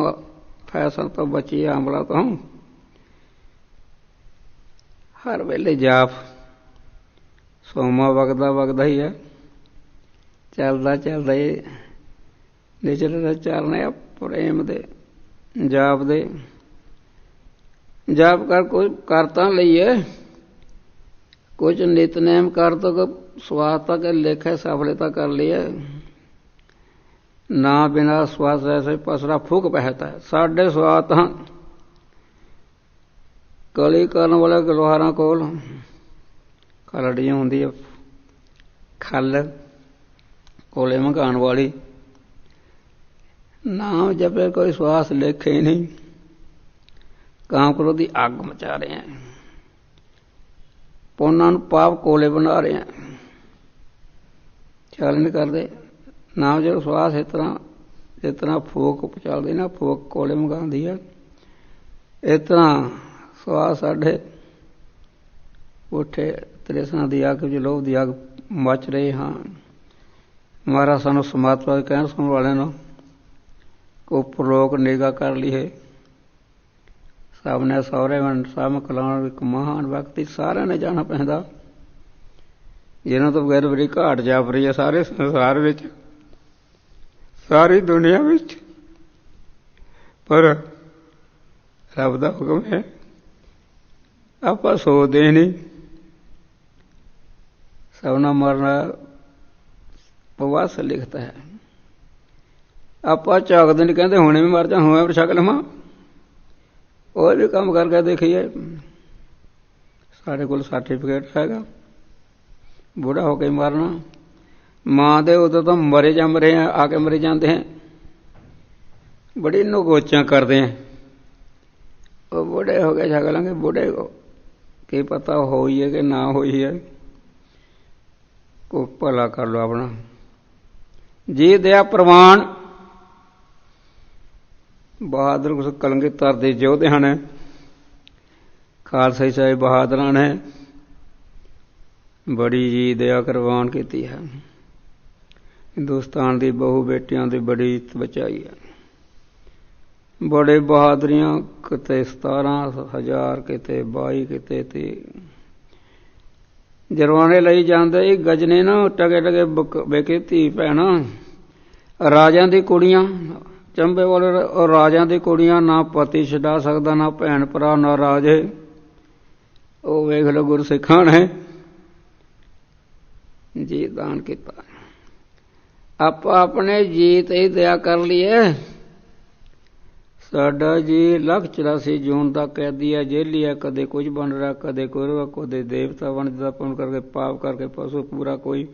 फैशन तो बचिए, अमला तो। हर वेले जाप सोमा वगदा वगदा ही है। ਚੱਲਦਾ ਚੱਲਦਾ ਇਹ ਨਿਚਲੇ ਚਰਨੇ ਪ੍ਰੇਮ ਦੇ ਜਾਪ ਦੇ। ਜਾਪ ਕਰ ਕੋਈ ਕਰ ਤਾਂ ਲਈਏ, ਕੁਝ ਨਿਤਨੇਮ ਕਰ ਤੋ ਸਵਾਸ ਤੱਕ ਲੇਖੇ ਸਫਲਤਾ ਕਰ ਲਈਏ। ਨਾ ਬਿਨਾ ਸਵਾਸ ਐਸੇ ਪਸਰਾ ਫੂਕ ਪਹਿਤਾ ਹੈ। ਸਾਡੇ ਸਵਾਸ ਤਾਂ ਕਲੀ ਕਰਨ ਵਾਲੇ ਗਲਵਾਰਾਂ ਕੋਲ ਖਲੜੀਆਂ ਹੁੰਦੀ ਹੈ, ਖੱਲ ਕੋਲੇ ਮਕਾਨ ਵਾਲੀ। ਨਾਮ ਜਪੇ ਕੋਈ ਸਵਾਸ ਲੇਖੇ ਨਹੀਂ, ਕਾਮ ਕ੍ਰੋਧ ਦੀ ਅੱਗ ਮਚਾ ਰਹੇ हैं, ਪੁੰਨਾਂ ਨੂੰ ਪਾਪ ਕੋਲੇ ਬਣਾ ਰਹੇ हैं, ਚੱਲ ਨਹੀਂ ਕਰਦੇ। ਨਾਮ ਜਦੋਂ ਸਵਾਸ ਇਸ ਤਰ੍ਹਾਂ ਜਿਸ ਤਰ੍ਹਾਂ ਫੂਕ ਚੱਲਦੀ ਨਾ, ਫੂਕ ਕੋਲੇ ਮੰਗਾਉਂਦੀ ਹੈ, ਇਸ ਤਰ੍ਹਾਂ ਸਵਾਸ ਸਾਡੇ ਉੱਠੇ ਤ੍ਰਿਸ਼ਨਾ ਦੀ ਅੱਗ ਵਿੱਚ ਲੋਭ ਦੀ ਅੱਗ ਮਚ ਰਹੇ ਹਾਂ। ਮਹਾਰਾਜ ਸਾਨੂੰ ਸਮਾਤਮਾ ਦੇ ਕਹਿਣ ਸੁਣਨ ਵਾਲਿਆਂ ਨੂੰ ਕੋ ਪ੍ਰਲੋਕ ਨਿਗਾਹ ਕਰ ਲਈ ਹੈ। ਸਭ ਨੇ ਸਹੁਰੇ ਵੰਡ ਸਭ ਕਲਾਉਣ ਇੱਕ ਮਹਾਨ ਵਿਅਕਤੀ ਸਾਰਿਆਂ ਨੇ ਜਾਣਾ ਪੈਂਦਾ, ਜਿਹਨਾਂ ਤੋਂ ਬਗੈਰ ਬੜੀ ਘਾਟ ਜਾਪ ਰਹੀ ਹੈ ਸਾਰੇ ਸੰਸਾਰ ਵਿੱਚ, ਸਾਰੀ ਦੁਨੀਆ ਵਿੱਚ। ਪਰ ਰੱਬ ਦਾ ਹੁਕਮ ਹੈ, ਆਪਾਂ ਸੋਚਦੇ ਨਹੀਂ। ਸਭਨਾ ਮਰਨਾ ਪ੍ਰਵਾਸ ਲਿਖਤਾ ਹੈ। ਆਪਾਂ ਝਾਕਦੇ ਨਹੀਂ, ਕਹਿੰਦੇ ਹੁਣੇ ਵੀ ਮਰ ਜਾ, ਹੋਵੇਂ ਪਰ ਛਕ ਲਵਾਂ। ਉਹ ਵੀ ਕੰਮ ਕਰਕੇ ਦੇਖੀਏ, ਸਾਡੇ ਕੋਲ ਸਰਟੀਫਿਕੇਟ ਹੈਗਾ। ਬੁੜਾ ਹੋ ਕੇ ਮਰਨਾ, ਮਾਂ ਦੇ ਉਦੋਂ ਤਾਂ ਮਰੇ ਜੰਮ ਰਹੇ ਆ, ਆ ਕੇ ਮਰੇ ਜਾਂਦੇ हैं। ਬੜੀ ਨਗੋਚਾਂ ਕਰਦੇ हैं। ਉਹ ਬੁੜੇ ਹੋ ਕੇ ਛਕ ਲਾਂਗੇ, ਬੁੜੇ ਕੋ ਕੀ ਪਤਾ ਹੋਈ ਹੈ ਕਿ ਨਾ ਹੋਈ ਹੈ। ਕੋ ਭਲਾ ਕਰ ਲਓ ਆਪਣਾ। ਜੀ ਦਇਆ ਪ੍ਰਵਾਨ ਬਹਾਦਰ ਕੁਛ ਕਲਗੀਧਰ ਦੇ ਯੋਧੇ ਹਨ, ਖਾਲਸਾ ਸਾਹਿਬ ਬਹਾਦਰਾਂ ਨੇ ਬੜੀ ਜੀ ਦਇਆ ਕਰਵਾਨ ਕੀਤੀ ਹੈ। ਹਿੰਦੁਸਤਾਨ ਦੀ ਬਹੁ ਬੇਟਿਆਂ ਦੀ ਬੜੀ ਇੱਜ਼ਤ ਬਚਾਈ ਹੈ। ਬੜੇ ਬਹਾਦਰੀਆਂ, ਕਿਤੇ 17,000 ਕਿਤੇ 22 ਕਿਤੇ 30 ਜਰਵਾਨੇ ਲਈ ਜਾਂਦੇ। ਗਜਨੇ ਨਾ ਟਕੇ ਟਕੇ ਵੇਖੇ ਧੀ ਭੈਣਾਂ, ਰਾਜਿਆਂ ਦੀ ਕੁੜੀਆਂ, ਚੰਬੇ ਵਾਲੇ ਰਾਜਿਆਂ ਦੀ ਕੁੜੀਆਂ, ਨਾ ਪਤੀ ਛਡਾ ਸਕਦਾ, ਨਾ ਭੈਣ ਭਰਾ, ਨਾ ਰਾਜੇ। ਉਹ ਵੇਖ ਲਓ ਗੁਰਸਿੱਖਾਂ ਨੇ ਜੀ ਦਾਨ ਕੀਤਾ। ਆਪਾਂ ਆਪਣੇ ਜੀ ਤੇ ਹੀ ਦਇਆ ਕਰ ਲਈਏ। ਸਾਡਾ ਜੀ 184 ਜੂਨ ਦਾ ਕੈਦੀ ਹੈ, ਜੇਲੀ ਹੈ, ਕਦੇ ਕੁਝ ਬਣ ਰਿਹਾ, ਕਦੇ ਕੋਈ, ਕਦੇ ਦੇਵਤਾ ਬਣ ਜਾਂਦਾ, ਪੁੰਨ ਕਰਕੇ ਪਾਪ ਕਰਕੇ ਪਸ਼ੂ ਪੂਰਾ ਕੋਈ।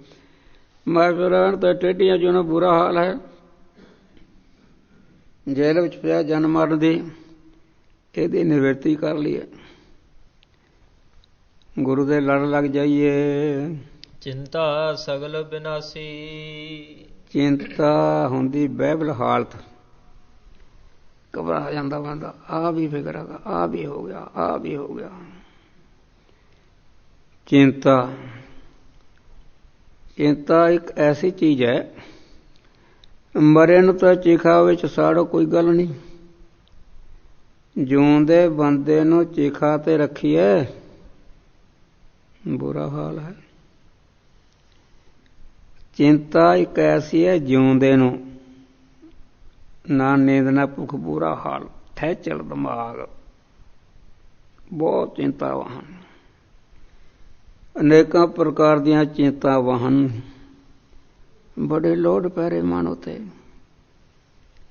ਮੈਂ ਫਿਰ ਤਾਂ ਟੇਢੀਆਂ ਜੂਨਾਂ ਬੁਰਾ ਹਾਲ ਹੈ। ਜੇਲ੍ਹ ਵਿੱਚ ਪਿਆ ਜਨਮ ਮਰਨ ਦੀ, ਇਹਦੀ ਨਿਵਰਤੀ ਕਰ ਲਈਏ, ਗੁਰੂ ਦੇ ਲੜ ਲੱਗ ਜਾਈਏ। ਚਿੰਤਾ ਸਗਲ ਬਿਨਾਸੀ, ਚਿੰਤਾ ਹੁੰਦੀ ਬਹਿਬਲ ਹਾਲਤ, ਘਬਰਾ ਜਾਂਦਾ ਬੰਦਾ। ਆ ਵੀ ਫਿਕਰ ਹੈਗਾ, ਆ ਵੀ ਹੋ ਗਿਆ, ਆ ਵੀ ਹੋ ਗਿਆ। ਚਿੰਤਾ, ਚਿੰਤਾ ਇੱਕ ਐਸੀ ਚੀਜ਼ ਹੈ, ਮਰੇ ਨੂੰ ਤਾਂ ਚਿਖਾ ਵਿੱਚ ਸਾੜੋ, ਕੋਈ ਗੱਲ ਨਹੀਂ। ਜਿਉਂਦੇ ਬੰਦੇ ਨੂੰ ਚਿਖਾ ਤੇ ਰੱਖੀਏ, ਬੁਰਾ ਹਾਲ ਹੈ। ਚਿੰਤਾ ਇੱਕ ਐਸੀ ਹੈ, ਜਿਉਂਦੇ ਨੂੰ ਨਾ ਨੀਂਦ ਨਾ ਭੁੱਖ, ਬੁਰਾ ਹਾਲ, ਠਹਿਚਲ ਦਿਮਾਗ, ਬਹੁਤ ਚਿੰਤਾਵਾਂ ਹਨ। ਅਨੇਕਾਂ ਪ੍ਰਕਾਰ ਦੀਆਂ ਚਿੰਤਾਵਾਂ ਹਨ। ਬੜੇ ਲੋੜ ਪੈ ਰਹੇ ਮਨ ਉੱਤੇ।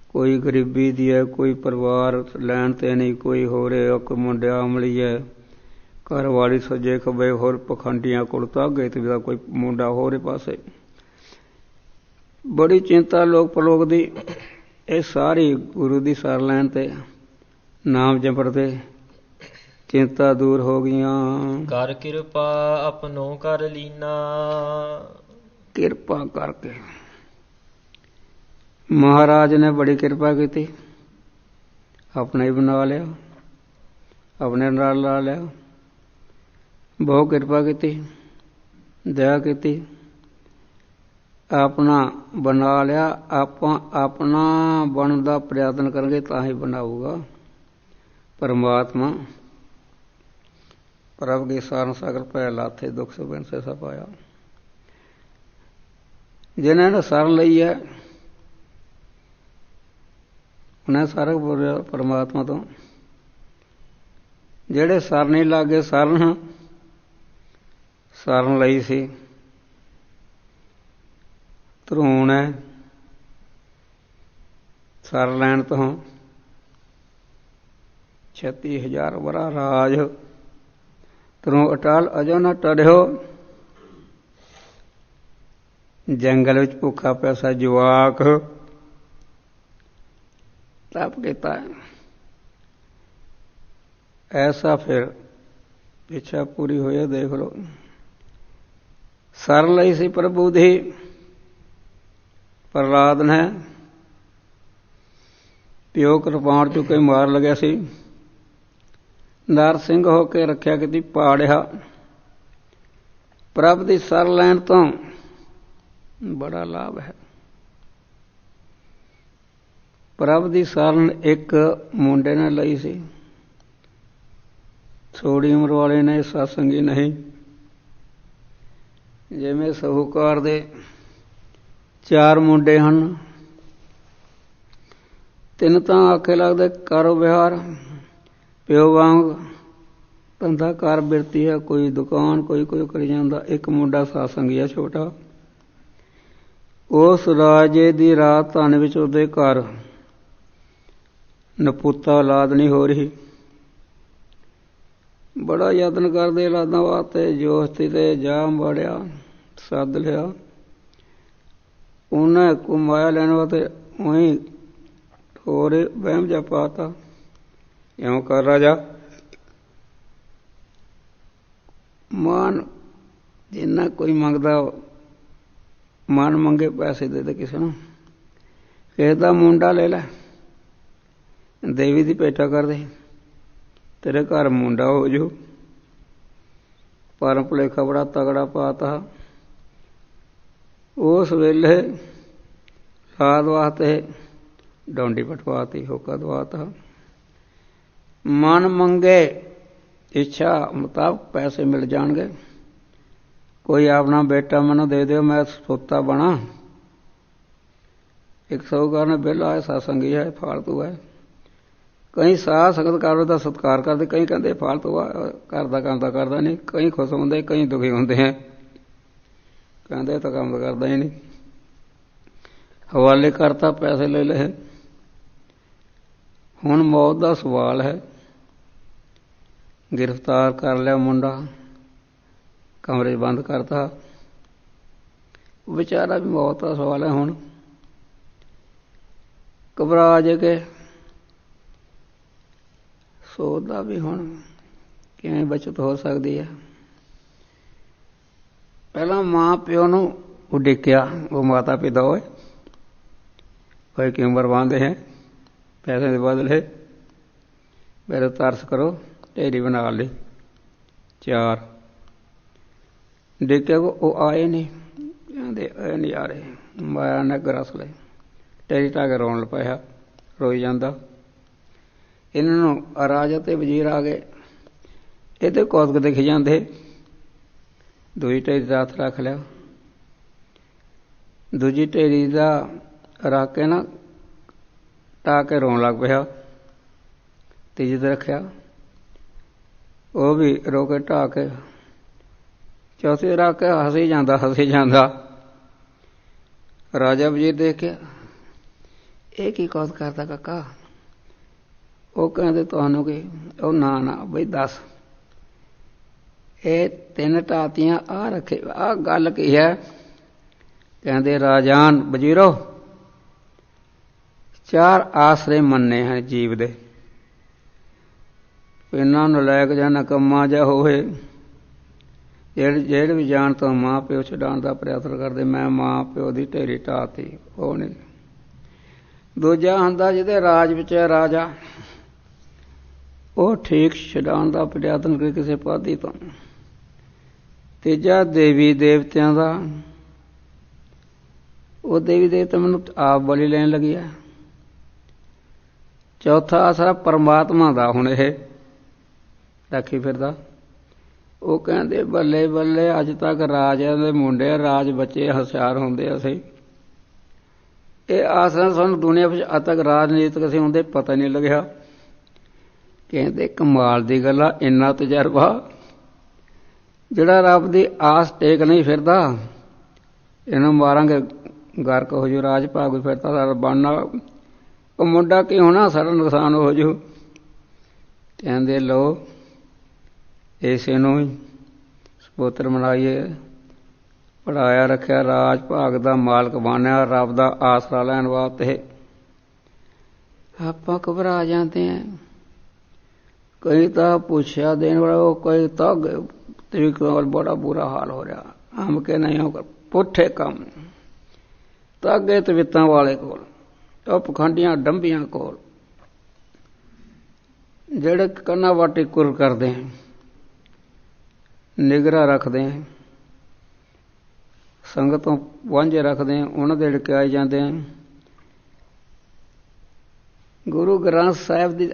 ਕੋਈ ਗਰੀਬੀ ਦੀ ਹੈ, ਕੋਈ ਪਰਿਵਾਰ ਲੈਣ ਤੇ ਨਹੀਂ, ਕੋਈ ਹੋ ਰਿਹਾ, ਕੋਈ ਮੁੰਡਿਆ ਅਮਲੀ ਹੈ, ਘਰ ਵਾਲੀ ਸੱਜੇ ਖੱਬੇ, ਹੋਰ ਪਖੰਡੀਆਂ ਕੋਲ ਤਾਗੇ ਤੇ ਵੀ ਕੋਈ ਮੁੰਡਾ ਹੋਰੇ ਪਾਸੇ। ਬੜੀ ਚਿੰਤਾ ਲੋਕ ਪਰਲੋਕ ਦੀ। ਇਹ ਸਾਰੀ ਗੁਰੂ ਦੀ ਸਰ ਲੈਣ ਤੇ ਨਾਮ ਜਪਦੇ ਚਿੰਤਾ ਦੂਰ ਹੋ ਗਈਆਂ। ਕਰ ਕਿਰਪਾ ਆਪਣੋ ਕਰ ਲੀਨਾ, ਕਿਰਪਾ ਕਰਕੇ ਮਹਾਰਾਜ ਨੇ ਬੜੀ ਕਿਰਪਾ ਕੀਤੀ। ਆਪਣੇ ਹੀ ਬਣਾ ਲਿਆ, ਆਪਣੇ ਨਾਲ ਲਾ ਲਿਆ, ਬਹੁਤ ਕਿਰਪਾ ਕੀਤੀ, ਦਇਆ ਕੀਤੀ, ਆਪਣਾ ਬਣਾ ਲਿਆ। ਆਪਾਂ ਆਪਣਾ ਬਣਨ ਦਾ ਪ੍ਰਯਤਨ ਕਰਾਂਗੇ ਤਾਂ ਹੀ ਬਣਾਊਗਾ ਪਰਮਾਤਮਾ। ਪ੍ਰਭ ਕੀ ਸਾਰਨ ਸਾਗਰ ਭੈ ਲਾਥੇ, ਦੁੱਖ ਸੁਖ ਬਿਨ ਸੇਸਾ ਪਾਇਆ। ਜਿਨ੍ਹਾਂ ਨੇ ਸਰ ਲਈ ਹੈ ਉਹਨੇ ਸਾਰਾ ਬੋਲਿਆ ਪਰਮਾਤਮਾ ਤੋਂ। ਜਿਹੜੇ ਸਰ ਨਹੀਂ ਲਾਗੇ ਸਰਨ ਲਈ ਸੀ। ਧਰੂਣ ਹੈ ਸਰ ਲੈਣ ਤੋਂ 36,000 ਵਰਾ ਰਾਜ। ਧਰੂਣ ਅਟਲ ਅਜੋ ਨਾ ਟੜਿਓ। ਜੰਗਲ ਵਿੱਚ ਭੁੱਖਾ ਪਿਆਸਾ ਜਵਾਕ ਤਪ ਕੀਤਾ। ਐਸਾ ਫਿਰ ਇੱਛਾ ਪੂਰੀ ਹੋਈ। ਦੇਖ ਲਓ ਸਰਨ ਲਈ ਸੀ ਪ੍ਰਭੂ ਦੀ। ਪ੍ਰਹਲਾਦ ਨੇ ਪਿਓ ਕਿਰਪਾਨ ਚੁੱਕੇ ਮਾਰ ਲੱਗਿਆ ਸੀ। ਨਰ ਸਿੰਘ ਹੋ ਕੇ ਰੱਖਿਆ ਕੀਤੀ ਪਾੜਿਆ। ਪ੍ਰਭ ਦੀ ਸਰ ਲੈਣ ਤੋਂ ਬੜਾ ਲਾਭ ਹੈ। ਪ੍ਰਭ ਦੀ ਸਰਨ ਇੱਕ ਮੁੰਡੇ ਨੇ ਲਈ ਸੀ। ਥੋੜੀ ਉਮਰ ਵਾਲੇ ਨੇ, ਸਤਸੰਗੀ ਨਹੀਂ। ਜਿਵੇਂ ਸਾਹੂਕਾਰ ਦੇ 4 ਮੁੰਡੇ ਹਨ, 3 ਤਾਂ ਆਖੇ ਲੱਗਦੇ ਕਾਰੋ ਵਿਹਾਰ ਪਿਓ ਵਾਂਗ ਧੰਦਾ ਕਾਰ ਬਿਰਤੀ ਹੈ। ਕੋਈ ਦੁਕਾਨ ਕੋਈ ਕਰੀ ਜਾਂਦਾ। ਇੱਕ ਮੁੰਡਾ ਸਤਸੰਗੀ ਹੈ ਛੋਟਾ। ਉਸ ਰਾਜੇ ਦੀ ਰਾਤ ਧਨ ਵਿੱਚ ਉਹਦੇ ਘਰ ਨਪੁੱਤਾ ਔਲਾਦ ਨਹੀਂ ਹੋ ਰਹੀ। ਬੜਾ ਯਤਨ ਕਰਦੇ ਔਲਾਦਾਂ ਵਾਸਤੇ। ਜੋਸਤੀ ਤੇ ਜਾ ਵੜਿਆ, ਸੱਦ ਲਿਆ। ਉਹਨੇ ਕੁਮਾਇਆ ਲੈਣ ਵਾਸਤੇ ਉਹੀ ਹੋਰ ਵਹਿਮ ਜਾ ਪਾਤਾ। ਇਉਂ ਕਰ ਰਾਜਾ, ਮਾਨ ਜਿੰਨਾ ਕੋਈ ਮੰਗਦਾ ਮਨ ਮੰਗੇ ਪੈਸੇ ਦੇ ਦੇ ਕਿਸੇ ਨੂੰ। ਕਿਸੇ ਦਾ ਮੁੰਡਾ ਲੈ ਲੈ, ਦੇਵੀ ਦੀ ਭੇਟਾ ਕਰ ਦੇ, ਤੇਰੇ ਘਰ ਮੁੰਡਾ ਹੋ ਜੂ। ਪਰ ਭੁਲੇਖਾ ਬੜਾ ਤਗੜਾ ਪਾਤਾ। ਉਸ ਵੇਲੇ ਲਾਦ ਵਾਸਤੇ ਡੌਂਡੀ ਪਟਵਾਤੀ, ਹੋਕਾ ਦਵਾਤਾ। ਮਨ ਮੰਗੇ ਇੱਛਾ ਮੁਤਾਬਕ ਪੈਸੇ ਮਿਲ ਜਾਣਗੇ। ਕੋਈ ਆਪਣਾ ਬੇਟਾ ਮੈਨੂੰ ਦੇ ਦਿਓ, ਮੈਂ ਸੋਤਾ ਬਣਾ। ਇੱਕ ਸਾਹੂਕਾਰ ਨੇ ਵਿਹਲਾ ਹੈ, ਸਤਸੰਗੀ ਹੈ, ਫਾਲਤੂ ਹੈ। ਕਈ ਸਾਧ ਸੰਗਤ ਕਰ ਦਾ ਸਤਿਕਾਰ ਕਰਦੇ, ਕਈ ਕਹਿੰਦੇ ਫਾਲਤੂ ਕਰਦਾ ਕੰਮ ਤਾਂ ਕਰਦਾ ਨਹੀਂ। ਕਈ ਖੁਸ਼ ਹੁੰਦੇ, ਕਈ ਦੁਖੀ ਹੁੰਦੇ ਹੈ, ਕਹਿੰਦੇ ਤਾਂ ਕੰਮ ਤਾਂ ਕਰਦਾ ਹੀ ਨਹੀਂ। ਹਵਾਲੇ ਕਰਤਾ, ਪੈਸੇ ਲੈ ਲਏ। ਹੁਣ ਮੌਤ ਦਾ ਸਵਾਲ ਹੈ। ਗ੍ਰਿਫਤਾਰ ਕਰ ਲਿਆ ਮੁੰਡਾ, ਕਮਰੇ 'ਚ ਬੰਦ ਕਰਤਾ। ਵਿਚਾਰਾ ਵੀ ਮੌਤ ਦਾ ਸਵਾਲ ਹੈ। ਹੁਣ ਘਬਰਾ ਜੇ ਕੇ ਸੋਚਦਾ ਵੀ ਹੁਣ ਕਿਵੇਂ ਬੱਚਤ ਹੋ ਸਕਦੀ ਹੈ। ਪਹਿਲਾਂ ਮਾਂ ਪਿਓ ਨੂੰ ਉਡੀਕਿਆ। ਉਹ ਮਾਤਾ ਪਿਤਾ ਹੋਏ ਕੋਈ ਕਿਉਂ ਬਰਬਾਦੇ ਹੈ, ਪੈਸੇ ਦੇ ਬਦਲੇ ਮੇਰੇ ਤਰਸ ਕਰੋ, ਢੇਰੀ ਬਣਾ ਲਈ। 4 ਦੇਖਿਆ ਉਹ ਆਏ ਨਹੀਂ। ਕਹਿੰਦੇ ਇਹ ਨਹੀਂ ਆ ਰਹੇ। ਮਾਇਆ ਨੇ ਗਰਸ ਲਏ, ਢੇਰੀ ਢਾਹ ਕੇ ਰੋਣ ਪਿਆ, ਰੋਈ ਜਾਂਦਾ। ਇਹਨਾਂ ਨੂੰ ਰਾਜਾ ਤੇ ਵਜ਼ੀਰ ਆ ਗਏ। ਇਹ ਤੇ ਕੌਤਕ ਦੇਖੀ ਜਾਂਦੇ। ਦੂਜੀ ਢੇਰੀ ਦਾ ਹੱਥ ਰੱਖ ਲਿਆ। ਦੂਜੀ ਢੇਰੀ ਦਾ ਰੱਖ ਕੇ ਨਾ ਢਾਹ ਕੇ ਰੋਣ ਲੱਗ ਪਿਆ। ਤੀਜੀ ਤੇ ਰੱਖਿਆ, ਉਹ ਵੀ ਰੋ ਕੇ ਢਾਹ ਕੇ। ਚੌਥੀ ਰੱਖ ਕੇ ਹੱਸੀ ਜਾਂਦਾ। ਰਾਜਾ ਵਜ਼ੀਰ ਦੇਖਿਆ, ਇਹ ਕੀ ਕੌਤ ਕਰਦਾ ਕਾਕਾ? ਉਹ ਕਹਿੰਦੇ ਤੁਹਾਨੂੰ ਕੀ? ਉਹ ਨਾ ਬਈ ਦੱਸ, ਇਹ 3 ਢਾਤੀਆਂ ਆ ਰੱਖੇ, ਆਹ ਗੱਲ ਕੀ ਹੈ? ਕਹਿੰਦੇ ਰਾਜਾਨ ਵਜ਼ੀਰੋ, 4 ਆਸਰੇ ਮੰਨੇ ਹਨ ਜੀਵ ਦੇ। ਇਹਨਾਂ ਨੂੰ ਲੈ ਕੇ ਜਾਂ ਨਕੰਮਾ ਜਿਹਾ ਹੋਵੇ, ਜਿਹੜੇ ਵੀ ਜਾਣ ਤੋਂ ਮਾਂ ਪਿਓ ਛਡਾਉਣ ਦਾ ਪ੍ਰਯਤਨ ਕਰਦੇ। ਮੈਂ ਮਾਂ ਪਿਓ ਦੀ ਢੇਰੀ ਢਾਤੀ, ਉਹ ਨਹੀਂ। ਦੂਜਾ ਹੁੰਦਾ ਜਿਹਦੇ ਰਾਜ ਵਿੱਚ ਹੈ ਰਾਜਾ, ਉਹ ਠੀਕ ਛਡਾਉਣ ਦਾ ਪ੍ਰਯਤਨ ਕਰੇ ਕਿਸੇ ਪਾਧੀ ਤੋਂ। ਤੀਜਾ ਦੇਵੀ ਦੇਵਤਿਆਂ ਦਾ, ਉਹ ਦੇਵੀ ਦੇਵਤੇ ਮੈਨੂੰ ਆਪ ਬਲੀ ਲੈਣ ਲੱਗੀ ਹੈ। ਚੌਥਾ ਆਸਰਾ ਪਰਮਾਤਮਾ ਦਾ, ਹੁਣ ਇਹ ਰੱਖੀ ਫਿਰਦਾ। ਉਹ ਕਹਿੰਦੇ ਬੱਲੇ ਬੱਲੇ, ਅੱਜ ਤੱਕ ਰਾਜਿਆਂ ਦੇ ਮੁੰਡੇ ਰਾਜ ਬੱਚੇ ਹੁਸ਼ਿਆਰ ਹੁੰਦੇ ਅਸੀਂ। ਇਹ ਆਸਰਾ ਸਾਨੂੰ ਦੁਨੀਆ ਵਿੱਚ ਅੱਜ ਤੱਕ ਰਾਜਨੀਤਿਕ ਅਸੀਂ ਹੁੰਦੇ ਪਤਾ ਨਹੀਂ ਲੱਗਿਆ। ਕਹਿੰਦੇ ਕਮਾਲ ਦੀ ਗੱਲ ਆ, ਇੰਨਾ ਤਜਰਬਾ ਜਿਹੜਾ ਰੱਬ ਦੀ ਆਸ ਟੇਕ ਨਹੀਂ ਫਿਰਦਾ, ਇਹਨੂੰ ਮਾਰਾਂਗੇ ਗਰਕ ਹੋ ਜੂ, ਰਾਜ ਭਾਗ ਵੀ ਫਿਰਦਾ ਸਾਡਾ ਬਣਨਾ, ਉਹ ਮੁੰਡਾ ਕੀ ਹੋਣਾ, ਸਾਡਾ ਨੁਕਸਾਨ ਹੋ ਜੂ। ਕਹਿੰਦੇ ਲਓ ਇਸੇ ਨੂੰ ਹੀ ਸਪੁੱਤਰ ਬਣਾਈਏ, ਪੜ੍ਹਾਇਆ ਰੱਖਿਆ, ਰਾਜ ਭਾਗ ਦਾ ਮਾਲਕ ਬਣਿਆ, ਰੱਬ ਦਾ ਆਸਰਾ ਲੈਣ ਵਾਸਤੇ। ਆਪਾਂ ਘਬਰਾ ਜਾਂਦੇ ਹਾਂ, ਕਈ ਤਾਂ ਪੁੱਛਿਆ ਦੇਣ ਵਾਲਾ, ਕੋਈ ਤਾਂ ਤਰੀਕੇ ਨਾਲ ਬੜਾ ਬੁਰਾ ਹਾਲ ਹੋ ਰਿਹਾ। ਹਮ ਕੇ ਨਹੀਂ ਹੋ ਪੁੱਠੇ ਕੰਮ ਤਾਗੇ ਤਵਿੱਤਾਂ ਵਾਲੇ ਕੋਲ, ਉਹ ਪਖੰਡੀਆਂ ਡੰਬੀਆਂ ਕੋਲ, ਜਿਹੜੇ ਕੰਨਾਂ ਵਾਟੀ ਕੁਰ ਕਰਦੇ हैं, ਨਿਗਰਾ ਰੱਖਦੇ हैं, ਸੰਗਤ ਤੋਂ ਵਾਂਝੇ ਰੱਖਦੇ हैं, ਉਹਨਾਂ ਦੇ ੜਕੇ ਆਏ ਜਾਂਦੇ हैं। ਗੁਰੂ ਗ੍ਰੰਥ ਸਾਹਿਬ ਦੀ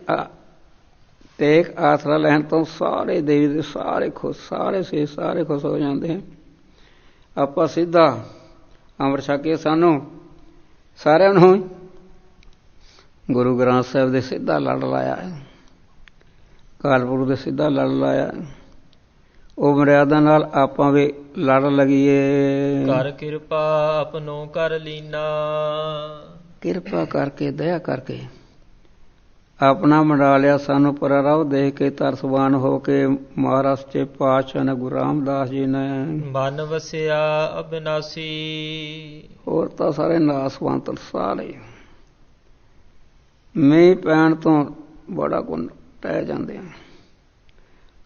ਟੇਕ ਆਸਰਾ ਲੈਣ ਤੋਂ ਸਾਰੇ ਦੇਵੀ ਦੇ ਸਾਰੇ ਖੁਸ਼, ਸਾਰੇ ਖੁਸ਼ ਹੋ ਜਾਂਦੇ हैं। ਆਪਾਂ ਸਿੱਧਾ ਅੰਮ੍ਰਿਤ ਛਕ ਕੇ ਸਾਨੂੰ ਸਾਰਿਆਂ ਨੂੰ ਗੁਰੂ ਗ੍ਰੰਥ ਸਾਹਿਬ ਦੇ ਸਿੱਧਾ ਲੜ ਲਾਇਆ ਹੈ, ਕਾਲਪੁਰ ਦੇ ਸਿੱਧਾ ਲੜ ਲਾਇਆ। ਉਹ ਮਰਿਆਦਾ ਨਾਲ ਆਪਾਂ ਵੀ ਲੜ ਲਗੀਏ। ਕਰ ਕਿਰਪਾ ਆਪਣੋ ਕਰ ਲੀਨਾ, ਕਿਰਪਾ ਕਰਕੇ ਦਇਆ ਕਰਕੇ ਆਪਣਾ ਮੰਡਾ ਲਿਆ ਸਾਨੂੰ, ਪਰ ਰਵ ਦੇਖ ਕੇ ਤਰਸਵਾਨ ਹੋ ਕੇ ਮਹਾਰਾਜ ਸੱਚੇ ਪਾਤਸ਼ਾਹ ਨੇ ਗੁਰੂ ਰਾਮਦਾਸ ਜੀ ਨੇ ਮਨ ਵਸਿਆ ਅਬਿਨਾਸੀ। ਹੋਰ ਤਾਂ ਸਾਰੇ ਨਾਸਵੰਤ ਸਾਰੇ ਮੀਂਹ ਪੈਣ ਤੋਂ ਬੜਾ ਕੁ ਟਹਿ ਜਾਂਦੇ ਆ।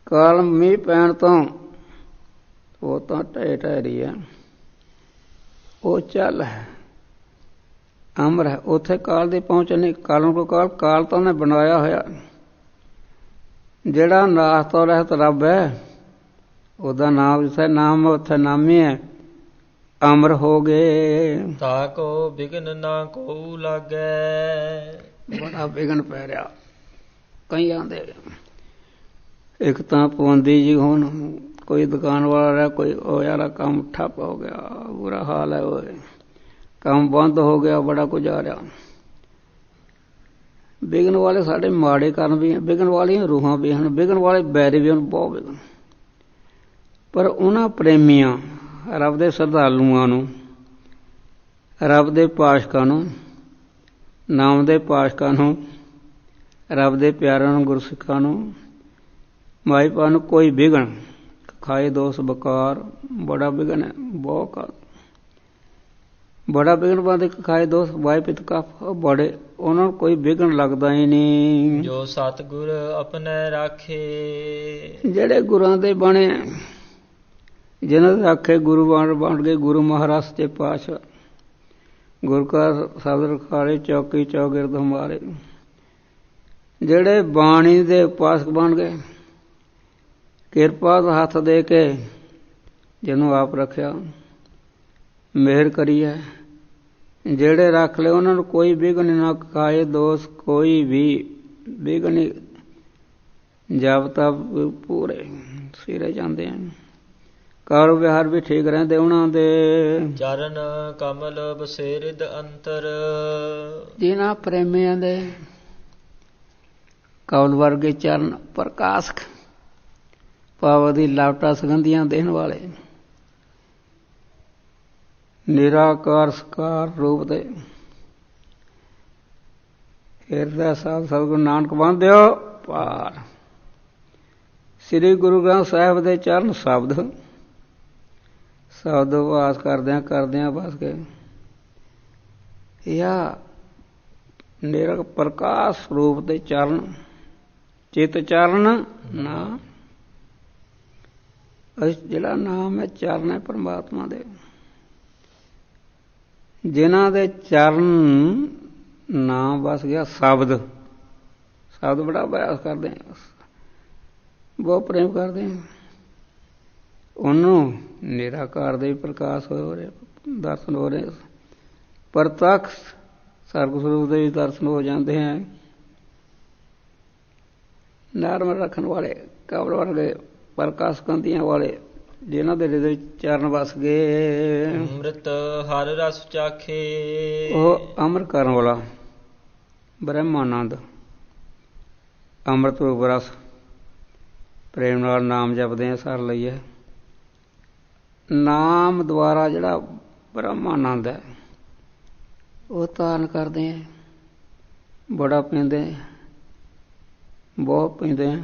ਕਾਲ ਮੀਂਹ ਪੈਣ ਤੋਂ ਉਹ ਤਾਂ ਢਹਿ ਰਹੀ ਹੈ, ਉਹ ਚੱਲ ਹੈ ਅਮਰ ਹੈ, ਉੱਥੇ ਕਾਲ ਦੀ ਪਹੁੰਚ ਨਹੀਂ। ਕਾਲੋਂ ਕੋ ਕਾਲ ਤਾਂ ਉਹਨੇ ਬਣਾਇਆ ਹੋਇਆ, ਜਿਹੜਾ ਨਾਸ ਤੋਂ ਰਹਿਤ ਰੱਬ ਹੈ, ਉਹਦਾ ਨਾਮ ਜਿੱਥੇ ਨਾਮ ਉੱਥੇ ਨਾਮੀ ਹੈ, ਅਮਰ ਹੋ ਗਏ। ਤਾ ਕੋ ਬਿਗਨ ਨਾ ਕੋ ਲਾਗੈ, ਬੜਾ ਵਿਗਨ ਪੈ ਰਿਹਾ ਕਈਆਂ ਦੇ। ਇੱਕ ਤਾਂ ਪਾਬੰਦੀ ਜੀ, ਹੁਣ ਕੋਈ ਦੁਕਾਨ ਵਾਲਾ ਰਿਹਾ, ਕੋਈ ਉਹ ਯਾਰਾ ਕੰਮ ਠੱਪ ਹੋ ਗਿਆ, ਬੁਰਾ ਹਾਲ ਹੈ, ਉਹ ਕੰਮ ਬੰਦ ਹੋ ਗਿਆ, ਬੜਾ ਕੁਝ ਆ ਰਿਹਾ। ਵਿਗਨ ਵਾਲੇ ਸਾਡੇ ਮਾੜੇ ਕਰਮ ਵੀ ਹਨ, ਵਿਗਨ ਵਾਲੀਆਂ ਰੂਹਾਂ ਵੀ ਹਨ, ਵਿਗਨ ਵਾਲੇ ਬੈਰੀ ਵੀ ਹਨ, ਬਹੁਤ ਵਿਗਨ। ਪਰ ਉਹਨਾਂ ਪ੍ਰੇਮੀਆਂ, ਰੱਬ ਦੇ ਸ਼ਰਧਾਲੂਆਂ ਨੂੰ, ਰੱਬ ਦੇ ਪਾਸ਼ਕਾਂ ਨੂੰ, ਨਾਮ ਦੇ ਪਾਸ਼ਕਾਂ ਨੂੰ, ਰੱਬ ਦੇ ਪਿਆਰਿਆਂ ਨੂੰ, ਗੁਰਸਿੱਖਾਂ ਨੂੰ, ਮਾਈ ਪਾ ਨੂੰ ਕੋਈ ਵਿਗਨ ਖਾਏ ਦੋਸ ਬਕਾਰ, ਬੜਾ ਵਿਗਨ ਹੈ, ਬਹੁਤ ਬੜਾ ਵਿਗਨ ਬੰਦੇ ਖਾਏ ਦੋਸ ਵਾਏ ਪਿਤ ਕਫ, ਬੜੇ ਉਹਨਾਂ ਨੂੰ ਕੋਈ ਵਿਗਨ ਲੱਗਦਾ ਹੀ ਨਹੀਂ। ਜੋ ਸਤਿਗੁਰ ਆਪਣੇ ਰਾਖੇ, ਜਿਹੜੇ ਗੁਰਾਂ ਦੇ ਬਣੇ, ਜਿਹਨਾਂ ਦੇ ਆਖੇ ਗੁਰੂ ਬਣ ਗਏ, ਗੁਰੂ ਮਹਾਰਾਜ ਸੱਚੇ ਪਾਤਸ਼ਾਹ, ਗੁਰ ਕਾ ਸ਼ਬਦ ਰਖਾਲੇ ਚੌਕੀ ਚੌਗਿਰਦ ਹਮਾਰੇ, ਜਿਹੜੇ ਬਾਣੀ ਦੇ ਉਪਾਸਕ ਬਣ ਗਏ, ਕਿਰਪਾ ਦਾ ਹੱਥ ਦੇ ਕੇ ਜਿਹਨੂੰ ਆਪ ਰੱਖਿਆ, ਮਿਹਰ ਕਰੀ ਹੈ, ਜਿਹੜੇ ਰੱਖ ਲਏ ਉਹਨਾਂ ਨੂੰ ਕੋਈ ਵਿਘਨ ਨਾ ਖਾਏ ਦੋਸ, ਕੋਈ ਵੀ ਵਿਘਨ ਜਬ ਤੱਕ ਪੂਰੇ ਸਿਰੇ ਜਾਂਦੇ ਹਨ। ਕਾਰ ਵਿਹਾਰ ਵੀ ਠੀਕ ਰਹਿੰਦੇ ਉਹਨਾਂ ਦੇ। ਚਰਨ ਕਮਲ ਬਸੇਰਿਦ ਅੰਤਰ, ਜਿਨ੍ਹਾਂ ਪ੍ਰੇਮੀਆਂ ਦੇ ਕੌਲ ਵਰਗੇ ਚਰਨ ਪ੍ਰਕਾਸ਼ਕ, ਪਾਵ ਦੀ ਲਾਵਟਾ ਸੁਗੰਧੀਆਂ ਦੇਣ ਵਾਲੇ, ਨਿਰਾਕਾਰ ਸਕਾਰ ਰੂਪ ਦੇ ਹਿਰਦਾ ਸਾਹਿਬ ਸਤਿਗੁਰੂ ਨਾਨਕ ਬੰਦਿਓ ਪਾਰ। ਸ੍ਰੀ ਗੁਰੂ ਗ੍ਰੰਥ ਸਾਹਿਬ ਦੇ ਚਰਨ ਸ਼ਬਦ ਵਾਸ ਕਰਦਿਆਂ ਬਸ ਕੇ ਜਾਂ ਨਿਰਗ ਪ੍ਰਕਾਸ਼ ਰੂਪ ਦੇ ਚਰਨ, ਚਿਤ ਚਰਨ ਨਾ, ਜਿਹੜਾ ਨਾਮ ਹੈ ਚਰਨ ਹੈ ਪਰਮਾਤਮਾ ਦੇ, ਜਿਨ੍ਹਾਂ ਦੇ ਚਰਨ ਨਾਮ ਵਸ ਗਿਆ। ਸ਼ਬਦ ਬੜਾ ਅਭਿਆਸ ਕਰਦੇ ਹਾਂ, ਬਹੁਤ ਪ੍ਰੇਮ ਕਰਦੇ ਹਾਂ, ਉਹਨੂੰ ਨਿਰਾਕਾਰ ਦੇ ਪ੍ਰਕਾਸ਼ ਹੋ ਰਹੇ, ਦਰਸ਼ਨ ਹੋ ਰਹੇ, ਪ੍ਰਤੱਖ ਸਰਬ ਸਰੂਪ ਦੇ ਵੀ ਦਰਸ਼ਨ ਹੋ ਜਾਂਦੇ हैं। ਨਰਮ ਰੱਖਣ ਵਾਲੇ ਕਬਰ ਵਰਗੇ ਪ੍ਰਕਾਸ਼ ਕੰਦੀਆਂ ਵਾਲੇ ਜਿਨ੍ਹਾਂ ਦੇ ਹਿਰਦੇ ਵਿੱਚ ਚਰਨ ਵਸ ਗਏ। ਅੰਮ੍ਰਿਤ ਹਰ ਰਸ ਚਾਖੇ। ਉਹ ਅੰਮ੍ਰਿਤ ਕਰਨ ਵਾਲਾ ਬ੍ਰਹਮਾਨੰਦ ਅੰਮ੍ਰਿਤ ਰੂਪ ਰਸ ਪ੍ਰੇਮ ਨਾਲ ਨਾਮ ਜਪਦੇ ਆ ਸਰ ਲਈਏ। ਨਾਮ ਦੁਆਰਾ ਜਿਹੜਾ ਬ੍ਰਹਮਾਨੰਦ ਹੈ ਉਹ ਧਾਰਨ ਕਰਦੇ ਆ। ਬੜਾ ਪੀਂਦੇ ਬਹੁਤ ਪੀਂਦੇ ਆ।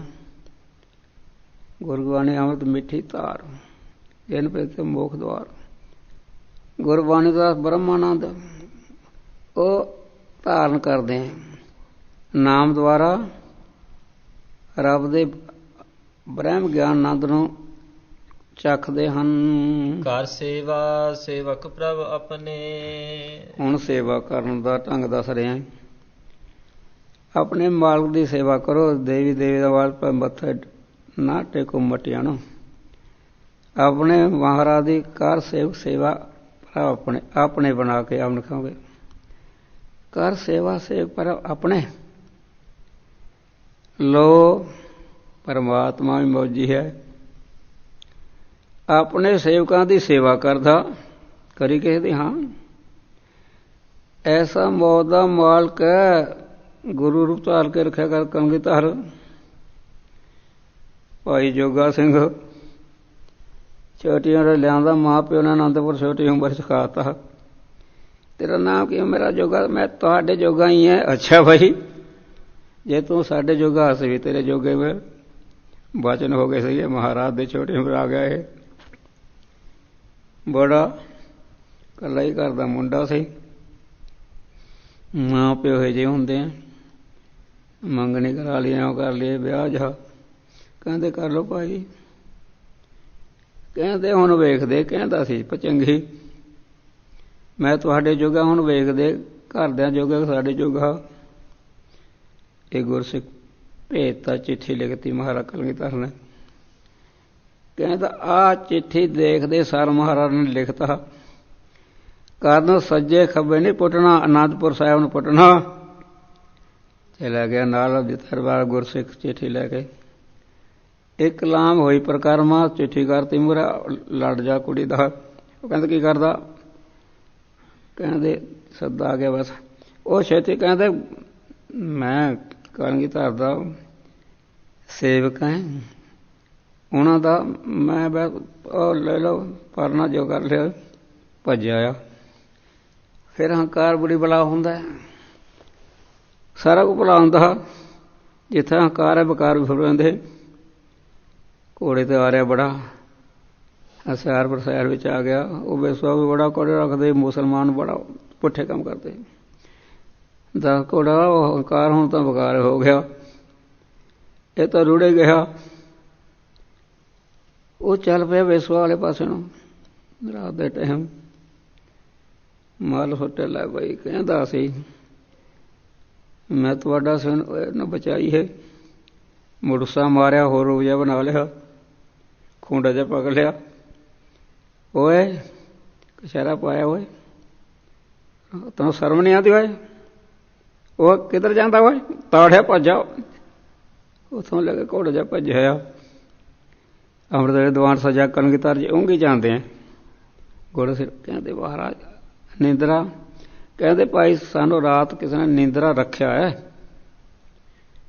ਗੁਰਬਾਣੀ ਅੰਮ੍ਰਿਤ ਮਿੱਠੀ ਧਾਰ ਜਿਨ ਪੀਤੇ ਮੋਖ ਦੁਆਰ। ਗੁਰਬਾਣੀ ਦਾ ਬ੍ਰਹਮਾਨੰਦ ਉਹ ਧਾਰਨ ਕਰਦੇ ਆ। ਨਾਮ ਦੁਆਰਾ ਰੱਬ ਦੇ ਬ੍ਰਹਮ ਗਿਆਨ ਆਨੰਦ ਨੂੰ ਚੱਖਦੇ ਹਨ। ਕਰ ਸੇਵਾ ਸੇਵਕ ਪ੍ਰਭ ਆਪਣੇ। ਹੁਣ ਸੇਵਾ ਕਰਨ ਦਾ ਢੰਗ ਦੱਸ ਰਿਹਾ। ਆਪਣੇ ਮਾਲਕ ਦੀ ਸੇਵਾ ਕਰੋ। ਦੇਵੀ ਦੇਵੀ ਦਾ ਵਾਲ ਪਰ ਮੱਥੇ ਨਾ ਟੇਕੋ ਮਟਿਆਂ ਨੂੰ। ਆਪਣੇ ਮਹਾਰਾਜ ਦੀ ਕਰ ਸੇਵਕ ਸੇਵਾ ਆਪਣੇ ਆਪਣੇ ਬਣਾ ਕੇ ਆਪ ਲਿਖਾਂਗੇ। ਕਰ ਸੇਵਾ ਸੇਵਕ ਪਰ ਆਪਣੇ। ਲੋ ਪਰਮਾਤਮਾ ਵੀ ਮੌਜੀ ਹੈ। ਆਪਣੇ ਸੇਵਕਾਂ ਦੀ ਸੇਵਾ ਕਰਦਾ ਕਰੀ ਕਿਸੇ ਦੀ। ਹਾਂ ਐਸਾ ਮੌਤ ਦਾ ਮਾਲਕ ਹੈ। ਗੁਰੂ ਰੂਪ ਧਾਰ ਕੇ ਰੱਖਿਆ ਕਰ ਕਲਗੀ ਧਾਰ। ਭਾਈ ਜੋਗਾ ਸਿੰਘ ਛੋਟੀਆਂ ਦਾ ਲਿਆਂਦਾ। ਮਾਂ ਪਿਓ ਨੇ ਅਨੰਦਪੁਰ ਛੋਟੀ ਉਮਰ ਸਿਖਾਤਾ। ਤੇਰਾ ਨਾਮ ਕੀ? ਮੇਰਾ ਜੋਗਾ। ਮੈਂ ਤੁਹਾਡੇ ਜੋਗਾ ਹੀ ਹੈ। ਅੱਛਾ ਭਾਈ ਜੇ ਤੂੰ ਸਾਡੇ ਜੋਗਾ ਹੱਸ ਵੀ ਤੇਰੇ ਜੋਗੇ ਵੇ ਬਚਨ ਹੋ ਗਏ ਸੀਗੇ। ਮਹਾਰਾਜ ਦੇ ਛੋਟੀ ਉਮਰ ਆ ਗਿਆ। ਇਹ ਬੜਾ ਇਕੱਲਾ ਹੀ ਘਰ ਦਾ ਮੁੰਡਾ ਸੀ। ਮਾਂ ਪਿਓ ਇਹੋ ਜਿਹੇ ਹੁੰਦੇ ਆ। ਮੰਗਣੀ ਕਰਾ ਲਈ ਉਹ ਕਰ ਲਈਏ ਵਿਆਹ ਜਾ। ਕਹਿੰਦੇ ਕਰ ਲਓ ਭਾਈ। ਕਹਿੰਦੇ ਹੁਣ ਵੇਖਦੇ। ਕਹਿੰਦਾ ਸੀ ਚੰਗੀ ਮੈਂ ਤੁਹਾਡੇ ਜੋਗਾ। ਹੁਣ ਵੇਖਦੇ ਘਰਦਿਆਂ ਜੋਗਾ ਸਾਡੇ ਜੋਗਾ। ਇਹ ਗੁਰਸਿੱਖ ਭੇਜਤਾ ਚਿੱਠੀ ਲਿਖਤੀ ਮਹਾਰਾਜ ਕਲਗੀਧਰ ਨੇ। ਕਹਿੰਦਾ ਆਹ ਚਿੱਠੀ ਦੇਖਦੇ ਸਰ ਮਹਾਰਾਜ ਨੇ ਲਿਖਤਾ। ਕਰਨ ਸੱਜੇ ਖੱਬੇ ਨਹੀਂ ਪੁੱਟਣਾ। ਅਨੰਦਪੁਰ ਸਾਹਿਬ ਨੂੰ ਪੁੱਟਣਾ। ਚਲਾ ਗਿਆ ਨਾਲ ਦਰਬਾਰ ਗੁਰਸਿੱਖ ਚਿੱਠੀ ਲੈ ਕੇ। ਇੱਕ ਲਾਮ ਹੋਈ ਪ੍ਰਕਰਮਾ। ਚਿੱਠੀ ਕਰਤੀ ਮੂਹਰੇ ਲੜ ਜਾ ਕੁੜੀ ਦਾ। ਉਹ ਕਹਿੰਦਾ ਕੀ ਕਰਦਾ? ਕਹਿੰਦੇ ਸੱਦਾ ਆ ਗਿਆ ਬਸ। ਉਹ ਛੇਤੀ ਕਹਿੰਦੇ ਮੈਂ ਕਲਗੀਧਰ ਦਾ ਸੇਵਕ ਹੈ। ਉਹਨਾਂ ਦਾ ਮੈਂ ਉਹ ਲੈ ਲਓ ਪਰਨਾ ਜੋ ਕਰ ਲਿਆ। ਭੱਜਿਆ ਆ। ਫਿਰ ਹੰਕਾਰ ਬੜੀ ਬਲਾ ਹੁੰਦਾ। ਸਾਰਾ ਕੁਝ ਭਲਾ ਹੁੰਦਾ। ਜਿੱਥੇ ਹੰਕਾਰ ਹੈ ਬਕਾਰ ਵੀ ਫਿਰ ਰਹਿੰਦੇ। ਘੋੜੇ ਤੇ ਆ ਰਿਹਾ ਬੜਾ ਹਸਿਆਰਪੁਰ ਸ਼ਹਿਰ ਵਿੱਚ ਆ ਗਿਆ। ਉਹ ਬੇਸਵਾ ਵੀ ਬੜਾ ਘੋੜੇ ਰੱਖਦੇ। ਮੁਸਲਮਾਨ ਬੜਾ ਪੁੱਠੇ ਕੰਮ ਕਰਦੇ। ਦਸ ਘੋੜਾ ਉਹ ਹੰਕਾਰ ਹੁਣ ਤਾਂ ਬਕਾਰ ਹੋ ਗਿਆ। ਇਹ ਤਾਂ ਰੁੜੇ ਗਿਆ। ਉਹ ਚੱਲ ਪਿਆ ਬੇਸਵਾ ਵਾਲੇ ਪਾਸੇ ਨੂੰ। ਰਾਤ ਦੇ ਟਾਈਮ ਮਲ ਸੁੱਟੇ ਲੈ ਬਈ। ਕਹਿੰਦਾ ਸੀ ਮੈਂ ਤੁਹਾਡਾ ਸਿਰ ਨਾ ਬਚਾਈ ਹੈ। ਮੁੜਸਾ ਮਾਰਿਆ ਹੋਰ ਰੂਪ ਜਿਹਾ ਬਣਾ ਲਿਆ। ਖੂੰਡਾ ਜਿਹਾ ਪਕੜ ਲਿਆ। ਓਏ ਕਸ਼ਹਿਰਾ ਪਾਇਆ। ਓਏ ਤੈਨੂੰ ਸ਼ਰਮ ਨਹੀਂ ਆਉਂਦੀ? ਓਏ ਉਹ ਕਿੱਧਰ ਜਾਂਦਾ? ਓਏ ਤਾੜਿਆ ਭੱਜਾ। ਉੱਥੋਂ ਲੈ ਕੇ ਘੋੜਾ ਜਿਹਾ ਭੱਜਿਆ। ਅੰਮ੍ਰਿਤ ਵੇਲੇ ਦੀਵਾਨ ਸਜਾ ਕਲਗੀਧਰ ਜੀ ਉਂਗੀ ਜਾਂਦੇ ਆ। ਘੋੜੇ ਸਿਰ ਕਹਿੰਦੇ ਮਹਾਰਾਜ ਨਿੰਦਰਾ। ਕਹਿੰਦੇ ਭਾਈ ਸਾਨੂੰ ਰਾਤ ਕਿਸੇ ਨੇ ਨਿੰਦਰਾ ਰੱਖਿਆ ਹੈ।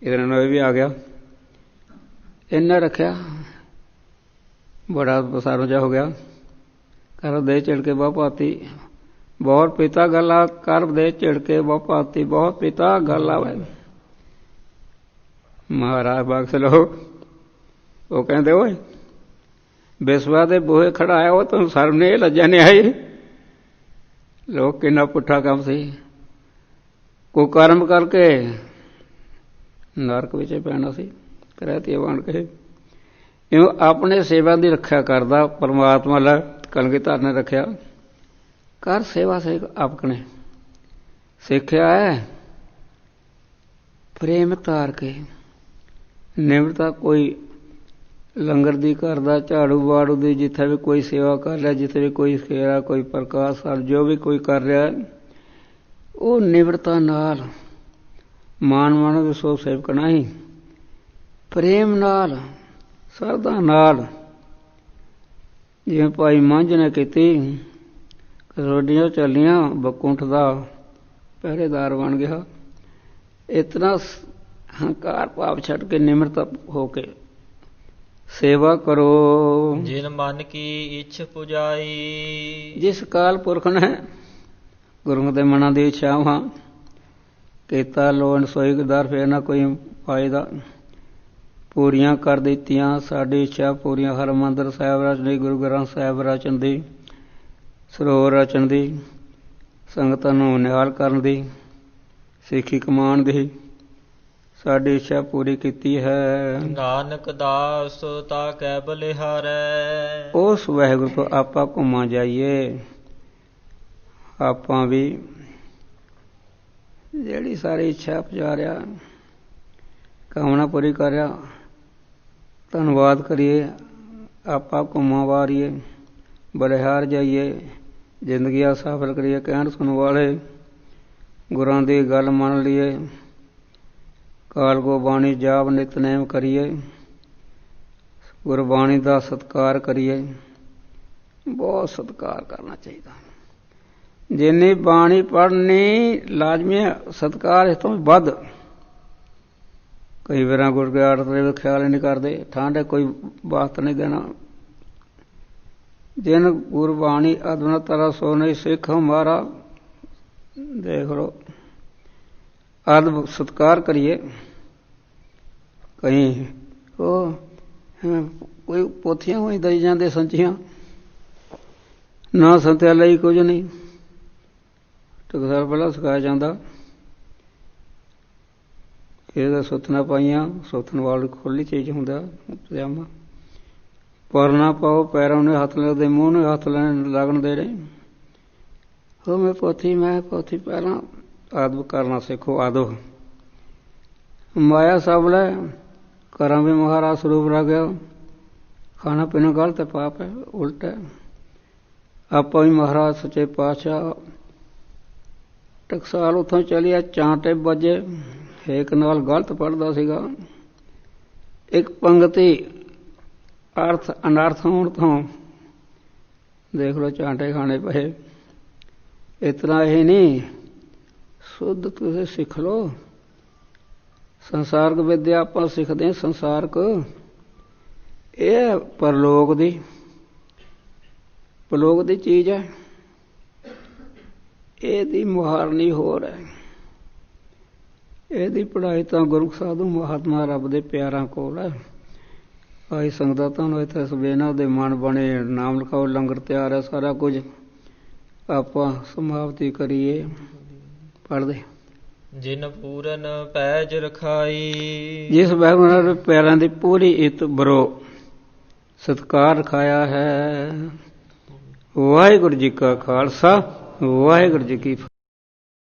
ਇਹਦੇ ਨਾਲ ਇਹ ਵੀ ਆ ਗਿਆ। ਇਹਨੇ ਰੱਖਿਆ ਬੜਾ ਪਸਾਰੋ ਜਿਹਾ ਹੋ ਗਿਆ। ਕਰ ਦੇ ਝਿੜਕੇ ਬਹੁ ਪਾਤੀ। ਬਹੁਤ ਪਿਤਾ ਗੱਲਾਂ ਕਰ ਦੇ ਝਿੜਕੇ ਬਹੁ ਪਾਤੀ। ਬਹੁਤ ਪਿਤਾ ਗੱਲ ਆਵੇ। ਮਹਾਰਾਜ ਬਖਸ਼ ਲਓ। ਉਹ ਕਹਿੰਦੇ ਓਏ ਬੇਸਵਾ ਦੇ ਬੂਹੇ ਖੜਾਇਆ। ਉਹ ਤੁਹਾਨੂੰ ਸ਼ਰਮ ਨਹੀਂ ਲੱਜਾ ਨਹੀਂ ਆਈ? ਲੋਕ ਕਿੰਨਾ ਪੁੱਠਾ ਕੰਮ ਸੀ। ਕੋਈ ਕਰਮ ਕਰਕੇ ਨਰਕ ਵਿੱਚ ਪੈਣਾ ਸੀ। ਕਰਹਿਤੀ ਬਣ ਕੇ ਇਉਂ ਆਪਣੇ ਸੇਵਾ ਦੀ ਰੱਖਿਆ ਕਰਦਾ ਪਰਮਾਤਮਾ ਲੈ ਕਲਗੀਧਰ ਨੇ ਰੱਖਿਆ। ਕਰ ਸੇਵਾ ਸੇ ਆਪਣੇ ਸਿੱਖਿਆ ਹੈ। ਪ੍ਰੇਮ ਧਾਰ ਕੇ ਨਿਮਰਤਾ। ਕੋਈ ਲੰਗਰ ਦੀ ਕਰਦਾ ਝਾੜੂ ਬਾੜੂ ਦੀ। ਜਿੱਥੇ ਵੀ ਕੋਈ ਸੇਵਾ ਕਰ ਰਿਹਾ। ਜਿੱਥੇ ਵੀ ਕੋਈ ਫੇਰਾ ਕੋਈ ਪ੍ਰਕਾਸ਼ ਜੋ ਵੀ ਕੋਈ ਕਰ ਰਿਹਾ ਉਹ ਨਿਮਰਤਾ ਨਾਲ ਮਾਣ ਮਾਣੋ ਵੀ ਸੋ ਸੇਵਕ ਨਹੀਂ। ਪ੍ਰੇਮ ਨਾਲ ਸਰਦਾ ਨਾਲ ਜਿਵੇਂ ਭਾਈ ਮੰਝ ਨੇ ਕੀਤੀ, ਕਸੋਡੀਆਂ ਚੱਲੀਆਂ, ਬਕੁੰਠ ਦਾ ਪਹਿਰੇਦਾਰ ਬਣ ਗਿਆ। ਇਤਨਾ ਹੰਕਾਰ ਭਾਵ ਛੱਡ ਕੇ ਨਿਮਰਤਾ ਹੋ ਕੇ ਸੇਵਾ ਕਰੋ। ਜਿਨ ਮਨ ਕੀ ਇੱਛ ਪੁਜਾਈ। ਜਿਸ ਕਾਲ ਪੁਰਖ ਨੇ ਗੁਰੂ ਦੇ ਮਨਾਂ ਦੀ ਇੱਛਾਵਾਂ ਕੀਤਾ ਲੋਨ ਸੋਈ ਦਰ ਫੇਰ ਨਾ ਕੋਈ ਫਾਇਦਾ, ਪੂਰੀਆਂ ਕਰ ਦਿੱਤੀਆਂ। ਸਾਡੀ ਇੱਛਾ ਪੂਰੀਆਂ ਹਰਿਮੰਦਰ ਸਾਹਿਬ ਰਚਨ ਦੀ, ਗੁਰੂ ਗ੍ਰੰਥ ਸਾਹਿਬ ਰਚਨ ਦੀ, ਸਰੋਵਰ ਰਚਨ ਦੀ, ਸੰਗਤਾਂ ਨੂੰ ਨਿਹਾਲ ਕਰਨ ਦੀ, ਸਿੱਖੀ ਕਮਾਉਣ ਦੀ ਸਾਡੀ ਇੱਛਾ ਪੂਰੀ ਕੀਤੀ ਹੈ। ਨਾਨਕ ਦਾਸ ਤਾ ਕੈ ਬਲਿਹਾਰੈ। ਉਸ ਵਾਹਿਗੁਰੂ ਤੋਂ ਆਪਾਂ ਘੁੰਮਾ ਜਾਈਏ। ਆਪਾਂ ਵੀ ਜਿਹੜੀ ਸਾਰੀ ਇੱਛਾ ਪੁਜਾਰਿਆ, ਕਾਮਨਾ ਪੂਰੀ ਕਰਿਆ, ਧੰਨਵਾਦ ਕਰੀਏ। ਆਪਾਂ ਘੁੰਮਾ ਵਾਰੀਏ, ਬਲਿਹਾਰ ਜਾਈਏ, ਜ਼ਿੰਦਗੀ ਸਫਲ ਕਰੀਏ। ਕਹਿਣ ਸੁਣ ਵਾਲੇ ਗੁਰਾਂ ਦੀ ਗੱਲ ਮੰਨ ਲਈਏ, ਕਾਲ ਕੋ ਬਾਣੀ ਜਾਪ ਨਿਤਨੇਮ ਕਰੀਏ, ਗੁਰਬਾਣੀ ਦਾ ਸਤਿਕਾਰ ਕਰੀਏ। ਬਹੁਤ ਸਤਿਕਾਰ ਕਰਨਾ ਚਾਹੀਦਾ। ਜਿੰਨੀ ਬਾਣੀ ਪੜ੍ਹਨੀ ਲਾਜ਼ਮੀ ਸਤਿਕਾਰ ਇਸ ਤੋਂ ਵੱਧ। ਕਈ ਵਾਰਾਂ ਗੁਰਗਿਆੜ ਦੇ ਖਿਆਲ ਹੀ ਨਹੀਂ ਕਰਦੇ, ਠੰਡ ਕੋਈ ਬਾਤ ਨਹੀਂ ਦੇਣਾ। ਜਿਨ ਗੁਰਬਾਣੀ ਅਦਨਾ ਤਰਾ ਸੋ ਨਹੀਂ ਸਿੱਖ ਹਮਾਰਾ। ਦੇਖ ਲੋ ਅਦਬ ਸਤਿਕਾਰ ਕਰੀਏ। ਕਈ ਉਹ ਕੋਈ ਪੋਥੀਆਂ ਹੋਈ ਦਈ ਜਾਂਦੇ ਸੰਚੀਆਂ, ਨਾ ਸੰਤਿਆ ਲਈ ਕੁਝ ਨਹੀਂ। ਟਕਸਾਲ ਪਹਿਲਾਂ ਸਿਖਾਇਆ ਜਾਂਦਾ, ਇਹਦਾ ਸੁੱਥਣਾ ਪਾਈਆਂ, ਸੁੱਥਣ ਵਾਲੀ ਖੁੱਲੀ ਚੀਜ਼ ਹੁੰਦਾ ਪਜਾਮਾ। ਪਰ ਨਾ ਪਾਓ ਪੈਰਾਂ ਨੇ ਹੱਥ ਲੱਗਦੇ, ਮੂੰਹ ਨੂੰ ਹੱਥ ਲੱਗਣ ਦੇ ਰਹੇ। ਉਹ ਮੈਂ ਪੋਥੀ ਪਹਿਲਾਂ ਆਦਬ ਕਰਨਾ ਸਿੱਖੋ। ਆਦਬ ਮਾਇਆ ਸਭ ਲੈ ਘਰਾਂ ਵੀ ਮਹਾਰਾਜ ਸਰੂਪ ਰਹਿ ਗਿਆ। ਖਾਣਾ ਪੀਣਾ ਗਲਤ ਹੈ, ਪਾਪ ਹੈ, ਉਲਟ ਹੈ। ਆਪਾਂ ਵੀ ਮਹਾਰਾਜ ਸੱਚੇ ਪਾਤਸ਼ਾਹ ਟਕਸਾਲ ਉੱਥੋਂ ਚਲਿਆ, ਚਾਂਟੇ ਵੱਜੇ। ਹੇਕ ਨਾਲ ਗਲਤ ਪੜ੍ਹਦਾ ਸੀਗਾ। ਇੱਕ ਪੰਗਤੀ ਅਰਥ ਅਨਰਥ ਹੋਣ ਤੋਂ ਦੇਖ ਲਓ ਚਾਂਟੇ ਖਾਣੇ ਪਏ। ਇਤਨਾ ਇਹ ਨਹੀਂ, ਸ਼ੁੱਧ ਤੁਸੀਂ ਸਿੱਖ ਲਓ। ਸੰਸਾਰਕ ਵਿਦਿਆ ਆਪਾਂ ਸਿੱਖਦੇ ਹਾਂ, ਸੰਸਾਰਕ ਇਹ ਪਰਲੋਕ ਦੀ ਚੀਜ਼ ਹੈ। ਇਹਦੀ ਮੁਹਾਰਨੀ ਹੋਰ ਹੈ। ਇਹਦੀ ਪੜ੍ਹਾਈ ਤਾਂ ਗੁਰੂ ਸਾਧੂ ਮਹਾਤਮਾ ਰੱਬ ਦੇ ਪਿਆਰਾਂ ਕੋਲ ਹੈ। ਆਈ ਸੰਗਤਾਂ ਤੁਹਾਨੂੰ ਇੱਥੇ ਸਵੇਨਾ ਦੇ ਮਨ ਬਣੇ, ਨਾਮ ਲਿਖਾਓ, ਲੰਗਰ ਤਿਆਰ ਹੈ, ਸਾਰਾ ਕੁਝ। ਆਪਾਂ ਸਮਾਪਤੀ ਕਰੀਏ ਪੜ੍ਹਦੇ। ਜਿਨ ਪੂਰਨ ਪੈਜ ਰਖਾਈ। ਜਿਸ ਵਾਹਿਗੁਰੂ ਨੇ ਪੈਰਾਂ ਦੀ ਪੂਰੀ ਇੱਤ ਬਰੋ ਸਤਿਕਾਰ ਰਖਾਇਆ ਹੈ। ਵਾਹਿਗੁਰੂ ਜੀ ਕਾ ਖਾਲਸਾ, ਵਾਹਿਗੁਰੂ ਜੀ ਕੀ ਫਤਿਹ।